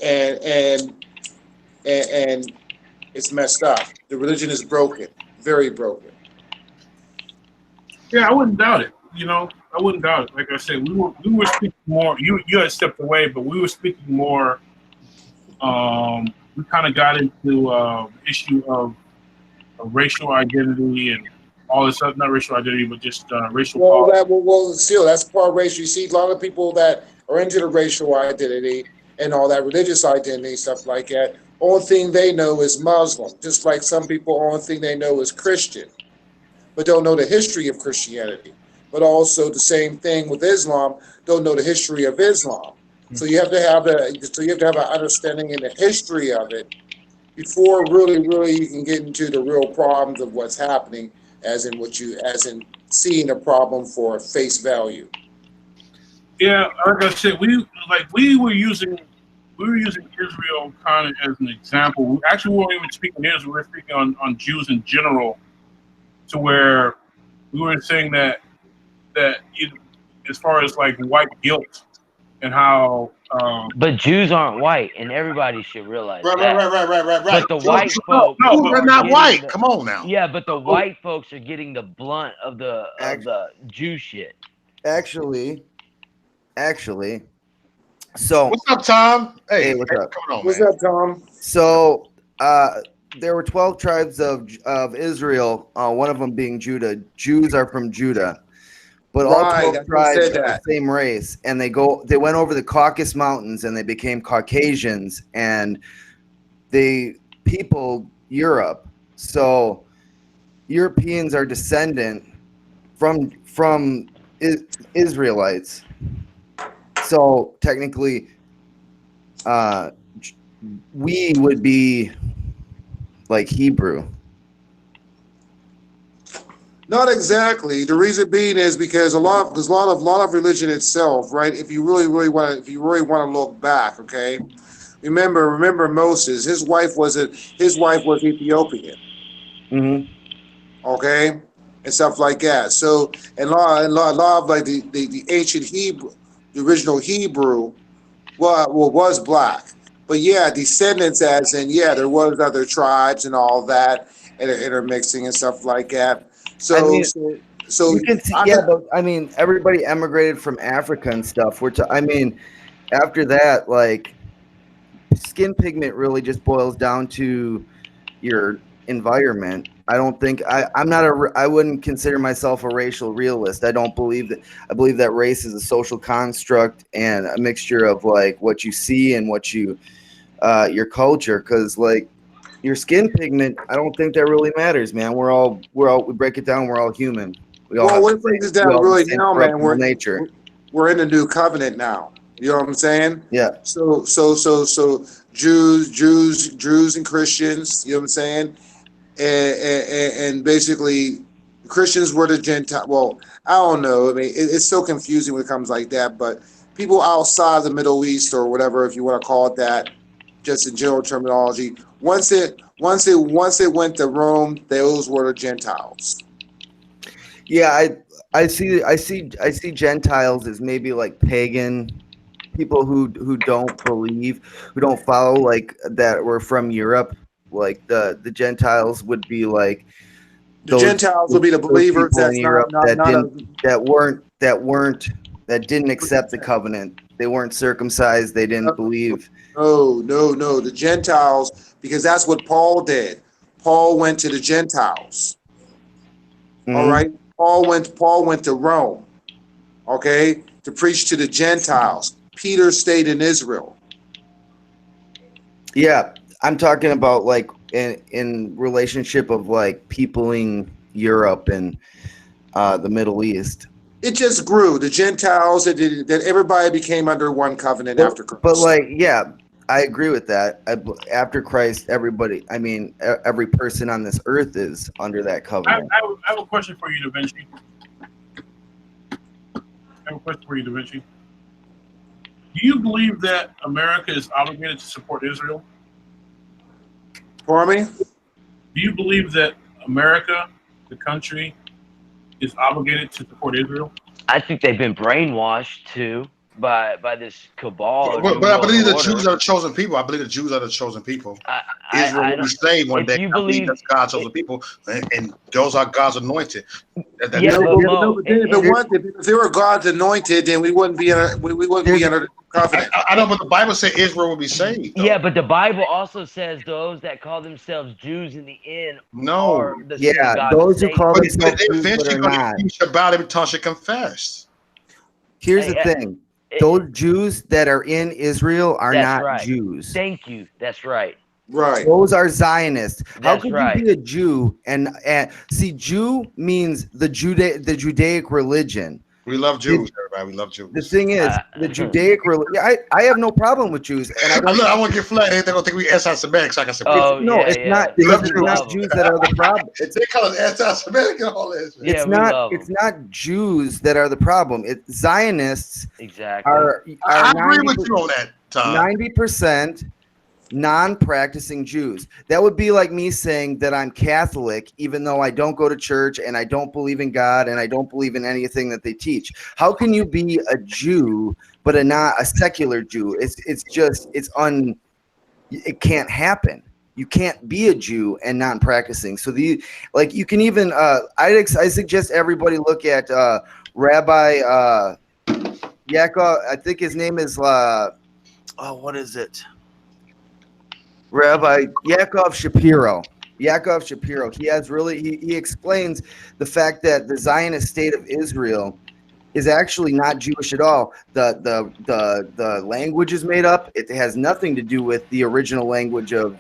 it's messed up. The religion is broken, very broken. Yeah, I wouldn't doubt it. You know, I wouldn't doubt it. Like I said, we were speaking more. You had stepped away, but we were speaking more. We kind of got into the issue of racial identity and all this stuff. Not racial identity, but just racial. Well, still, that's part of racial. You see a lot of people that are into the racial identity and all that religious identity stuff like that. Only thing they know is Muslim. Just like some people, only thing they know is Christian, but don't know the history of Christianity. But also the same thing with Islam, don't know the history of Islam. So you have to have an understanding in the history of it before really you can get into the real problems of what's happening, as in seeing a problem for face value. Yeah, like I said, we were using Israel kind of as an example. We actually weren't even speaking Israel. We were speaking on Jews in general, to where we were saying that as far as like white guilt and how. But Jews aren't white, and everybody should realize that. Right. But the white folks, they're not white. Come on now. Yeah, but the white folks are getting the blunt of the Jew shit. Actually. So What's up, Tom? Hey, what's up? Come on, What's man. up, Tom? So there were 12 tribes of Israel, one of them being Judah. Jews are from Judah. But all Right, 12 tribes said are that. the same race, and they went over the Caucasus Mountains and they became Caucasians, and they peopled Europe. So Europeans are descendant from Israelites. So technically, we would be like Hebrew. Not exactly. The reason being is because a lot of religion itself, right? If you really want to look back, okay. Remember Moses. His wife was Ethiopian. Mm-hmm. Okay, and stuff like that. So, and a lot of like the ancient Hebrew, the original Hebrew, was black. But yeah, descendants, as in there was other tribes and all that, and intermixing and stuff like that. So, I mean, so you can see, but I mean, everybody emigrated from Africa and stuff. After that, like, skin pigment really just boils down to your environment. I wouldn't consider myself a racial realist. I believe that race is a social construct and a mixture of like what you see and what you, your culture. Cause like your skin pigment, I don't think that really matters, man. We break it down. We're all human. What breaks it down really now, man? We're in a new covenant now. You know what I'm saying? Yeah. So Jews and Christians. You know what I'm saying? And basically, Christians were the Gentile. Well, I don't know. I mean, it's so confusing when it comes like that. But people outside the Middle East or whatever, if you want to call it that, just in general terminology, once it went to Rome, those were the Gentiles. Yeah, I see Gentiles as maybe like pagan people who don't believe, who don't follow, like that were from Europe. Like the Gentiles would be like the Gentiles would be the believers in Europe that didn't accept the covenant. They weren't circumcised. They didn't believe. No. The Gentiles, because that's what Paul did. Paul went to the Gentiles. All right. Paul went to Rome, okay, to preach to the Gentiles. Peter stayed in Israel. Yeah, I'm talking about like in relationship of like peopling Europe and the Middle East. It just grew. The Gentiles, that everybody became under one covenant after Christ. But like, yeah, I agree with that. After Christ, everybody, I mean, every person on this earth is under that covenant. I have a question for you, Da Vinci. Do you believe that America is obligated to support Israel? For me? Do you believe that America, the country, is obligated to support Israel? I think they've been brainwashed too by this cabal. But I believe the Jews are the chosen people. I believe the Jews are the chosen people. Israel will be saved one day. You believe that's God's chosen people, and those are God's anointed. If they were God's anointed, then we wouldn't be under the covenant. I know, but the Bible says Israel will be saved. Though. Yeah, but the Bible also says those that call themselves Jews in the end are the those who call themselves Jews but are not. About every tongue should confess. Here's the thing. Those Jews that are in Israel are not right. Jews. Thank you. That's right. Right. Those are Zionists. How That's could right. you be a Jew and see Jew means the Judaic religion. We love Jews, everybody. We love Jews. The thing is, the Judaic religion. I have no problem with Jews, and I want to get flat. They're gonna think we anti-Semitic, so I can say, it's not. It's not Jews that are the problem. They call us anti-Semitic and all this. It's not. It's not Jews that are the problem. It's Zionists. Exactly. I agree with you on that, Tom. 90% non-practicing Jews. That would be like me saying that I'm Catholic, even though I don't go to church and I don't believe in God and I don't believe in anything that they teach. How can you be a Jew but not a secular Jew? It can't happen. You can't be a Jew and non-practicing. So you can even I suggest everybody look at Rabbi Yaakov. I think his name is what is it? Rabbi Yaakov Shapiro. Yaakov Shapiro. He explains the fact that the Zionist state of Israel is actually not Jewish at all. The language is made up. It has nothing to do with the original language of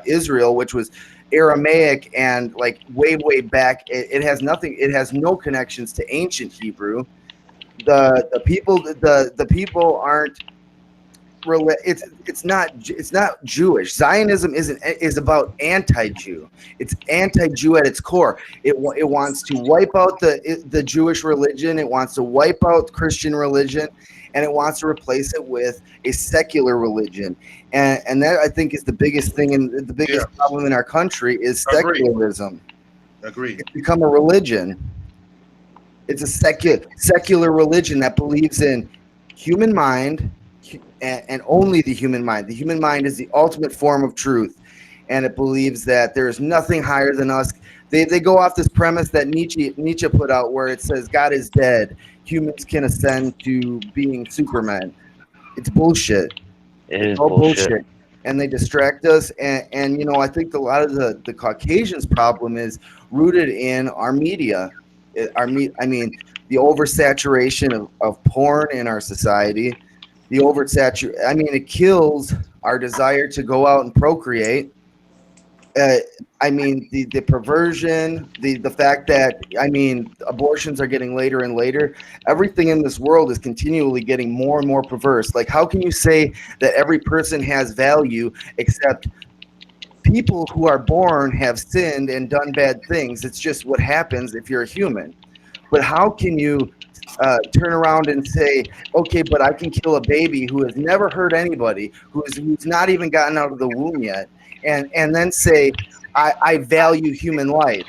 Israel, which was Aramaic, and like way back. It has nothing. It has no connections to ancient Hebrew. The people aren't. It's not Jewish. Zionism is about anti-Jew. It's anti-Jew at its core. It wants to wipe out the Jewish religion. It wants to wipe out Christian religion, and it wants to replace it with a secular religion. And that, I think, is the biggest thing and the biggest problem in our country is secularism. Agreed. It's become a religion. It's a secular religion that believes in human mind. And only the human mind. The human mind is the ultimate form of truth, and it believes that there is nothing higher than us. They go off this premise that Nietzsche put out, where it says God is dead, humans can ascend to being Superman. It's bullshit. It is bullshit. And they distract us. And I think a lot of the Caucasians' problem is rooted in our media. I mean, the oversaturation of porn in our society. It kills our desire to go out and procreate. The perversion, the fact that, abortions are getting later and later. Everything in this world is continually getting more and more perverse. Like, how can you say that every person has value except people who are born have sinned and done bad things? It's just what happens if you're a human. But how can you turn around and say, okay, but I can kill a baby who has never hurt anybody, who's not even gotten out of the womb yet, and then say, I value human life.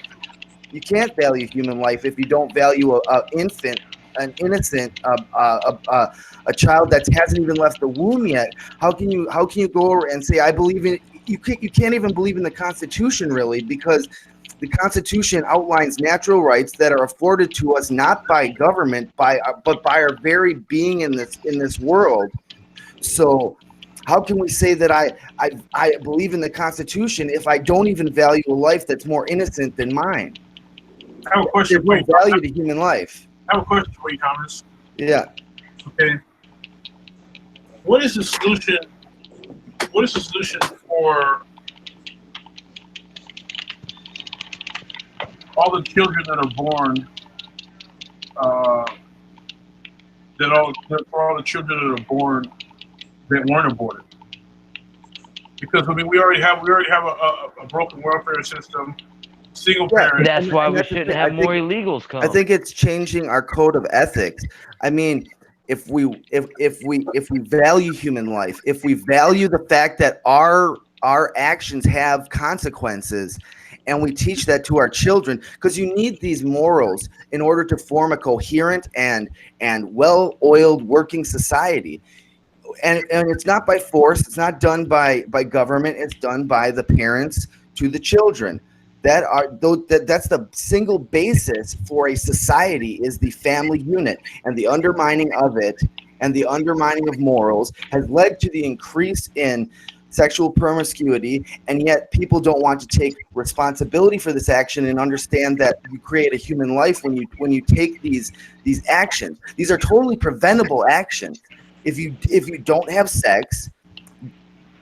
You can't value human life if you don't value an infant, an innocent, a child that hasn't even left the womb yet. How can you go over and say, I believe in? You can't even believe in the Constitution, really, because the Constitution outlines natural rights that are afforded to us not by government, but by our very being in this world. So, how can we say that I believe in the Constitution if I don't even value a life that's more innocent than mine? I have a question There's for no you. value to human life. I have a question for you, Thomas. Yeah. Okay. What is the solution? What is the solution for all the children that are born? For all the children that are born that weren't aborted? Because I mean, we already have a broken welfare system, single parent. That's why and we that's the shouldn't thing. have I more think- illegals come. I think it's changing our code of ethics. I mean, if we value human life, if we value the fact that our actions have consequences, and we teach that to our children, because you need these morals in order to form a coherent and well-oiled working society. And it's not by force. It's not done by government. It's done by the parents to the children. That's the single basis for a society, is the family unit, and the undermining of it and the undermining of morals has led to the increase in sexual promiscuity, and yet people don't want to take responsibility for this action and understand that you create a human life when you take these actions. These are totally preventable actions. If you don't have sex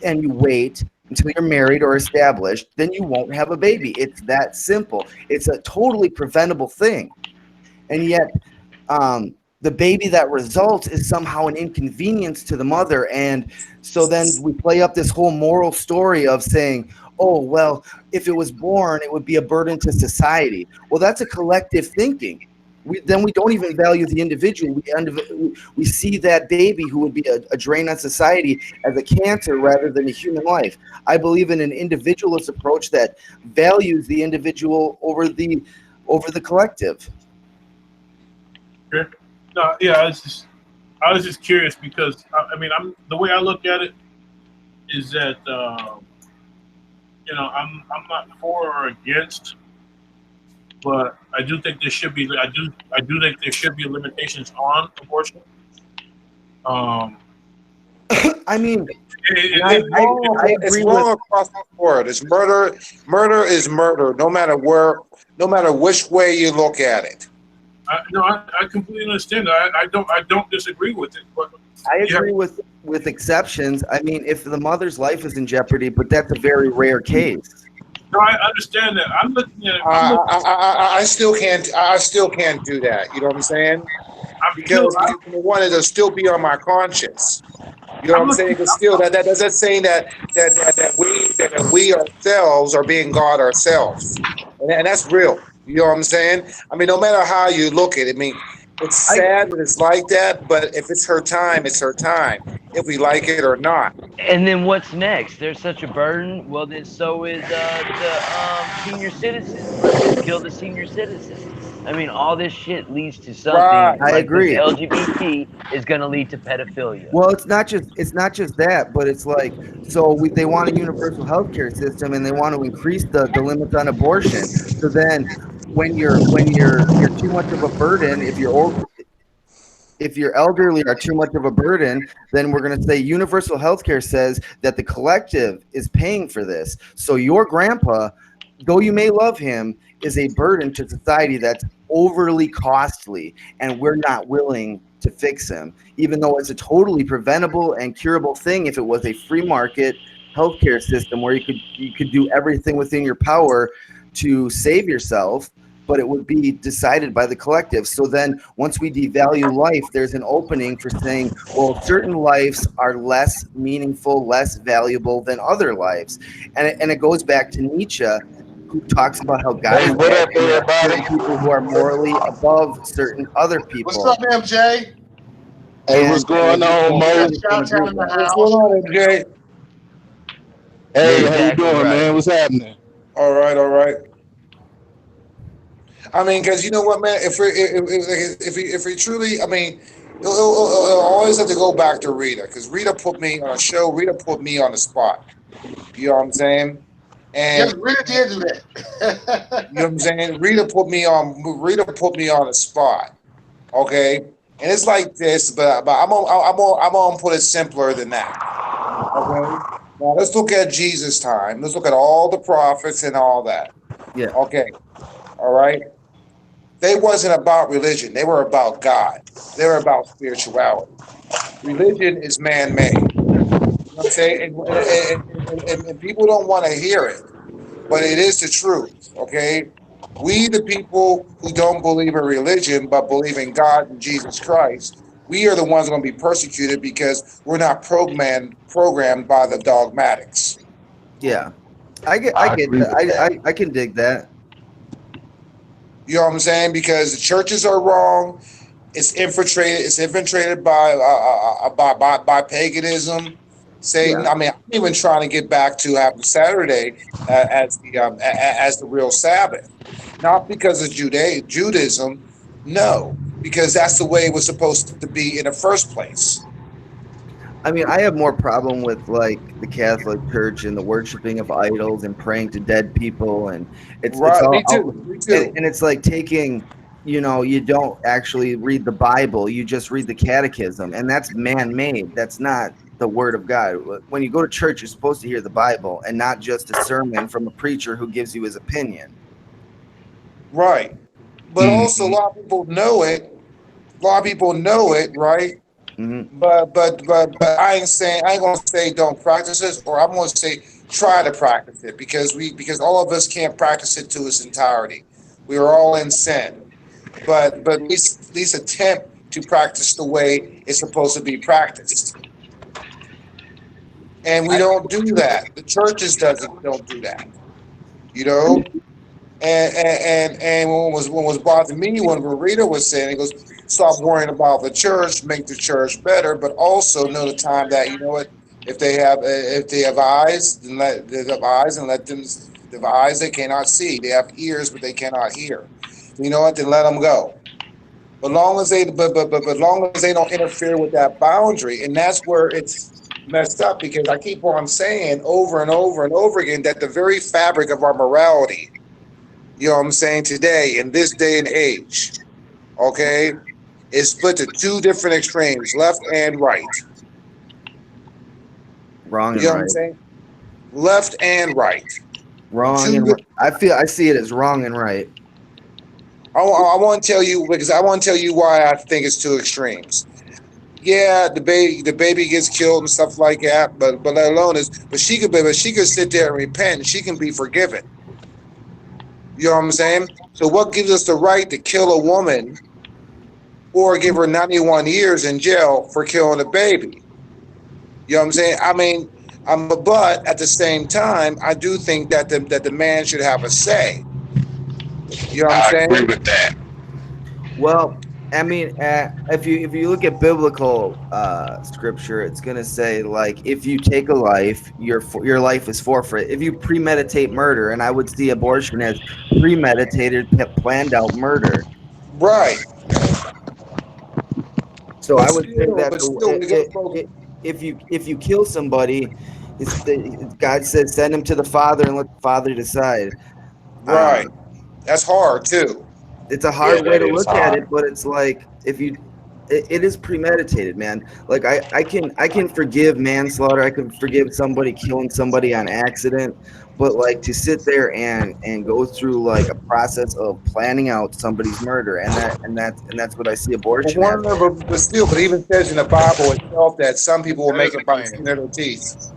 and you wait until you're married or established, then you won't have a baby. It's that simple. It's a totally preventable thing. And yet the baby that results is somehow an inconvenience to the mother. And so then we play up this whole moral story of saying, oh, well, if it was born, it would be a burden to society. Well, that's a collective thinking. We don't even value the individual. We see that baby who would be a drain on society as a cancer rather than a human life. I believe in an individualist approach that values the individual over the collective. Okay. No, yeah, I was just curious because I mean, the way I look at it is that I'm not for or against, but I do think there should be. I do think there should be limitations on abortion. I mean, It's agree wrong with- across the board. It's murder. Murder is murder, no matter which way you look at it. I completely understand that. I don't disagree with it, but I agree with exceptions. I mean, if the mother's life is in jeopardy, but that's a very rare case. no, I understand that. I'm looking at it. I still can't do that. You know what I'm saying? Because number one, it'll still be on my conscience. You know what I'm saying? Because still, that's saying that we ourselves are being God ourselves, and that's real. You know what I'm saying? I mean, no matter how you look at it, I mean, it's sad that it's like that, but if it's her time, it's her time, if we like it or not. And then what's next? There's such a burden. Well, then so is the senior citizens. Let's just kill the senior citizens. I mean, all this shit leads to something. Right. I agree. The LGBT is going to lead to pedophilia. Well, it's not just that, but it's like, they want a universal healthcare system, and they want to increase the limits on abortion. So then, when you're too much of a burden, if you're elderly are too much of a burden, then we're going to say universal healthcare says that the collective is paying for this. So your grandpa, though you may love him, is a burden to society that's overly costly, and we're not willing to fix him, even though it's a totally preventable and curable thing if it was a free market healthcare system where you could do everything within your power to save yourself, but it would be decided by the collective. So then once we devalue life, there's an opening for saying, well, certain lives are less meaningful, less valuable than other lives. And it goes back to Nietzsche, who talks about how God is certain people who are morally above certain other people. What's up, MJ? Hey, what's going on, Mo? What's going on, MJ? Hey, how you Exactly doing, right. man? What's happening? All right. I mean, because you know what, man? If we truly, I mean, it'll always have to go back to Rita, because Rita put me on a show. Rita put me on the spot. You know what I'm saying? And Yes, Rita did do that. you know what I'm saying? Rita put me on the spot. Okay, and it's like this, but I'm gonna put it simpler than that. Okay. Now let's look at Jesus' time. Let's look at all the prophets and all that. Yeah. Okay. All right. they wasn't about religion. They were about God. They were about spirituality. Religion is man-made. You know what I'm saying? And people don't want to hear it, but it is the truth. Okay, we the people who don't believe in religion but believe in God and Jesus Christ, we are the ones going to be persecuted because we're not programmed by the dogmatics. Yeah, I get agree that. with that. I can dig that. You know what I'm saying? Because the churches are wrong. It's infiltrated. It's infiltrated by paganism, Satan. Yeah. I mean, I'm even trying to get back to having Saturday as the real Sabbath, not because of Judaism, no, because that's the way it was supposed to be in the first place. I mean, I have more problem with like the Catholic Church and the worshiping of idols and praying to dead people, and it's Right, all, me too. and it's like taking, you know, you don't actually read the Bible, you just read the catechism, and that's man-made. That's not the word of God. When you go to church, you're supposed to hear the Bible and not just a sermon from a preacher who gives you his opinion. Right, but also a lot of people know it. A lot of people know it, right? Mm-hmm. But I ain't gonna say don't practice it, or I'm gonna say try to practice it because all of us can't practice it to its entirety. We are all in sin, but at least attempt to practice the way it's supposed to be practiced. And we don't do that. The churches don't do that. You know. And what was bothering me when Rita was saying, it goes, stop worrying about the church, make the church better, but also know the time that, you know what, if they have eyes, then let them have eyes they cannot see. They have ears but they cannot hear. You know what? Then let them go. But long as they long as they don't interfere with that boundary, and that's where it's messed up, because I keep on saying over and over and over again that the very fabric of our morality, you know what I'm saying, today, in this day and age, okay, is split to two different extremes, left and right. Wrong and You know what I'm right. saying? Left and right. Wrong and right. I see it as wrong and right. I want to tell you, because I want to tell you why I think it's two extremes. Yeah, the baby gets killed and stuff like that, but let alone but she could sit there and repent and she can be forgiven. You know what I'm saying? So what gives us the right to kill a woman or give her 91 years in jail for killing a baby? You know what I'm saying? I mean, but at the same time, I do think that the man should have a say. You know what I'm I saying? agree with that. Well, I mean, if you look at biblical scripture, it's gonna say, like, if you take a life, your life is forfeit. If you premeditate murder, and I would see abortion as premeditated, planned out murder. Right. So But I would say that still, if you kill somebody, God says send him to the Father and let the Father decide. Right. That's hard too. It's a hard way to that is look at hard. it, but it's like it is premeditated, man. Like I can forgive manslaughter. I can forgive somebody killing somebody on accident, but like to sit there and go through like a process of planning out somebody's murder, and that's what I see abortion as. But it even says in the Bible itself that some people will make it by the skin of their teeth.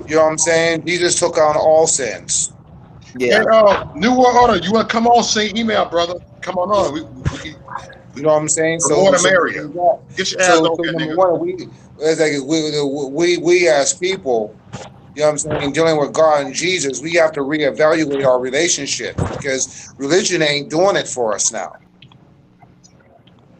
You know what I'm saying? Jesus took on all sins. Yeah. Hey, New World Order, you want to come on? Say email, brother. Come on. You know what I'm saying? The more the merrier. Get your ass over here, number nigga. one, we as people, you know what I'm saying, dealing with God and Jesus, we have to reevaluate our relationship, because religion ain't doing it for us now.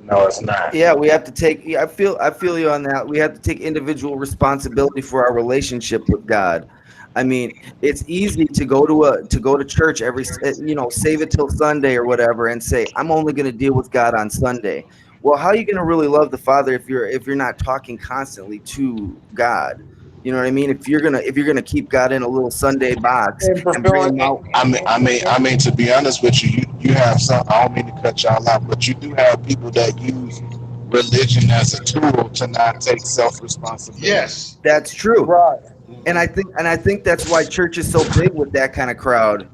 No, it's not. Yeah, we have to take. I feel you on that. We have to take individual responsibility for our relationship with God. I mean, it's easy to go to church every, save it till Sunday or whatever, and say I'm only going to deal with God on Sunday. Well, how are you going to really love the Father if you're not talking constantly to God? You know what I mean? If you're gonna keep God in a little Sunday box and bring him out. I mean, to be honest with you, you have some. I don't mean to cut y'all out, but you do have people that use religion as a tool to not take self-responsibility. Yes, that's true. Right. And I think that's why church is so big with that kind of crowd.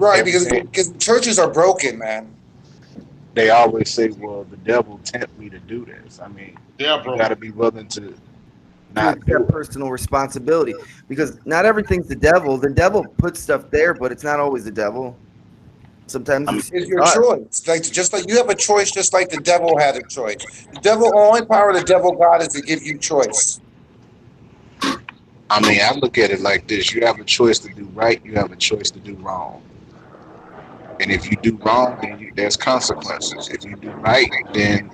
Right, everything. because churches are broken, man. They always say, "Well, the devil tempt me to do this." I mean, Yeah, you bro. got to be willing to To not do accept it. personal responsibility, because not everything's the devil. The devil puts stuff there, but it's not always the devil. Sometimes It's your us. choice. Like just like you have a choice, just like the devil had a choice. The devil, only power of the devil God is to give you choice. I mean, I look at it like this: you have a choice to do right, you have a choice to do wrong. And if you do wrong, then there's consequences. If you do right, then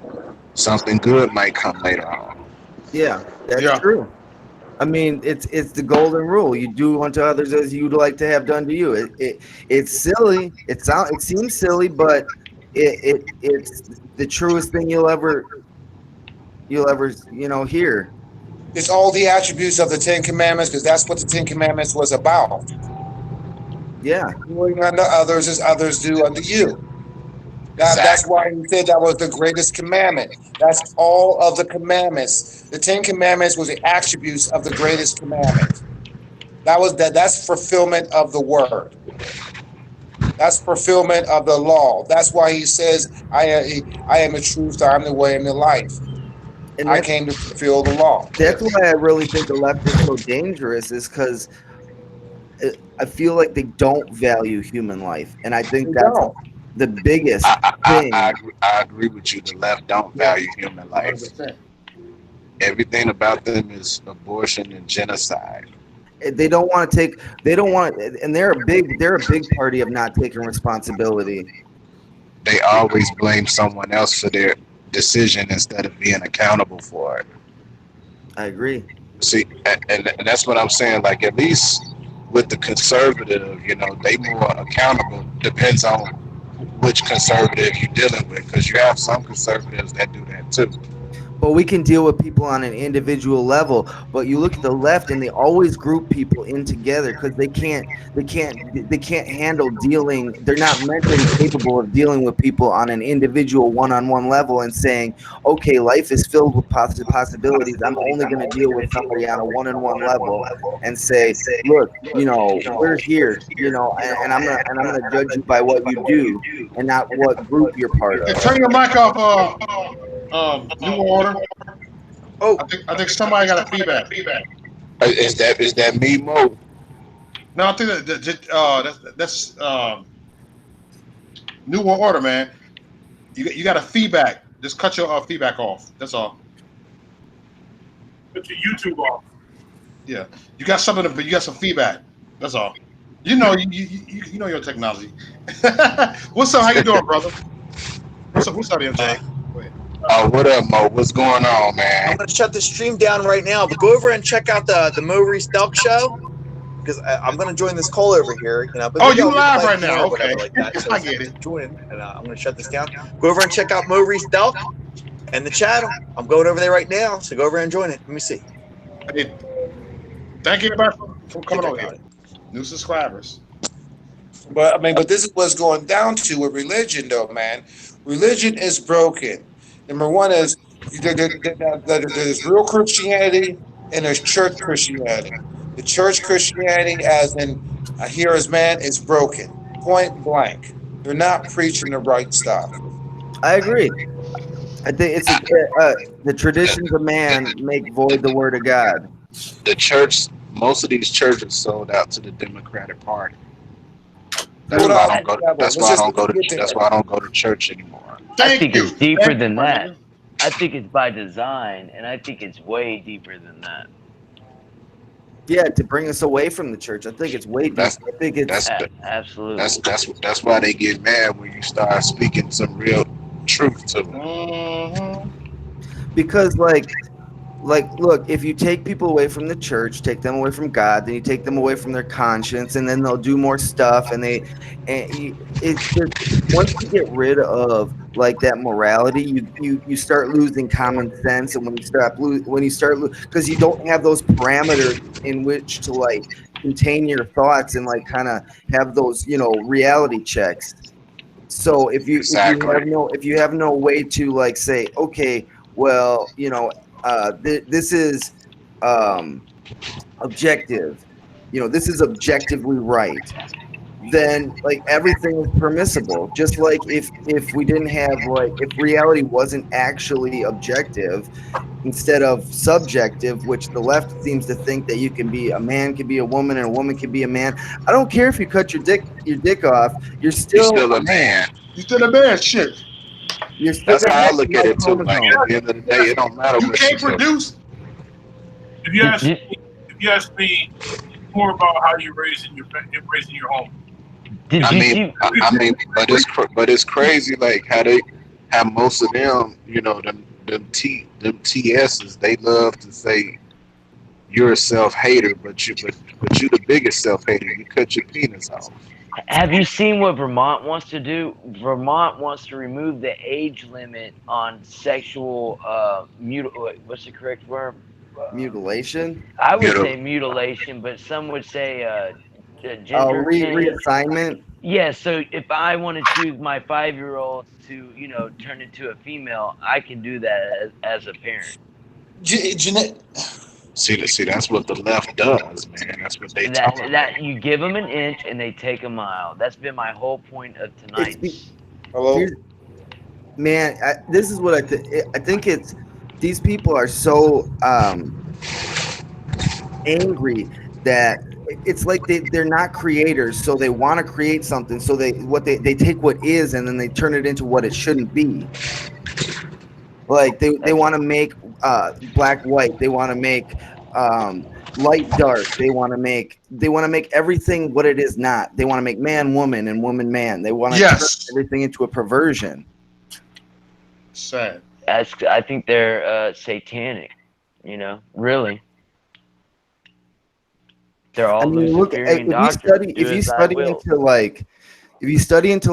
something good might come later on. Yeah, that's Yeah. true. I mean, it's the golden rule. You do unto others as you'd like to have done to you. It's silly. It seems silly, but it's the truest thing you'll ever hear. It's all the attributes of the Ten Commandments, because that's what the Ten Commandments was about. Yeah, Doing unto others as others do unto you. That's why he said that was the greatest commandment. That's all of the commandments. The Ten Commandments was the attributes of the greatest commandment. That's fulfillment of the word. That's fulfillment of the law. That's why he says, I am the truth, I am the way, and the life. and I came to fulfill the law. that's why I really think the left is so dangerous, is because I feel like they don't value human life, and I think They that's don't. the biggest thing. I agree with you. The left don't value human life. 100%. Everything about them is abortion and genocide. They don't want to take. They don't want, and they're a big party of not taking responsibility. They always blame someone else for their decision instead of being accountable for it. I agree. See, and that's what I'm saying. Like, at least with the conservative, they more accountable. Depends on which conservative you're dealing with, because you have some conservatives that do that too. But we can deal with people on an individual level. But you look at the left, and they always group people in together because they can't handle dealing. They're not mentally capable of dealing with people on an individual, one-on-one level, and saying, "Okay, life is filled with possibilities. I'm only going to deal with somebody on a one-on-one level and say, look, we're here, and I'm gonna judge you by what you do and not what group you're part Hey, of." turn your mic off, New Order. Oh, I think somebody got a feedback. Is that me, Mo? No, I think that's New Order, man. You got a feedback. Just cut your feedback off. That's all. Put your YouTube off. Yeah, you got something, but you got some feedback. That's all. You know your technology. What's up? How you doing, brother? What's up, MJ? What up, Mo? What's going on, man? I'm going to shut the stream down right now, but go over and check out the Maurice Delk show, because I'm going to join this call over here. But Oh, maybe you I'll live play right now? or whatever Okay. like that. So I get it. Join, and I'm going to shut this down. Go over and check out Maurice Delk and the channel. I'm going over there right now, so go over and join it. Let me see. Hey, thank you, everybody, for coming over here. New subscribers. But this is what's going down to with religion, though, man. Religion is broken. Number one is there's real Christianity and there's church Christianity. The church Christianity, as in here as man, is broken. Point blank. They're not preaching the right stuff. I agree. I think it's the traditions of man make void the word of God. The church, most of these churches sold out to the Democratic Party. That's why I don't go to church anymore. I think it's deeper than that. I think it's by design, and I think it's way deeper than that. Yeah, to bring us away from the church. I think it's way deeper. I think it's absolutely. That's why they get mad when you start speaking some real truth to them. Mm-hmm. Because like look, if you take people away from the church, take them away from God, then you take them away from their conscience, and then they'll do more stuff. It's just, once you get rid of like that morality, you start losing common sense, and when you start because you don't have those parameters in which to like contain your thoughts and like kind of have those reality checks. So if you have no way to like say, okay, well, this is objective. This is objectively right. then like everything is permissible. Just like if we didn't have like if reality wasn't actually objective instead of subjective, which the left seems to think that you can be a man can be a woman and a woman can be a man. I don't care if you cut your dick off, you're still a man. You still a man. Shit. You're still That's gonna how I have look the at right it too. Like chromosome. at the end of the day, it don't matter You what can't you do. produce. If you ask me more about how you're raising your home. I mean, but it's crazy like how most of them, you know, them TSs, they love to say you're a self-hater, but you the biggest self-hater. You cut your penis off. Have you seen what Vermont wants to do? Vermont wants to remove the age limit on sexual what's the correct word? Mutilation. I would say mutilation, but some would say gender reassignment. Yeah, so if I want to choose my 5-year-old to, you know, turn into a female, I can do that as a parent. Jeanette. See, that's what the left does, man. That's what they tolerate. That you give them an inch and they take a mile. That's been my whole point of tonight. Hello, man. This is what I think. It's these people are so angry that it's like they're not creators, so they want to create something. So they take what is and then they turn it into what it shouldn't be. Like they want to make black white. They want to make light dark. They want to make everything what it is not. They want to make man woman and woman man. They want to turn everything into a perversion. Sad. I think they're satanic. You know, really. They're all Luciferian doctrines. If you study into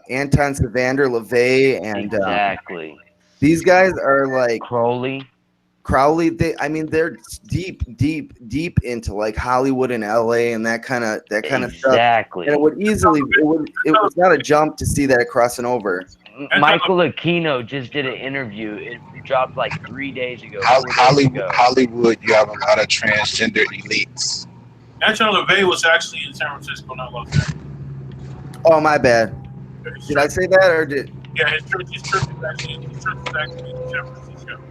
Anton Savander LaVey and exactly. These guys are like Crowley. They're deep into like Hollywood and LA and that kind of stuff. Exactly. And it was not a jump to see that crossing over. Michael Aquino just did an interview. It dropped like 3 days ago. Hollywood, you have a lot of transgender elites. Anton LaVey was actually in San Francisco, not Los Angeles. Oh, my bad. Did I say that or did? Yeah, his church is actually in San Francisco.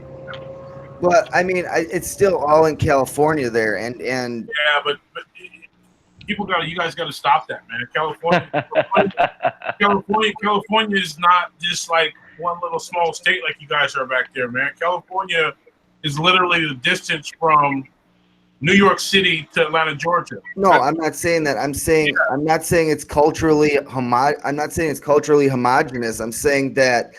But I mean, it's still all in California there, and yeah, but you guys got to stop that, man. California is not just like one little small state like you guys are back there, man. California is literally the distance from New York City to Atlanta, Georgia. No, I'm not saying that. I'm not saying it's culturally I'm not saying it's culturally homogenous. I'm saying that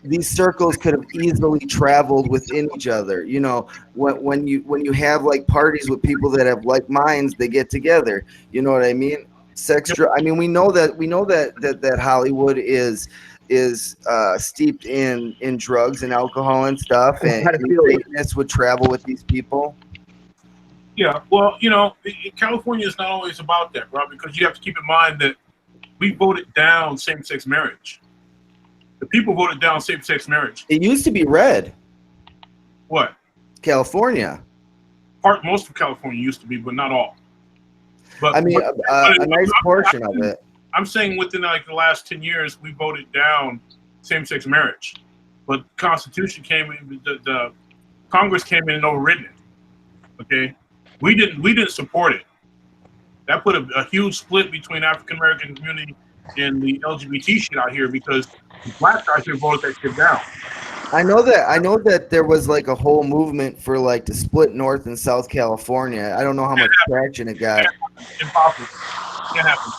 these circles could have easily traveled within each other. You know, when you have like parties with people that have like minds, they get together. You know what I mean? We know that Hollywood is steeped in drugs and alcohol and stuff, and Satanists would travel with these people. Yeah, well, you know, California is not always about that, bro, because you have to keep in mind that we voted down same-sex marriage. The people voted down same-sex marriage. It used to be red. What? California. Most of California used to be, but not all. But a nice portion of it. I'm saying within like the last 10 years, we voted down same-sex marriage, but the Constitution came in, the Congress came in and overridden it. Okay. We didn't support it. That put a huge split between African American community and the LGBT shit out here because blacks out here voted that shit down. I know that there was like a whole movement for like to split North and South California. I don't know how much traction it got. Impossible. Can't happen.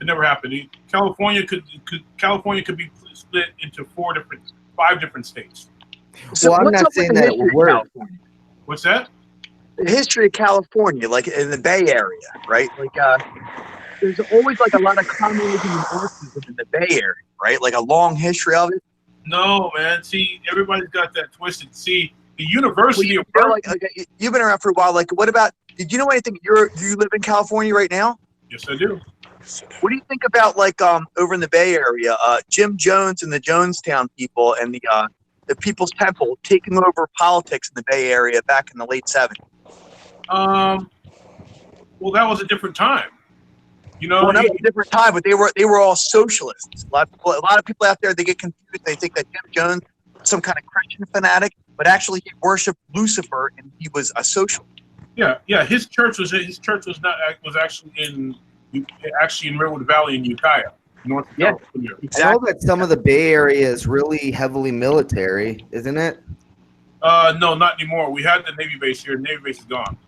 It never happened. California could be split into 5 different states. So well, I'm not saying that it would work. What's that? The history of California, like in the Bay Area, right? Like, there's always like a lot of communism and Marxism in the Bay Area, right? Like a long history of it. No, man. See, everybody's got that twisted. See, the University of you've been around for a while. Like, what about? Did you know anything? Do you live in California right now? Yes, I do. What do you think about like over in the Bay Area, Jim Jones and the Jonestown people and the People's Temple taking over politics in the Bay Area back in the late 70s? Well, that was a different time. You know, Well, that was a different time, but they were all socialists. A lot of people out there, they get confused. They think that Jim Jones was some kind of Christian fanatic, but actually he worshipped Lucifer and he was a socialist. yeah. His church was actually in Redwood Valley in Ukiah, North Yeah. Carolina. I know that some of the Bay Area is really heavily military, isn't it? No, not anymore. We had the Navy base here. The Navy base is gone.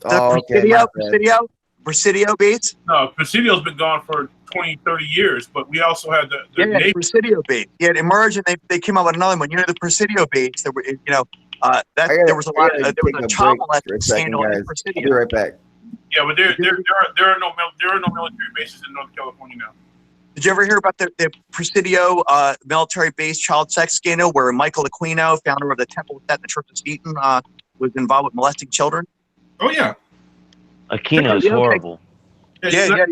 Oh, okay. my bad. Presidio base? No, Presidio's been gone for 20, 30 years, but we also had the Yeah, Navy. Presidio base. Yeah, it emerged and they came out with another one. You know, the Presidio base, there were, there was a lot of, there was a child molesting scandal in I'll be Presidio. right back. Yeah, but there are no military bases in North California now. Did you ever hear about the Presidio military base child sex scandal where Michael Aquino, founder of the Temple of Set and the Church of Satan, was involved with molesting children? Oh yeah. Aquino's horrible. Yeah.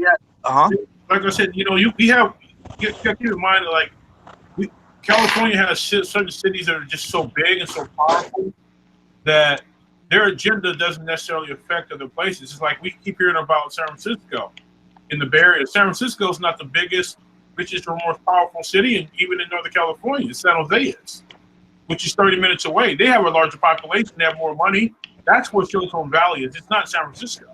Like I said, you know, we have keep in mind that California has certain cities that are just so big and so powerful that their agenda doesn't necessarily affect other places. It's like we keep hearing about San Francisco in the Bay Area. San Francisco is not the biggest, richest, or most powerful city, and even in Northern California, San Jose is, which is 30 minutes away. They have a larger population, they have more money. That's where Silicon Valley is. It's not San Francisco.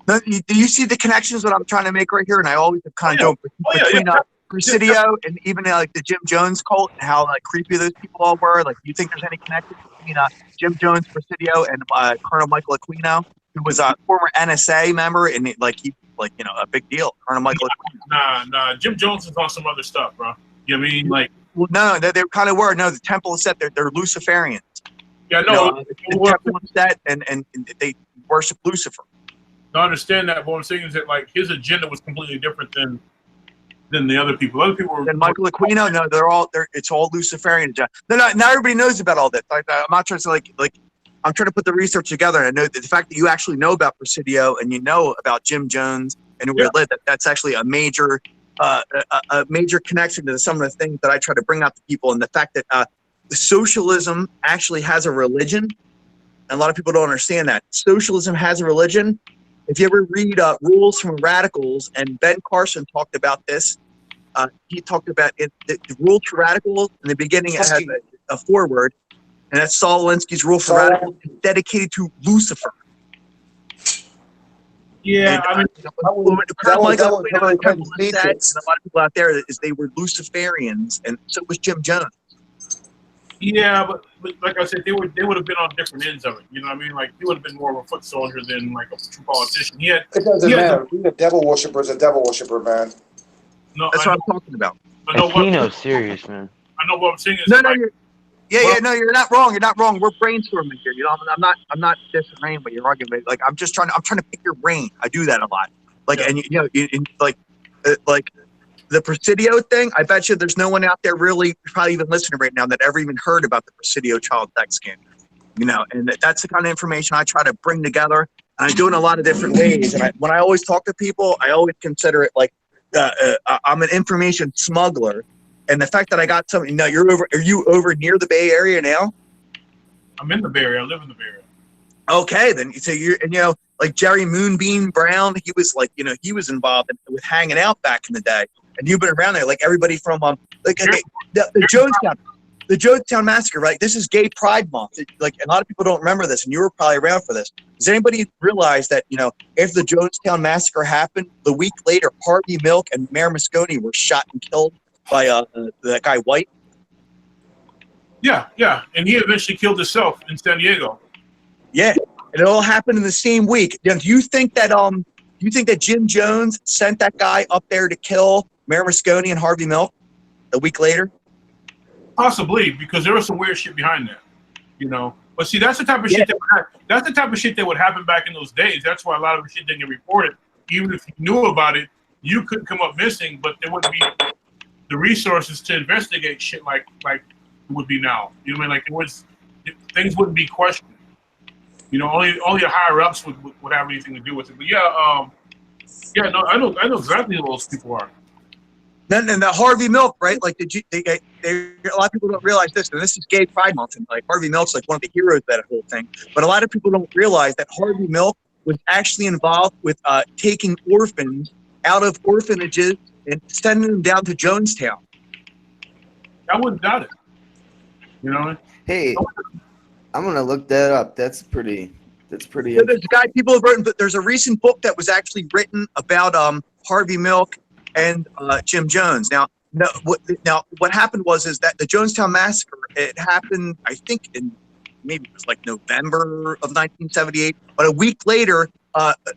Do you see the connections that I'm trying to make right here? And I always have kind of between Presidio and even like the Jim Jones cult and how creepy those people all were. Like, do you think there's any connection between Jim Jones, Presidio, and Colonel Michael Aquino, who was a former NSA member and a big deal? Colonel Michael Aquino. Nah. Jim Jones is on some other stuff, bro. You know what I mean? Well, no, they kind of were. No, the Temple is Set. They're Luciferians. Yeah, no. The Temple is Set, and they worship Lucifer. I understand that, but what I'm saying is that his agenda was completely different than the other people. Other people were. And Michael Aquino, no, it's all Luciferian. Not everybody knows about all that. I'm not trying to I'm trying to put the research together. And I know that the fact that you actually know about Presidio and you know about Jim Jones and where he lived, that's actually a major connection to some of the things that I try to bring out to people. And the fact that socialism actually has a religion, and a lot of people don't understand that socialism has a religion. If you ever read Rules from Radicals, and Ben Carson talked about this, he talked about it. The Rules for Radicals in the beginning, it has a foreword, and that's Saul Alinsky's Rule for Radicals, dedicated to Lucifer. Yeah, and, a lot of people out there is they were Luciferians, and so was Jim Jones. Yeah, but like I said, they would have been on different ends of it. You know what I mean? He would have been more of a foot soldier than a true politician. It doesn't matter. Being a devil worshiper is a devil worshiper, man. No, that's what I'm talking about. Aquino's serious, man. I know what I'm saying is you're not wrong. You're not wrong. We're brainstorming here. You know, I'm not disagreeing with your argument. I'm just trying to pick your brain. I do that a lot. The Presidio thing, I bet you there's no one out there really probably even listening right now that ever even heard about the Presidio child sex scandal. You know, and that's the kind of information I try to bring together. And I do it in a lot of different ways. And when I always talk to people, I always consider it I'm an information smuggler. And the fact that I got something, now are you over near the Bay Area now? I'm in the Bay Area. I live in the Bay Area. Okay, then so like Jerry Moonbeam Brown, he was he was involved with hanging out back in the day. And you've been around there, like everybody from the Jonestown Massacre, right? This is Gay Pride Month. A lot of people don't remember this, and you were probably around for this. Does anybody realize that after the Jonestown Massacre happened, the week later, Harvey Milk and Mayor Moscone were shot and killed by that guy White? Yeah, and he eventually killed himself in San Diego. Yeah, and it all happened in the same week. Do you think that Jim Jones sent that guy up there to kill Mayor Moscone and Harvey Milk a week later? Possibly, because there was some weird shit behind that, But see, that's the type of shit that would happen back in those days. That's why a lot of the shit didn't get reported. Even if you knew about it, you couldn't come up missing, but there wouldn't be the resources to investigate shit like it would be now. You know what I mean? Things wouldn't be questioned. Only the higher ups would have anything to do with it. But I know exactly who those people are. Then the Harvey Milk, right? A lot of people don't realize this, and this is Gay Pride Month, and Harvey Milk's one of the heroes of that whole thing. But a lot of people don't realize that Harvey Milk was actually involved with taking orphans out of orphanages and sending them down to Jonestown. I wouldn't doubt it. You know. Hey, I'm gonna look that up. That's pretty. So there's a guy people have written, but there's a recent book that was actually written about Harvey Milk and Jim Jones. Now what happened is that the Jonestown Massacre, it happened, I think, in maybe it was like November of 1978. But a week later,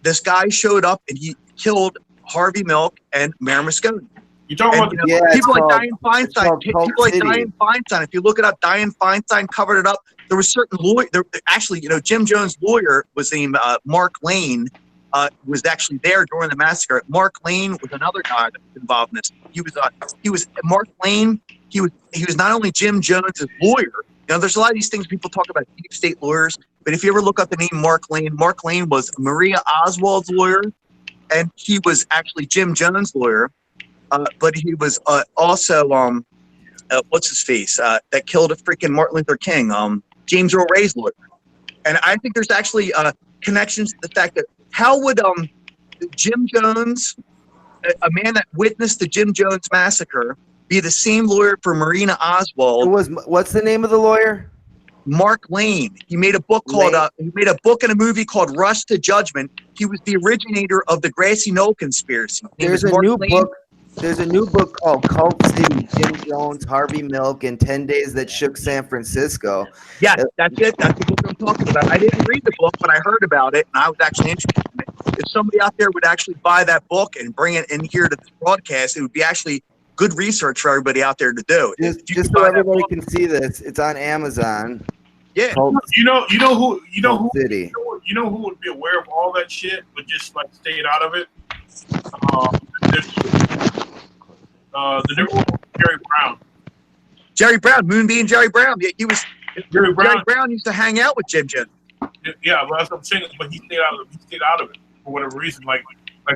this guy showed up and he killed Harvey Milk and Mayor Moscone. You talking about people like Dianne Feinstein. People like Dianne Feinstein. If you look it up, Dianne Feinstein covered it up. There was certain lawyer. Actually, Jim Jones' lawyer was named Mark Lane. Was actually there during the massacre. Mark Lane was another guy that was involved in this. He was Mark Lane. He was not only Jim Jones' lawyer. There's a lot of these things people talk about deep state lawyers, but if you ever look up the name Mark Lane was Maria Oswald's lawyer, and he was actually Jim Jones' lawyer. But he was also what's his face that killed a freaking Martin Luther King, James Earl Ray's lawyer. And I think there's actually connections to the fact that how would Jim Jones, a man that witnessed the Jim Jones massacre, be the same lawyer for Marina Oswald? What's the name of the lawyer? Mark Lane. He made a book called he made a book and a movie called Rush to Judgment. He was the originator of the Grassy Knoll conspiracy. There's a new book called Cult City, Jim Jones, Harvey Milk, and 10 Days That Shook San Francisco. Yeah, that's it. That's the book I'm talking about. I didn't read the book, but I heard about it, and I was actually interested in it. If somebody out there would actually buy that book and bring it in here to this broadcast, it would be actually good research for everybody out there to do. Just so everybody can see this, it's on Amazon. Yeah. You know who City. You know who would be aware of all that shit, but just like stayed out of it? The new Jerry Brown. Jerry Brown, Moonbeam Jerry Brown. Yeah, he was. Jerry Brown used to hang out with Jim Jones. Yeah, but that's what I'm saying. But he stayed out of it. He stayed out of it for whatever reason. Like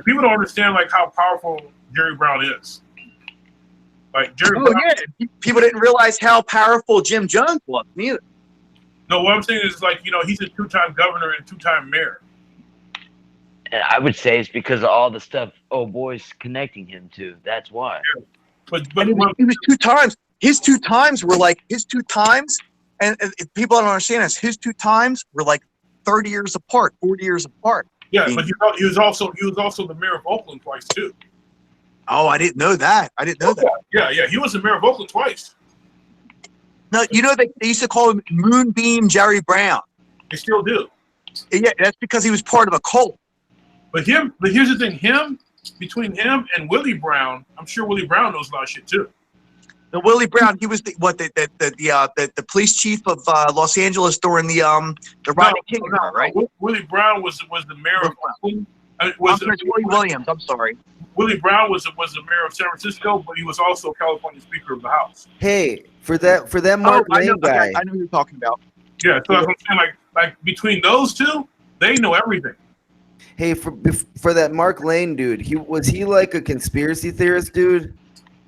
people don't understand like how powerful Jerry Brown is. Like Jerry Brown. Yeah, people didn't realize how powerful Jim Jones was neither. No, what I'm saying is like he's a 2-time governor and 2-time mayor. And I would say it's because of all the stuff old boy's connecting him to. That's why. Yeah. But he was 2 times. His 2 times were like his 2 times, and if people don't understand this, his 2 times were like 30 years apart, 40 years apart. Yeah, but he was also the mayor of Oakland twice too. Oh, I didn't know that. Yeah, he was the mayor of Oakland twice. No, they used to call him Moonbeam Jerry Brown. They still do. Yeah, that's because he was part of a cult. But here's the thing, between him and Willie Brown, I'm sure Willie Brown knows a lot of shit too. The Willie Brown, he was the police chief of Los Angeles during the Rodney King era, right? Willie Brown was the mayor of Oakland. Willie Williams. I'm sorry. Willie Brown was the mayor of San Francisco, but he was also California Speaker of the House. Hey, for that Mark Lane guy. I know who you're talking about. Yeah, so that's what I'm saying. Like between those two, they know everything. Hey, for that Mark Lane dude, was he like a conspiracy theorist dude?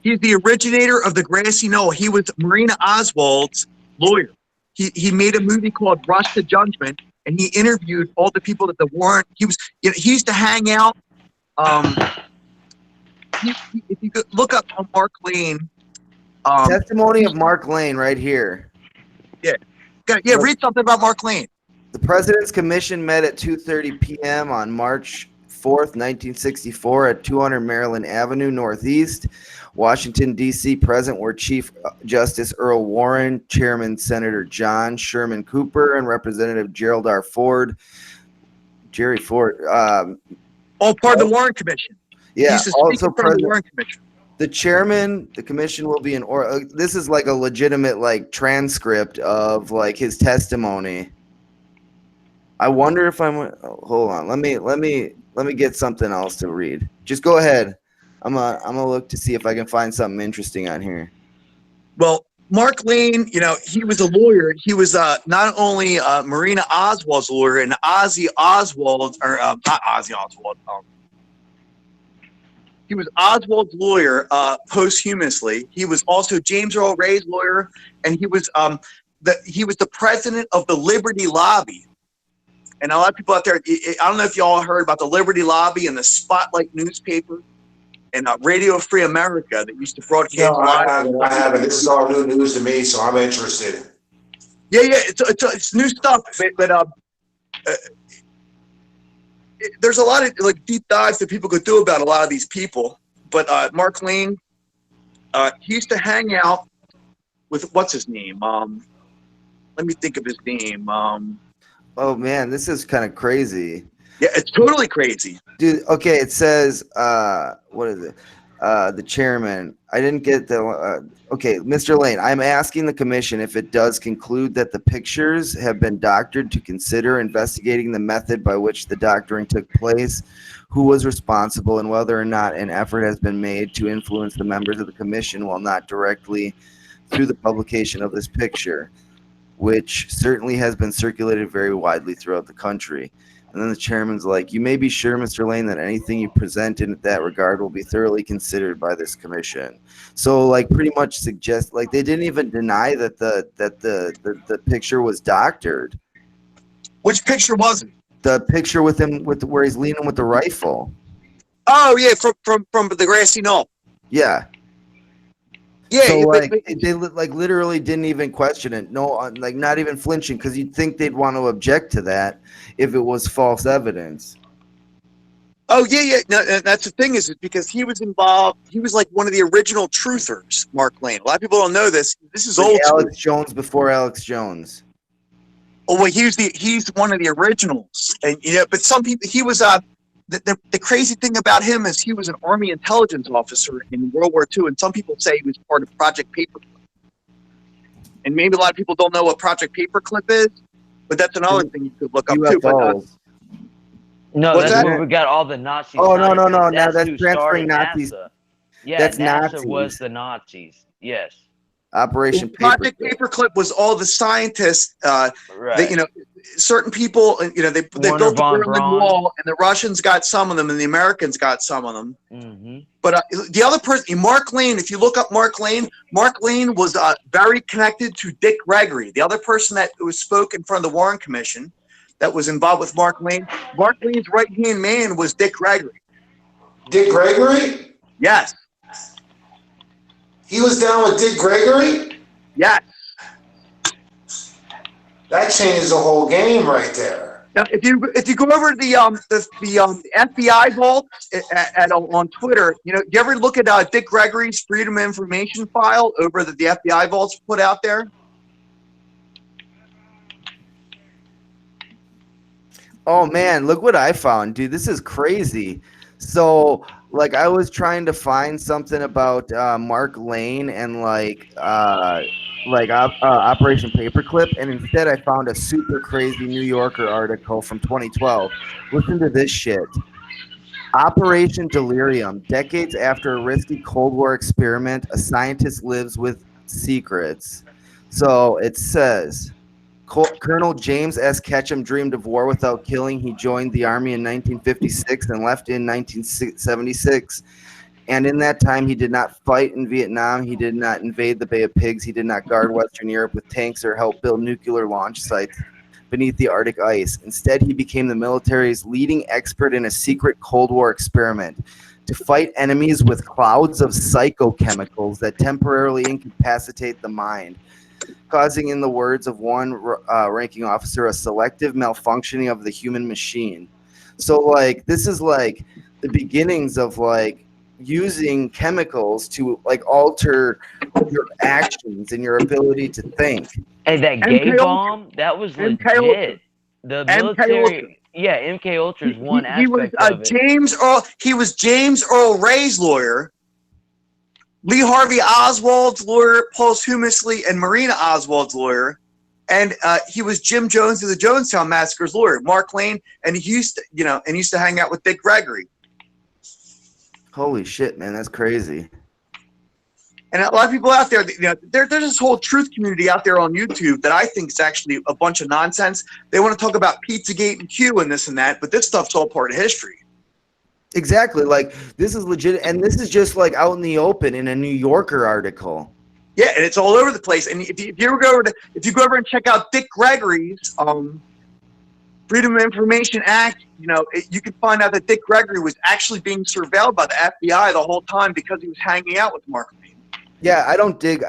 He's the originator of the Grassy Knoll. He was Marina Oswald's lawyer. He made a movie called Rush to Judgment, and he interviewed all the people that the warrant. He used to hang out. If you could look up on Mark Lane. Testimony of Mark Lane right here. Yeah, read something about Mark Lane. The President's Commission met at 2:30 p.m. on March 4th, 1964 at 200 Maryland Avenue Northeast, Washington, D.C. Present were Chief Justice Earl Warren, Chairman Senator John Sherman Cooper, and Representative Gerald R. Ford. Jerry Ford. All part of the Warren Commission. Yeah, also President. The Warren Commission. The chairman, the commission will be this is like a legitimate like transcript of like his testimony. I wonder if hold on. Let me get something else to read. Just go ahead. I'm gonna look to see if I can find something interesting on here. Well, Mark Lane, he was a lawyer. He was not only Marina Oswald's lawyer and Ozzy Oswald, or not Ozzy Oswald. He was Oswald's lawyer posthumously. He was also James Earl Ray's lawyer, and he was the president of the Liberty Lobby. And a lot of people out there, I don't know if y'all heard about the Liberty Lobby and the Spotlight newspaper and Radio Free America that used to broadcast. No, I haven't. This is all new news to me, so I'm interested. Yeah, it's new stuff, but there's a lot of like deep dives that people could do about a lot of these people. But Mark Lane, he used to hang out with what's his name? Let me think of his name. Oh man, this is kind of crazy. Yeah, it's totally crazy, dude. Okay, it says what is it? The chairman. I didn't get the. Okay, Mr. Lane, I'm asking the commission if it does conclude that the pictures have been doctored to consider investigating the method by which the doctoring took place, who was responsible, and whether or not an effort has been made to influence the members of the commission while not directly through the publication of this picture, which certainly has been circulated very widely throughout the country. And then the chairman's like, you may be sure, Mr. Lane, that anything you present in that regard will be thoroughly considered by this commission. So, like, pretty much suggest, like, they didn't even deny that the picture was doctored. Which picture was it? The picture with him where he's leaning with the rifle. Oh yeah, from the grassy knoll. Yeah. Yeah, so but they like literally didn't even question it. No, like not even flinching, because you'd think they'd want to object to that if it was false evidence. Oh yeah. No, that's the thing is because he was involved. He was like one of the original truthers, Mark Lane. A lot of people don't know this. This is like old. Alex Jones before Alex Jones. Oh well, he's one of the originals, and but some people he was The crazy thing about him is he was an Army intelligence officer in World War II, and some people say he was part of Project Paperclip. And maybe a lot of people don't know what Project Paperclip is, but that's another thing you could look up too. But, no, that's where we got all the Nazis. Oh no! Now that's that's who transferring started Nazis. NASA. Yeah, that's NASA Nazis. was the Nazis. Yes. Operation Project Paperclip was all the scientists right. that certain people they built the Berlin Wall, and the Russians got some of them and the Americans got some of them. Mm-hmm. But the other person, Mark Lane, if you look up Mark Lane was very connected to Dick Gregory, the other person that spoke in front of the Warren Commission that was involved with Mark Lane. Mark Lane's right-hand man was Dick Gregory. Dick Gregory? Yes. He was down with Dick Gregory? Yes. That changes the whole game right there. Now, if you go over to the FBI vault on Twitter, you ever look at Dick Gregory's Freedom of Information file over that the FBI vault's put out there? Oh man, look what I found, dude. This is crazy. So, like, I was trying to find something about Mark Lane and Operation Paperclip, and instead I found a super crazy New Yorker article from 2012. Listen to this shit. Operation Delirium. Decades after a risky Cold War experiment, a scientist lives with secrets. So it says, Colonel James S. Ketchum dreamed of war without killing. He joined the Army in 1956 and left in 1976. And in that time, he did not fight in Vietnam. He did not invade the Bay of Pigs. He did not guard Western Europe with tanks or help build nuclear launch sites beneath the Arctic ice. Instead, he became the military's leading expert in a secret Cold War experiment to fight enemies with clouds of psychochemicals that temporarily incapacitate the mind, causing, in the words of one ranking officer, a selective malfunctioning of the human machine. So, like, this is like the beginnings of like using chemicals to like alter your actions and your ability to think. Hey, that gay bomb, that was legit. The military, MK Ultra is one aspect of it. He was James Earl Ray's lawyer, Lee Harvey Oswald's lawyer posthumously, and Marina Oswald's lawyer, and he was Jim Jones of the Jonestown Massacre's lawyer, Mark Lane, and he used to hang out with Dick Gregory. Holy shit, man, that's crazy. And a lot of people out there, there's this whole truth community out there on YouTube that I think is actually a bunch of nonsense. They want to talk about Pizzagate and Q and this and that, but this stuff's all part of history. Exactly. Like, this is legit, and this is just like out in the open in a New Yorker article. Yeah, and it's all over the place. And if you go over and check out Dick Gregory's Freedom of Information Act, you could find out that Dick Gregory was actually being surveilled by the FBI the whole time because he was hanging out with Mark Lane. Yeah, I don't dig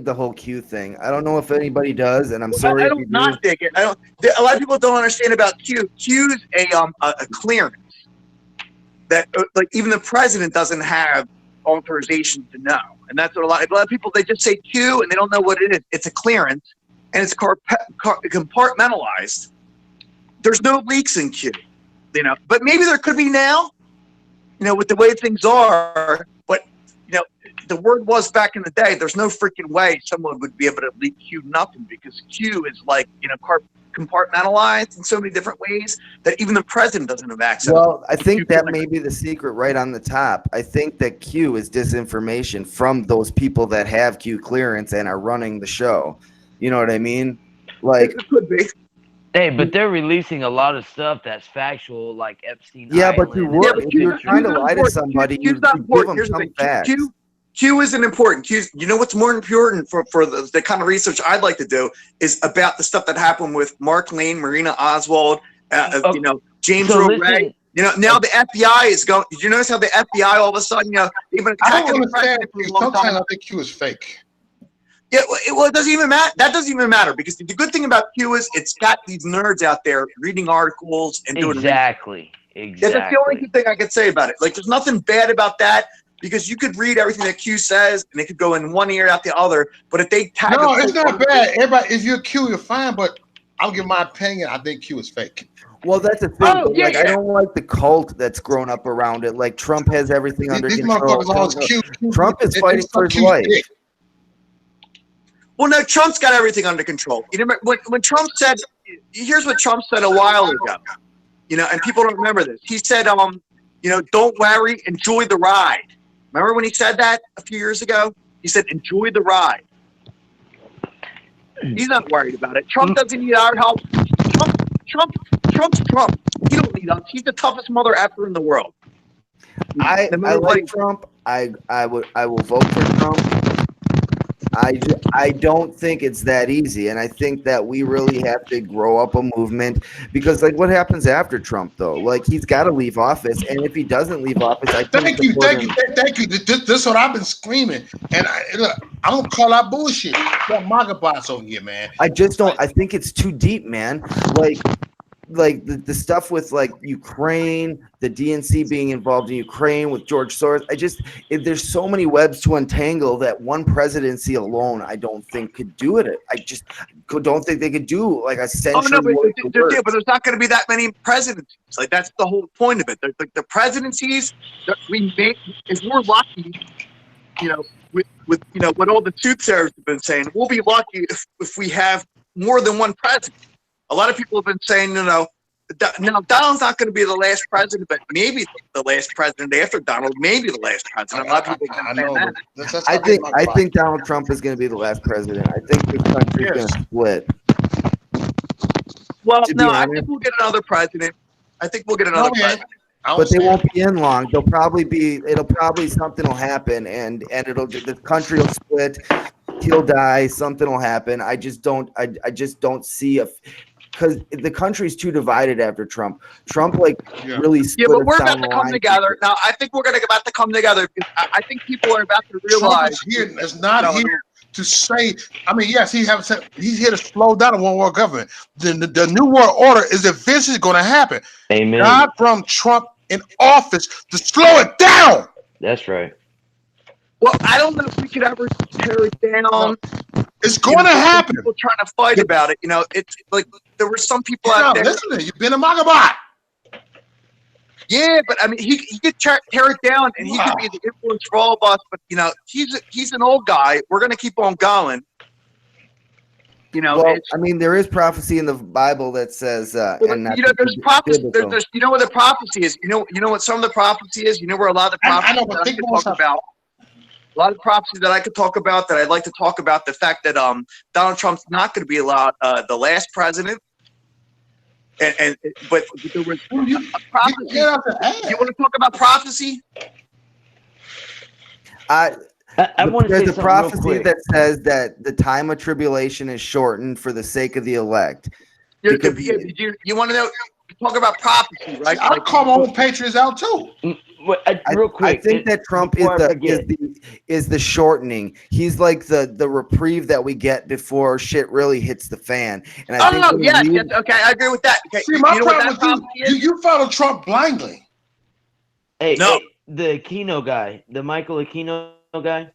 the whole Q thing. I don't know if anybody does, and I'm sorry I if don't you do. not dig it. A lot of people don't understand about Q. Q's a clearance that like even the president doesn't have authorization to know, and that's what a lot of people, they just say Q and they don't know what it is. It's a clearance, and it's compartmentalized. There's no leaks in Q, but maybe there could be now, with the way things are. But the word was back in the day, there's no freaking way someone would be able to leak Q nothing, because Q is like, compartmentalized in so many different ways that even the president doesn't have access. Well, I think that may be the secret right on the top. I think that Q is disinformation from those people that have Q clearance and are running the show. You know what I mean? Like, it could be. Hey, but they're releasing a lot of stuff that's factual, like Epstein yeah, Island. but if you're trying to lie to somebody, you give them some facts. Q isn't important. Q, what's more important for the kind of research I'd like to do is about the stuff that happened with Mark Lane, Marina Oswald, James Earl Ray. Now the FBI is going. Did you notice how the FBI all of a sudden, even attacking the president for a long time? Sometimes I think Q is fake. Yeah, well, it doesn't even matter. That doesn't even matter, because the good thing about Q is it's got these nerds out there reading articles and doing exactly. Yeah, that's the only good thing I could say about it. Like, there's nothing bad about that, because you could read everything that Q says and it could go in one ear out the other. But if they tag, no, it's not bad. Everybody, if you're Q, you're fine. But I'll give my opinion. I think Q is fake. Well, that's the thing. Oh, yeah, I don't like the cult that's grown up around it. Like, Trump has everything under control. Trump is fighting for his life. Well, no, Trump's got everything under control. When Trump said, here's what Trump said a while ago, and people don't remember this. He said, don't worry, enjoy the ride. Remember when he said that a few years ago? He said, enjoy the ride. He's not worried about it. Trump doesn't need our help. Trump's Trump. He don't need us. He's the toughest mother effer in the world. I like Trump. I will vote for Trump. I don't think it's that easy, and I think that we really have to grow up a movement, because like, what happens after Trump though? Like, he's got to leave office, and if he doesn't leave office, I think thank you. This is what I've been screaming, and I don't call out bullshit. Got MAGA bots over here, man. I just don't. I think it's too deep, man. Like the stuff with like Ukraine, the DNC being involved in Ukraine with George Soros. There's so many webs to untangle that one presidency alone, I don't think could do it. I just don't think they could do like a century. Oh no, but there's not going to be that many presidencies. Like, that's the whole point of it. The presidencies that we make, if we're lucky, with what all the soothsayers have been saying, we'll be lucky if we have more than one president. A lot of people have been saying, now Donald's not going to be the last president, but maybe the last president after Donald, maybe the last president. A lot of people I think Donald Trump is going to be the last president. I think this country is going to split. Well, no, I think we'll get another president. President. But they won't be in long. It'll probably something will happen, and the country will split. He'll die. Something will happen. I just don't see because the country's too divided after Trump. Really split. Yeah, but we're about to come together. Now, I think we're about to come together, because I think people are about to realize Trump is not here to say. I mean, yes, he's here to slow down a one world government. The new world order is eventually going to happen. Amen. God from Trump in office to slow it down. That's right. Well, I don't know if we could ever tear it down. It's going to happen. People trying to fight about it. It's like there were some people out there. Listen, you've been a MAGA bot. Yeah, but I mean, he could tear it down, and he could be the influence for all of us. But he's an old guy. We're going to keep on going. Well, I mean, there is prophecy in the Bible that says, there's prophecy. There's where the prophecy is. You know what some of the prophecy is. You know where a lot of the prophecy that I could talk about. A lot of prophecy that I could talk about, that I'd like to talk about, the fact that Donald Trump's not going to be allowed the last president. But there was a prophecy. You want to talk about prophecy? I want to say there's a prophecy that says that the time of tribulation is shortened for the sake of the elect. Because You want to know? Talk about prophecy, right? I call my own patriots out too. Real quick, I think that Trump is before I forget. the shortening. He's like the reprieve that we get before shit really hits the fan. And I think Oh, when yes, we- yes, okay, I agree with that. Okay, See, my you know what problem that with prophecy is? you follow Trump blindly. Hey, No. the Aquino guy, the Michael Aquino guy,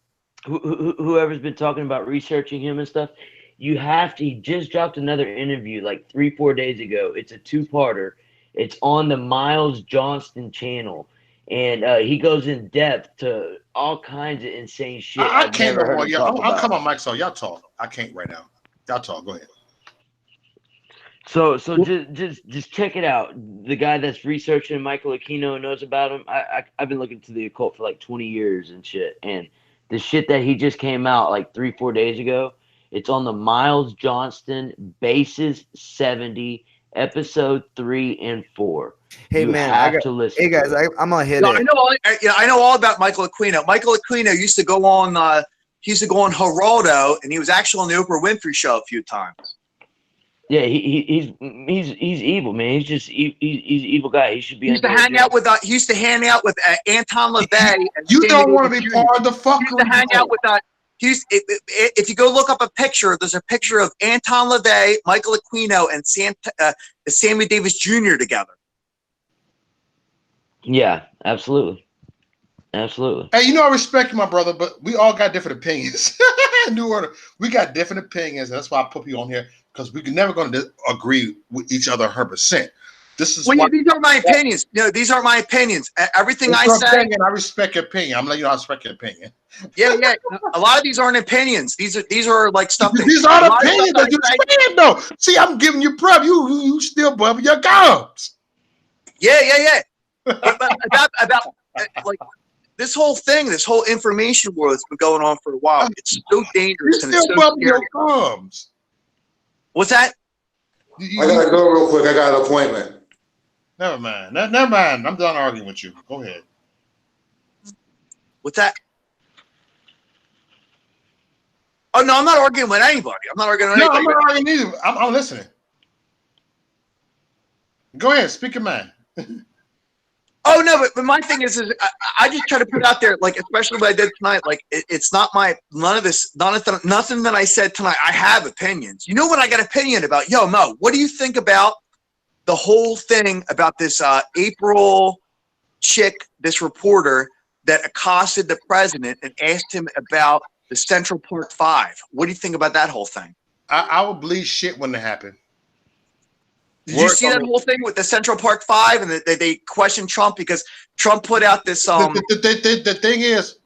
whoever's been talking about researching him and stuff, you have to. He just dropped another interview like 3-4 days ago. It's a 2-parter. It's on the Miles Johnston channel, and he goes in depth to all kinds of insane shit. I I've can't never no heard more. him Yeah, talk I'm about. coming on, Mike. So y'all talk. I can't right now. Y'all talk. Go ahead. So just check it out. The guy that's researching Michael Aquino knows about him. I've been looking to the occult for like 20 years and shit. And the shit that he just came out like 3-4 days ago, it's on the Miles Johnston Bases 70 episode 3 and 4. Hey You man, have to listen. hey guys, to it. I'm gonna hit No, it. I know all about Michael Aquino. Michael Aquino used to go on Geraldo, and he was actually on the Oprah Winfrey Show a few times. Yeah, he's evil, man. He's just he's evil guy. He should be. He used to hang out with Anton LaVey. And You Sammy don't want to Davis be Jr. part of the He used to hang fuckery. out with if you go look up a picture, there's a picture of Anton LaVey, Michael Aquino, and Sammy Davis Jr. together. Yeah, absolutely. Absolutely. Hey, you know I respect you, my brother, but we all got different opinions. New Order. We got different opinions, and that's why I put you on here, because we're never going to agree with each other 100%. This is why These are my opinions. No, these aren't my opinions. Everything I it's your say. opinion. I respect your opinion. I'm letting you know I respect your opinion. Yeah. A lot of these aren't opinions. These are like stuff. These are the opinions that you're saying, though. See, I'm giving you prep. You still bubbling your gums. Yeah. about like this whole thing, this whole information war that's been going on for a while. It's so You dangerous and it's still so bubbling scary. your gums. What's that? You- I gotta go real quick. I got an appointment. Never mind. Never mind. I'm done arguing with you. Go ahead. What's that? Oh no, I'm not arguing with anybody. I'm not arguing with No, anybody. I'm not arguing either. I'm listening. Go ahead. Speak your mind. Oh no, but my thing is I just try to put out there, like, especially what I did tonight. Like, it's not nothing that I said tonight. I have opinions. You know what I got opinion about? Yo, Mo, what do you think about the whole thing about this April chick, this reporter that accosted the president and asked him about the Central Park 5? What do you think about that whole thing? I would believe shit when it happened. Did you see that whole thing with the Central Park 5 and they questioned Trump because Trump put out this The thing is,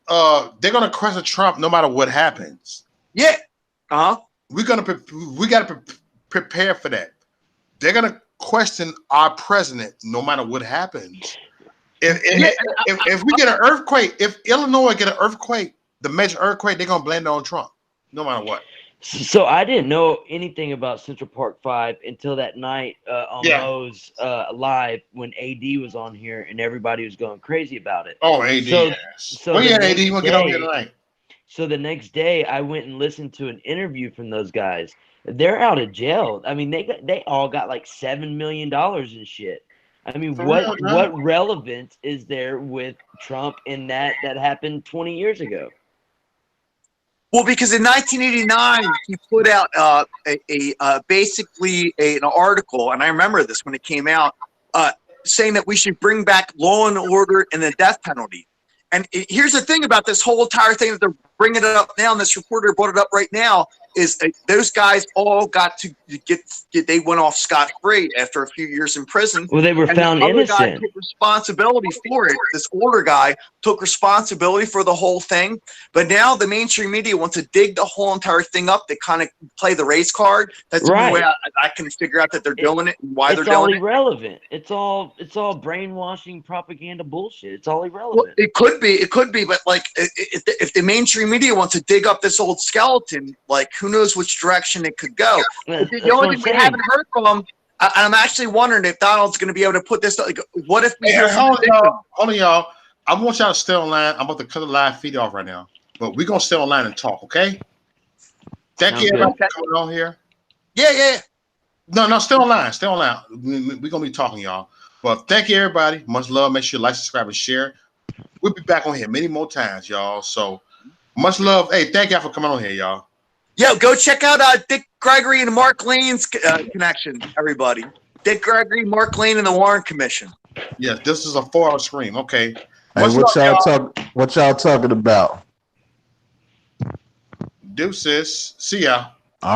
they're gonna question Trump no matter what happens. Yeah. We gotta prepare for that. They're gonna question our president no matter what happens. If we get an earthquake, if Illinois get an earthquake, the major earthquake, they're gonna blame it on Trump, no matter what. So I didn't know anything about Central Park 5 until that night on Mo's live when AD was on here and everybody was going crazy about it. Oh, AD. So yeah, AD, you want to get on here tonight? So the next day, I went and listened to an interview from those guys. They're out of jail. I mean, they all got like $7 million and shit. I mean, what relevance is there with Trump in that happened 20 years ago? Well, because in 1989, he put out basically an article, and I remember this when it came out, saying that we should bring back law and order and the death penalty. And here's the thing about this whole entire thing that they're bringing it up now, and this reporter brought it up right now, is those guys all got to they went off scot-free after a few years in prison. Well, they were found the other guy innocent. took responsibility for it. This older guy took responsibility for the whole thing. But now the mainstream media wants to dig the whole entire thing up. They kind of play the race card. That's the only way I can figure out that they're doing it and why they're doing it. It's all irrelevant. It's all brainwashing propaganda bullshit. It's all irrelevant. Well, it could be, but like if the mainstream media wants to dig up this old skeleton, like who knows which direction it could go. The only thing we haven't heard from them, and I'm actually wondering if Donald's going to be able to put this. Like, what if we hear hold on, y'all. I want y'all to stay online. I'm about to cut the live feed off right now, but we're gonna stay online and talk, okay? Thank you everybody for coming on here. Yeah. No, stay online. Stay online. We're gonna be talking, y'all. But thank you, everybody. Much love. Make sure you like, subscribe, and share. We'll be back on here many more times, y'all. So much love. Hey, thank y'all for coming on here, y'all. Yo, go check out Dick Gregory and Mark Lane's connection, everybody. Dick Gregory, Mark Lane, and the Warren Commission. Yes, this is a 4-hour stream. Okay. Hey, Much love, what y'all talking about? Deuces. See ya.